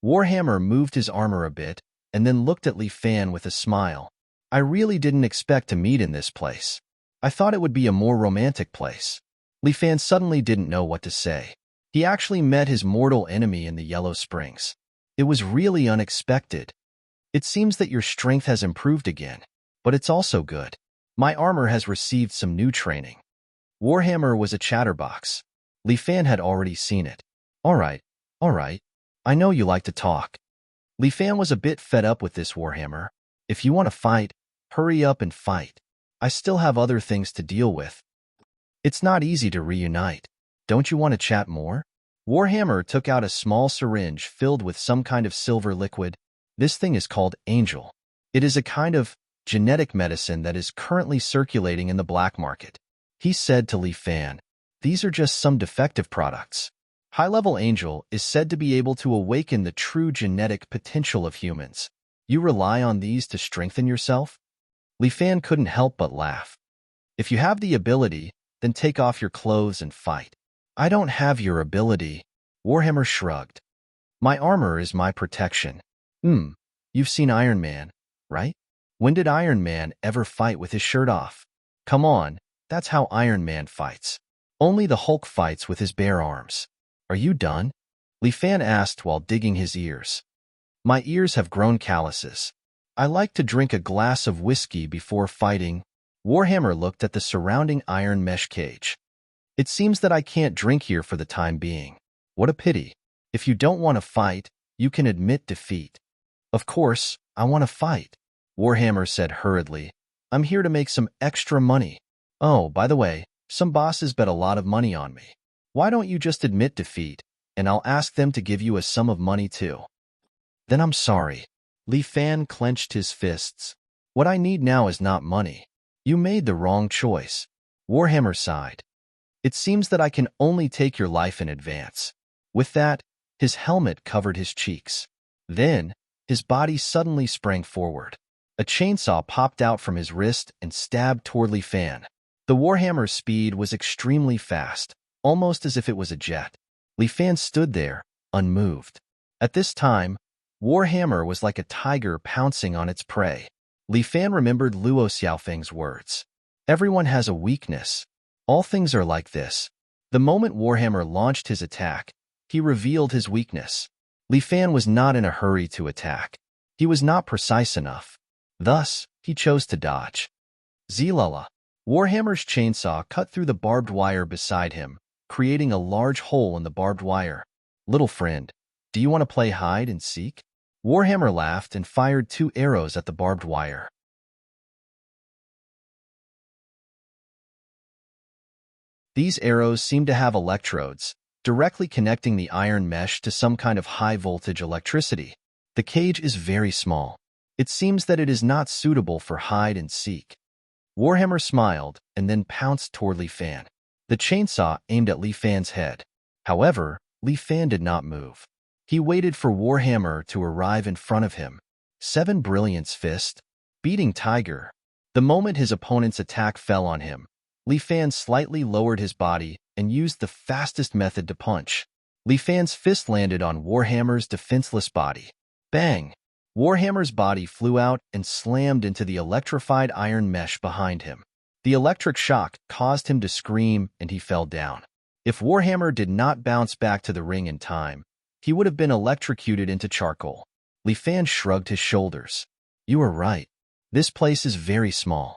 Warhammer moved his armor a bit and then looked at Li Fan with a smile. I really didn't expect to meet in this place. I thought it would be a more romantic place. Li Fan suddenly didn't know what to say. He actually met his mortal enemy in the Yellow Springs. It was really unexpected. It seems that your strength has improved again, but it's also good. My armor has received some new training. Warhammer was a chatterbox. Li Fan had already seen it. All right. I know you like to talk. Li Fan was a bit fed up with this Warhammer. If you want to fight, hurry up and fight. I still have other things to deal with. It's not easy to reunite. Don't you want to chat more? Warhammer took out a small syringe filled with some kind of silver liquid. This thing is called Angel. It is a kind of genetic medicine that is currently circulating in the black market. He said to Li Fan, these are just some defective products. High-level Angel is said to be able to awaken the true genetic potential of humans. You rely on these to strengthen yourself? Li Fan couldn't help but laugh. If you have the ability, then take off your clothes and fight. I don't have your ability. Warhammer shrugged. My armor is my protection. You've seen Iron Man, right? When did Iron Man ever fight with his shirt off? Come on, that's how Iron Man fights. Only the Hulk fights with his bare arms. Are you done? Li Fan asked while digging his ears. My ears have grown calluses. I like to drink a glass of whiskey before fighting. Warhammer looked at the surrounding iron mesh cage. It seems that I can't drink here for the time being. What a pity. If you don't want to fight, you can admit defeat. Of course, I want to fight, Warhammer said hurriedly. I'm here to make some extra money. Oh, by the way, some bosses bet a lot of money on me. Why don't you just admit defeat, and I'll ask them to give you a sum of money too? Then I'm sorry. Li Fan clenched his fists. What I need now is not money. You made the wrong choice. Warhammer sighed. It seems that I can only take your life in advance. With that, his helmet covered his cheeks. Then, his body suddenly sprang forward. A chainsaw popped out from his wrist and stabbed toward Li Fan. The Warhammer's speed was extremely fast, almost as if it was a jet. Li Fan stood there, unmoved. At this time, Warhammer was like a tiger pouncing on its prey. Li Fan remembered Luo Xiaofeng's words. Everyone has a weakness. All things are like this. The moment Warhammer launched his attack, he revealed his weakness. Li Fan was not in a hurry to attack. He was not precise enough. Thus, he chose to dodge. Zilala. Warhammer's chainsaw cut through the barbed wire beside him, creating a large hole in the barbed wire. Little friend, do you want to play hide and seek? Warhammer laughed and fired 2 arrows at the barbed wire. These arrows seemed to have electrodes, directly connecting the iron mesh to some kind of high-voltage electricity. The cage is very small. It seems that it is not suitable for hide and seek. Warhammer smiled and then pounced toward Li Fan. The chainsaw aimed at Li Fan's head. However, Li Fan did not move. He waited for Warhammer to arrive in front of him. 7 Brilliance Fist, beating Tiger. The moment his opponent's attack fell on him, Li Fan slightly lowered his body and used the fastest method to punch. Li Fan's fist landed on Warhammer's defenseless body. Bang! Warhammer's body flew out and slammed into the electrified iron mesh behind him. The electric shock caused him to scream and he fell down. If Warhammer did not bounce back to the ring in time, he would have been electrocuted into charcoal. Li Fan shrugged his shoulders. You are right. This place is very small.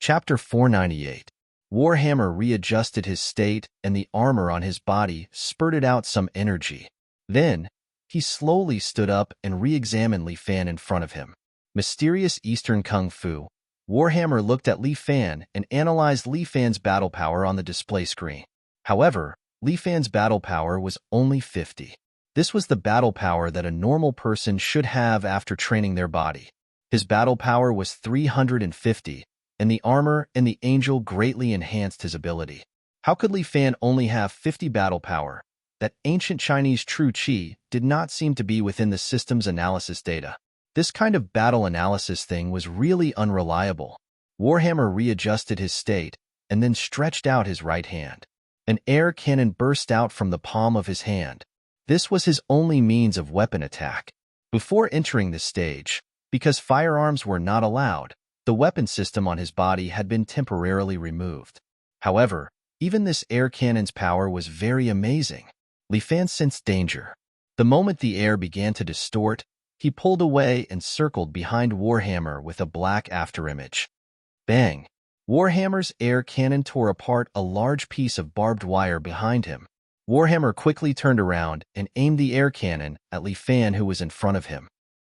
Chapter 498. Warhammer readjusted his state and the armor on his body spurted out some energy. Then, he slowly stood up and re-examined Li Fan in front of him. Mysterious Eastern Kung Fu. Warhammer looked at Li Fan and analyzed Li Fan's battle power on the display screen. However, Li Fan's battle power was only 50. This was the battle power that a normal person should have after training their body. His battle power was 350, and the armor and the angel greatly enhanced his ability. How could Li Fan only have 50 battle power? That ancient Chinese true qi did not seem to be within the system's analysis data. This kind of battle analysis thing was really unreliable. Warhammer readjusted his state and then stretched out his right hand. An air cannon burst out from the palm of his hand. This was his only means of weapon attack. Before entering this stage, because firearms were not allowed, the weapon system on his body had been temporarily removed. However, even this air cannon's power was very amazing. Li Fan sensed danger. The moment the air began to distort, he pulled away and circled behind Warhammer with a black afterimage. Bang! Warhammer's air cannon tore apart a large piece of barbed wire behind him. Warhammer quickly turned around and aimed the air cannon at Li Fan, who was in front of him.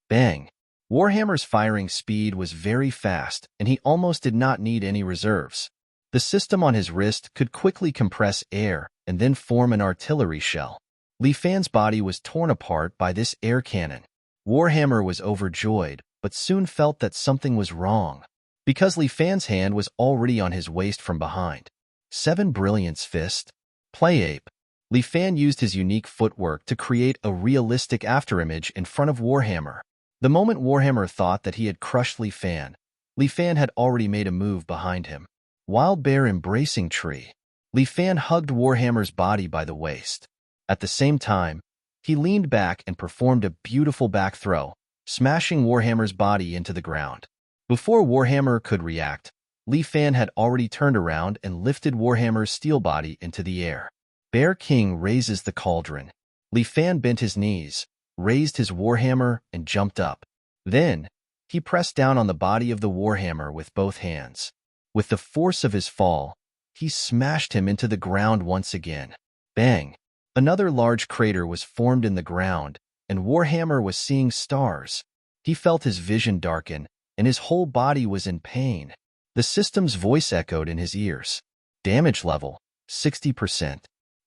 Bang! Warhammer's firing speed was very fast, and he almost did not need any reserves. The system on his wrist could quickly compress air and then form an artillery shell. Li Fan's body was torn apart by this air cannon. Warhammer was overjoyed, but soon felt that something was wrong, because Li Fan's hand was already on his waist from behind. 7 Brilliance Fist. Play Ape. Li Fan used his unique footwork to create a realistic afterimage in front of Warhammer. The moment Warhammer thought that he had crushed Li Fan had already made a move behind him. Wild bear embracing tree. Li Fan hugged Warhammer's body by the waist. At the same time, he leaned back and performed a beautiful back throw, smashing Warhammer's body into the ground. Before Warhammer could react, Li Fan had already turned around and lifted Warhammer's steel body into the air. Bear King raises the cauldron. Li Fan bent his knees, raised his Warhammer, and jumped up. Then, he pressed down on the body of the Warhammer with both hands. With the force of his fall, he smashed him into the ground once again. Bang! Another large crater was formed in the ground, and Warhammer was seeing stars. He felt his vision darken, and his whole body was in pain. The system's voice echoed in his ears. Damage level, 60%.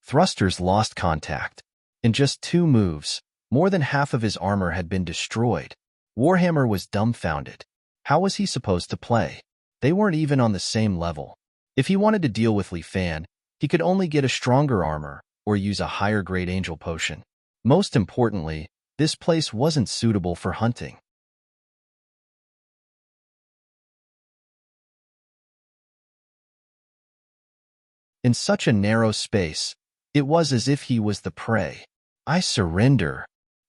Thrusters lost contact. In just 2 moves, more than half of his armor had been destroyed. Warhammer was dumbfounded. How was he supposed to play? They weren't even on the same level. If he wanted to deal with Li Fan, he could only get a stronger armor or use a higher-grade angel potion. Most importantly, this place wasn't suitable for hunting. In such a narrow space, it was as if he was the prey. I surrender.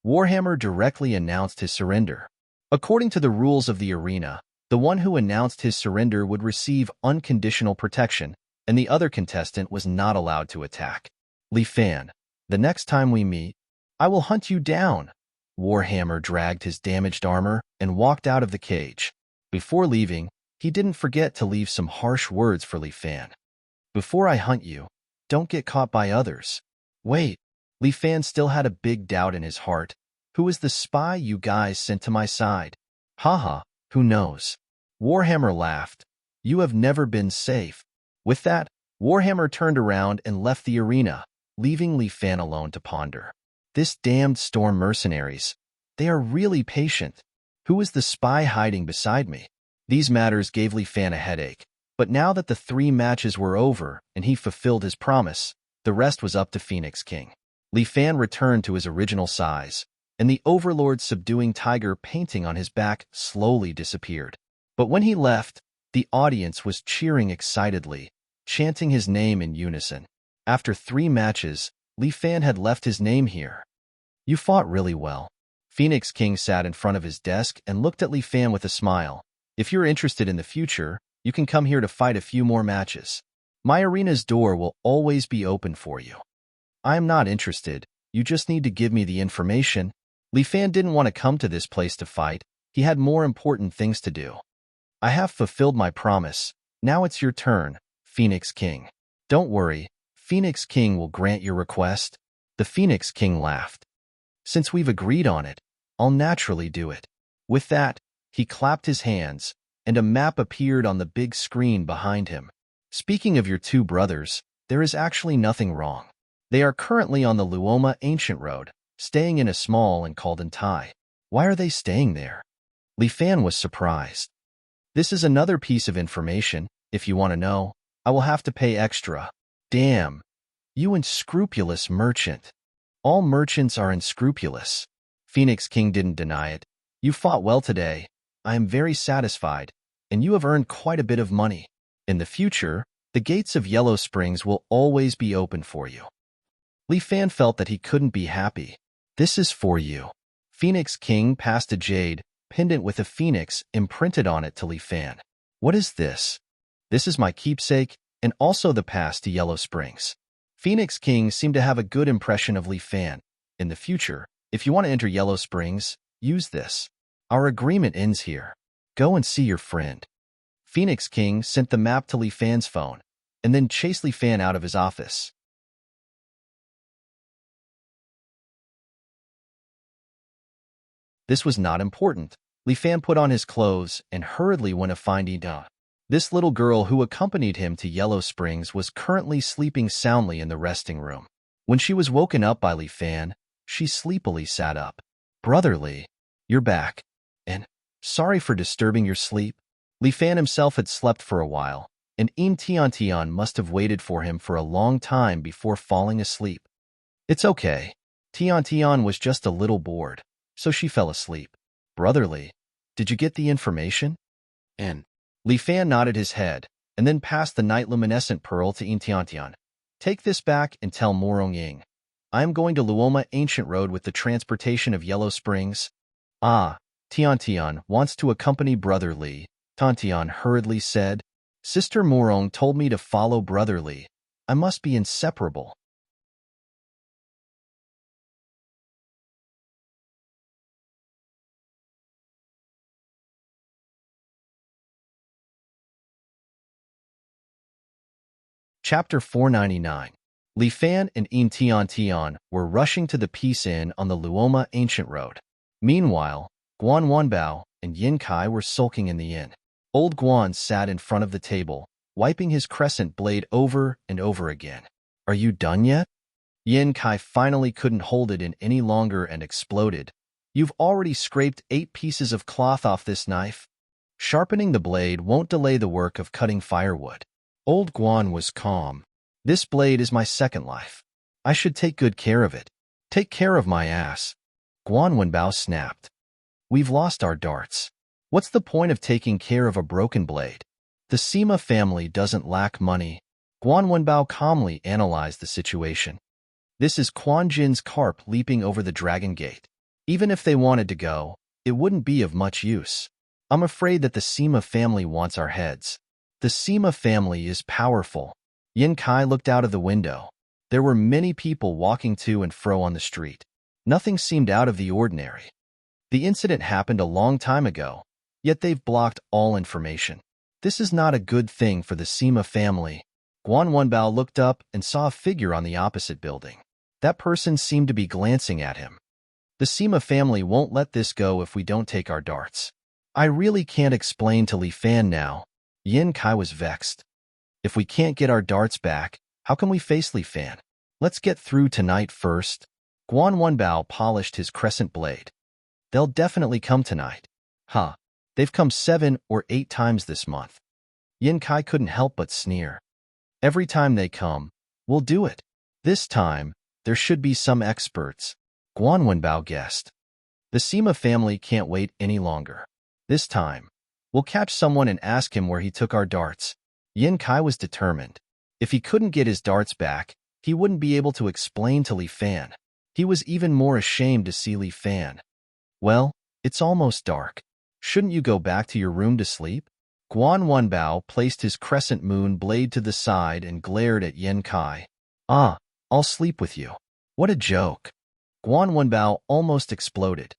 Warhammer directly announced his surrender. According to the rules of the arena, the one who announced his surrender would receive unconditional protection, and the other contestant was not allowed to attack. Li Fan, the next time we meet, I will hunt you down. Warhammer dragged his damaged armor and walked out of the cage. Before leaving, he didn't forget to leave some harsh words for Li Fan. Before I hunt you, don't get caught by others. Wait, Li Fan still had a big doubt in his heart. Who is the spy you guys sent to my side? Haha, who knows? Warhammer laughed. You have never been safe. With that, Warhammer turned around and left the arena, leaving Li Fan alone to ponder. This damned storm mercenaries. They are really patient. Who is the spy hiding beside me? These matters gave Li Fan a headache. But now that the 3 matches were over and he fulfilled his promise, the rest was up to Phoenix King. Li Fan returned to his original size, and the Overlord's subduing tiger painting on his back slowly disappeared. But when he left, the audience was cheering excitedly, chanting his name in unison. After 3 matches, Li Fan had left his name here. You fought really well. Phoenix King sat in front of his desk and looked at Li Fan with a smile. If you're interested in the future, you can come here to fight a few more matches. My arena's door will always be open for you. I'm not interested. You just need to give me the information. Li Fan didn't want to come to this place to fight. He had more important things to do. I have fulfilled my promise. Now it's your turn, Phoenix King. Don't worry. Phoenix King will grant your request. The Phoenix King laughed. Since we've agreed on it, I'll naturally do it. With that, he clapped his hands, and a map appeared on the big screen behind him. Speaking of your 2 brothers, there is actually nothing wrong. They are currently on the Luoma Ancient Road, staying in a small and called Tai. Why are they staying there? Li Fan was surprised. This is another piece of information. If you want to know, I will have to pay extra. Damn. You unscrupulous merchant. All merchants are unscrupulous. Phoenix King didn't deny it. You fought well today. I am very satisfied, and you have earned quite a bit of money. In the future, the gates of Yellow Springs will always be open for you. Li Fan felt that he couldn't be happy. This is for you. Phoenix King passed a jade pendant with a phoenix imprinted on it to Li Fan. What is this? This is my keepsake, and also the pass to Yellow Springs. Phoenix King seemed to have a good impression of Li Fan. In the future, if you want to enter Yellow Springs, use this. Our agreement ends here. Go and see your friend. Phoenix King sent the map to Li Fan's phone, and then chased Li Fan out of his office. This was not important. Li Fan put on his clothes and hurriedly went to find Ida. This little girl who accompanied him to Yellow Springs was currently sleeping soundly in the resting room. When she was woken up by Li Fan, she sleepily sat up. Brotherly, you're back. And sorry for disturbing your sleep. Li Fan himself had slept for a while, and Tian must have waited for him for a long time before falling asleep. It's okay. Tian was just a little bored, so she fell asleep. Brotherly, did you get the information? And Li Fan nodded his head, and then passed the night luminescent pearl to Tian. Take this back and tell Morong Ying. I am going to Luoma Ancient Road with the transportation of Yellow Springs. Ah, Tian wants to accompany Brother Li, Tian hurriedly said. Sister Morong told me to follow Brother Li. I must be inseparable. Chapter 499. Li Fan and Tian were rushing to the Peace Inn on the Luoma Ancient Road. Meanwhile, Guan Wanbao and Yin Kai were sulking in the inn. Old Guan sat in front of the table, wiping his crescent blade over and over again. Are you done yet? Yin Kai finally couldn't hold it in any longer and exploded. You've already scraped 8 pieces of cloth off this knife. Sharpening the blade won't delay the work of cutting firewood. Old Guan was calm. This blade is my second life. I should take good care of it. Take care of my ass. Guan Wenbao snapped. We've lost our darts. What's the point of taking care of a broken blade? The Sima family doesn't lack money. Guan Wenbao calmly analyzed the situation. This is Quan Jin's carp leaping over the dragon gate. Even if they wanted to go, it wouldn't be of much use. I'm afraid that the Sima family wants our heads. The Sima family is powerful. Yin Kai looked out of the window. There were many people walking to and fro on the street. Nothing seemed out of the ordinary. The incident happened a long time ago, yet they've blocked all information. This is not a good thing for the Sima family. Guan Wenbao looked up and saw a figure on the opposite building. That person seemed to be glancing at him. The Sima family won't let this go if we don't take our darts. I really can't explain to Li Fan now. Yin Kai was vexed. If we can't get our darts back, how can we face Li Fan? Let's get through tonight first. Guan Wenbao polished his crescent blade. They'll definitely come tonight. Huh. They've come 7 or 8 times this month. Yin Kai couldn't help but sneer. Every time they come, we'll do it. This time, there should be some experts. Guan Wenbao guessed. The Sima family can't wait any longer. This time, we'll catch someone and ask him where he took our darts. Yin Kai was determined. If he couldn't get his darts back, he wouldn't be able to explain to Li Fan. He was even more ashamed to see Li Fan. Well, it's almost dark. Shouldn't you go back to your room to sleep? Guan Wenbao placed his crescent moon blade to the side and glared at Yin Kai. Ah, I'll sleep with you. What a joke. Guan Wenbao almost exploded.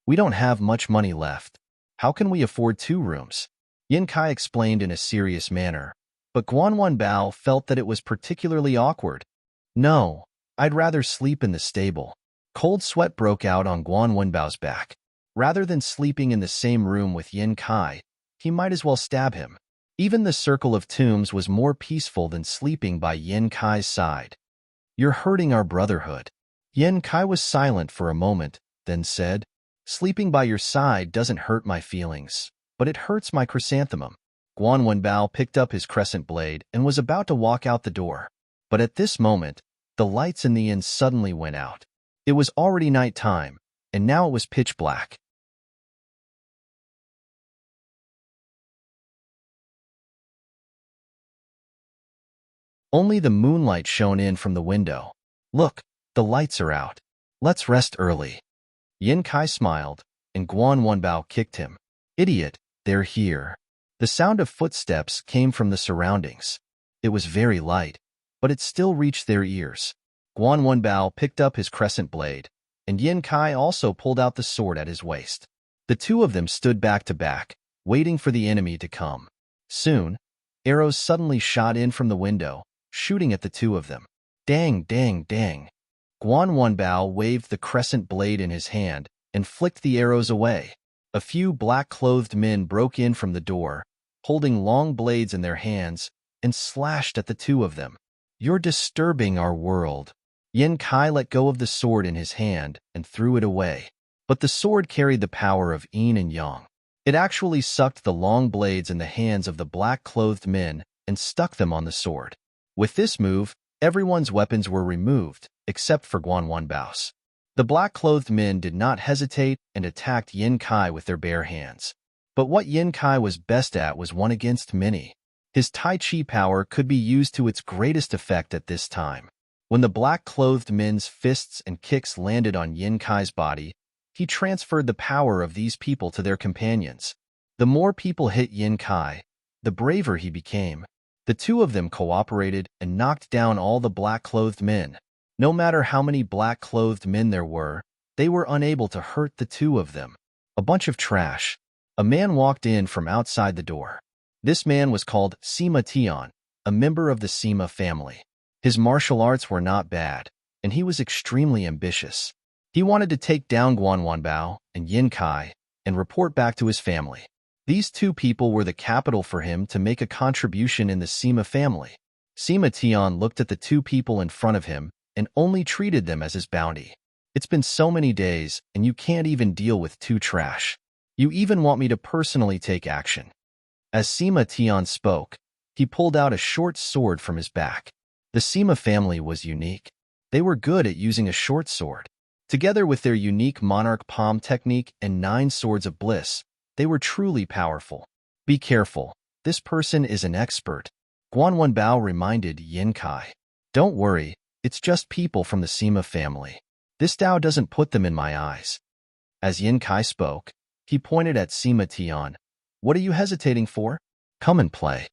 We don't have much money left. How can we afford 2 rooms? Yin Kai explained in a serious manner, but Guan Wenbao felt that it was particularly awkward. No, I'd rather sleep in the stable. Cold sweat broke out on Guan Wenbao's back. Rather than sleeping in the same room with Yin Kai, he might as well stab him. Even the circle of tombs was more peaceful than sleeping by Yin Kai's side. You're hurting our brotherhood. Yin Kai was silent for a moment, then said, Sleeping by your side doesn't hurt my feelings, but it hurts my chrysanthemum. Guan Wenbao picked up his crescent blade and was about to walk out the door. But at this moment, the lights in the inn suddenly went out. It was already night time, and now it was pitch black. Only the moonlight shone in from the window. Look, the lights are out. Let's rest early. Yin Kai smiled, and Guan Wenbao kicked him. Idiot, they're here. The sound of footsteps came from the surroundings. It was very light, but it still reached their ears. Guan Wenbao picked up his crescent blade, and Yin Kai also pulled out the sword at his waist. The two of them stood back to back, waiting for the enemy to come. Soon, arrows suddenly shot in from the window, shooting at the two of them. Dang, dang, dang. Guan Wenbao waved the crescent blade in his hand and flicked the arrows away. A few black-clothed men broke in from the door, holding long blades in their hands, and slashed at the two of them. You're disturbing our world. Yin Kai let go of the sword in his hand and threw it away. But the sword carried the power of yin and yang. It actually sucked the long blades in the hands of the black-clothed men and stuck them on the sword. With this move, everyone's weapons were removed, except for Guanwanbao's. The black-clothed men did not hesitate and attacked Yin Kai with their bare hands. But what Yin Kai was best at was one against many. His Tai Chi power could be used to its greatest effect at this time. When the black-clothed men's fists and kicks landed on Yin Kai's body, he transferred the power of these people to their companions. The more people hit Yin Kai, the braver he became. The two of them cooperated and knocked down all the black-clothed men. No matter how many black-clothed men there were, they were unable to hurt the two of them. A bunch of trash. A man walked in from outside the door. This man was called Sima Tian, a member of the Sima family. His martial arts were not bad, and he was extremely ambitious. He wanted to take down Guanwanbao and Yin Kai and report back to his family. These two people were the capital for him to make a contribution in the Sima family. Sima Tian looked at the two people in front of him and only treated them as his bounty. It's been so many days, and you can't even deal with two trash. You even want me to personally take action. As Sima Tian spoke, he pulled out a short sword from his back. The Sima family was unique. They were good at using a short sword. Together with their unique monarch palm technique and 9 swords of bliss, they were truly powerful. Be careful, this person is an expert. Guanwanbao reminded Yin Kai. Don't worry, it's just people from the Sima family. This Tao doesn't put them in my eyes. As Yin Kai spoke, he pointed at Sima Tian. What are you hesitating for? Come and play.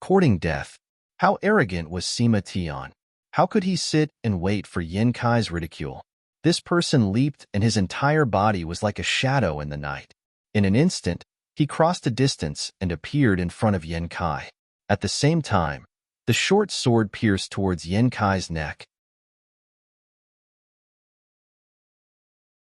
Courting death. How arrogant was Sima Tian? How could he sit and wait for Yin Kai's ridicule? This person leaped and his entire body was like a shadow in the night. In an instant, he crossed a distance and appeared in front of Yin Kai. At the same time, the short sword pierced towards Yin Kai's neck.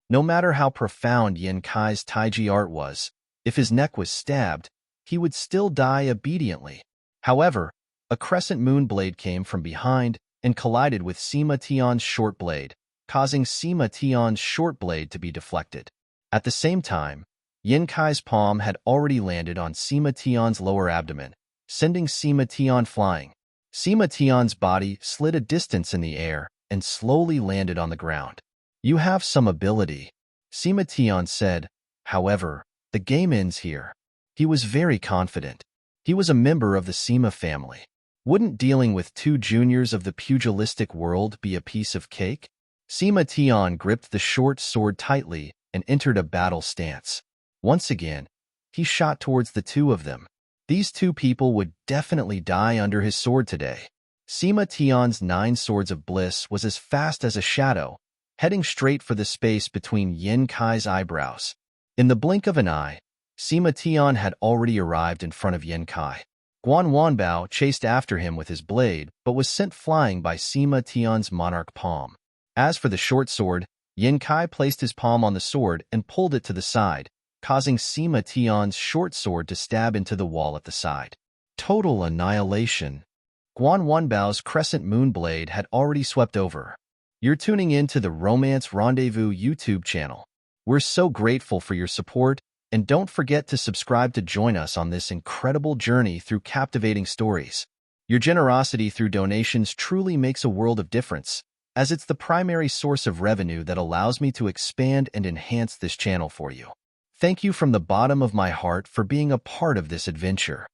No matter how profound Yin Kai's Taiji art was, if his neck was stabbed, he would still die obediently. However, a crescent moon blade came from behind and collided with Sima Tian's short blade, causing Sima Tian's short blade to be deflected. At the same time, Yin Kai's palm had already landed on Sima Tian's lower abdomen, sending Sima Tian flying. Sima Tian's body slid a distance in the air and slowly landed on the ground. You have some ability, Sima Tian said. However, the game ends here. He was very confident. He was a member of the Sima family. Wouldn't dealing with 2 juniors of the pugilistic world be a piece of cake? Sima Tian gripped the short sword tightly and entered a battle stance. Once again, he shot towards the two of them. These two people would definitely die under his sword today. Sima Tian's 9 swords of bliss was as fast as a shadow, heading straight for the space between Yin Kai's eyebrows. In the blink of an eye, Sima Tian had already arrived in front of Yin Kai. Guanwanbao chased after him with his blade, but was sent flying by Sima Tian's monarch palm. As for the short sword, Yin Kai placed his palm on the sword and pulled it to the side, causing Sima Tian's short sword to stab into the wall at the side. Total annihilation. Guanwanbao's crescent moon blade had already swept over. You're tuning in to the Romance Rendezvous YouTube channel. We're so grateful for your support, and don't forget to subscribe to join us on this incredible journey through captivating stories. Your generosity through donations truly makes a world of difference, as it's the primary source of revenue that allows me to expand and enhance this channel for you. Thank you from the bottom of my heart for being a part of this adventure.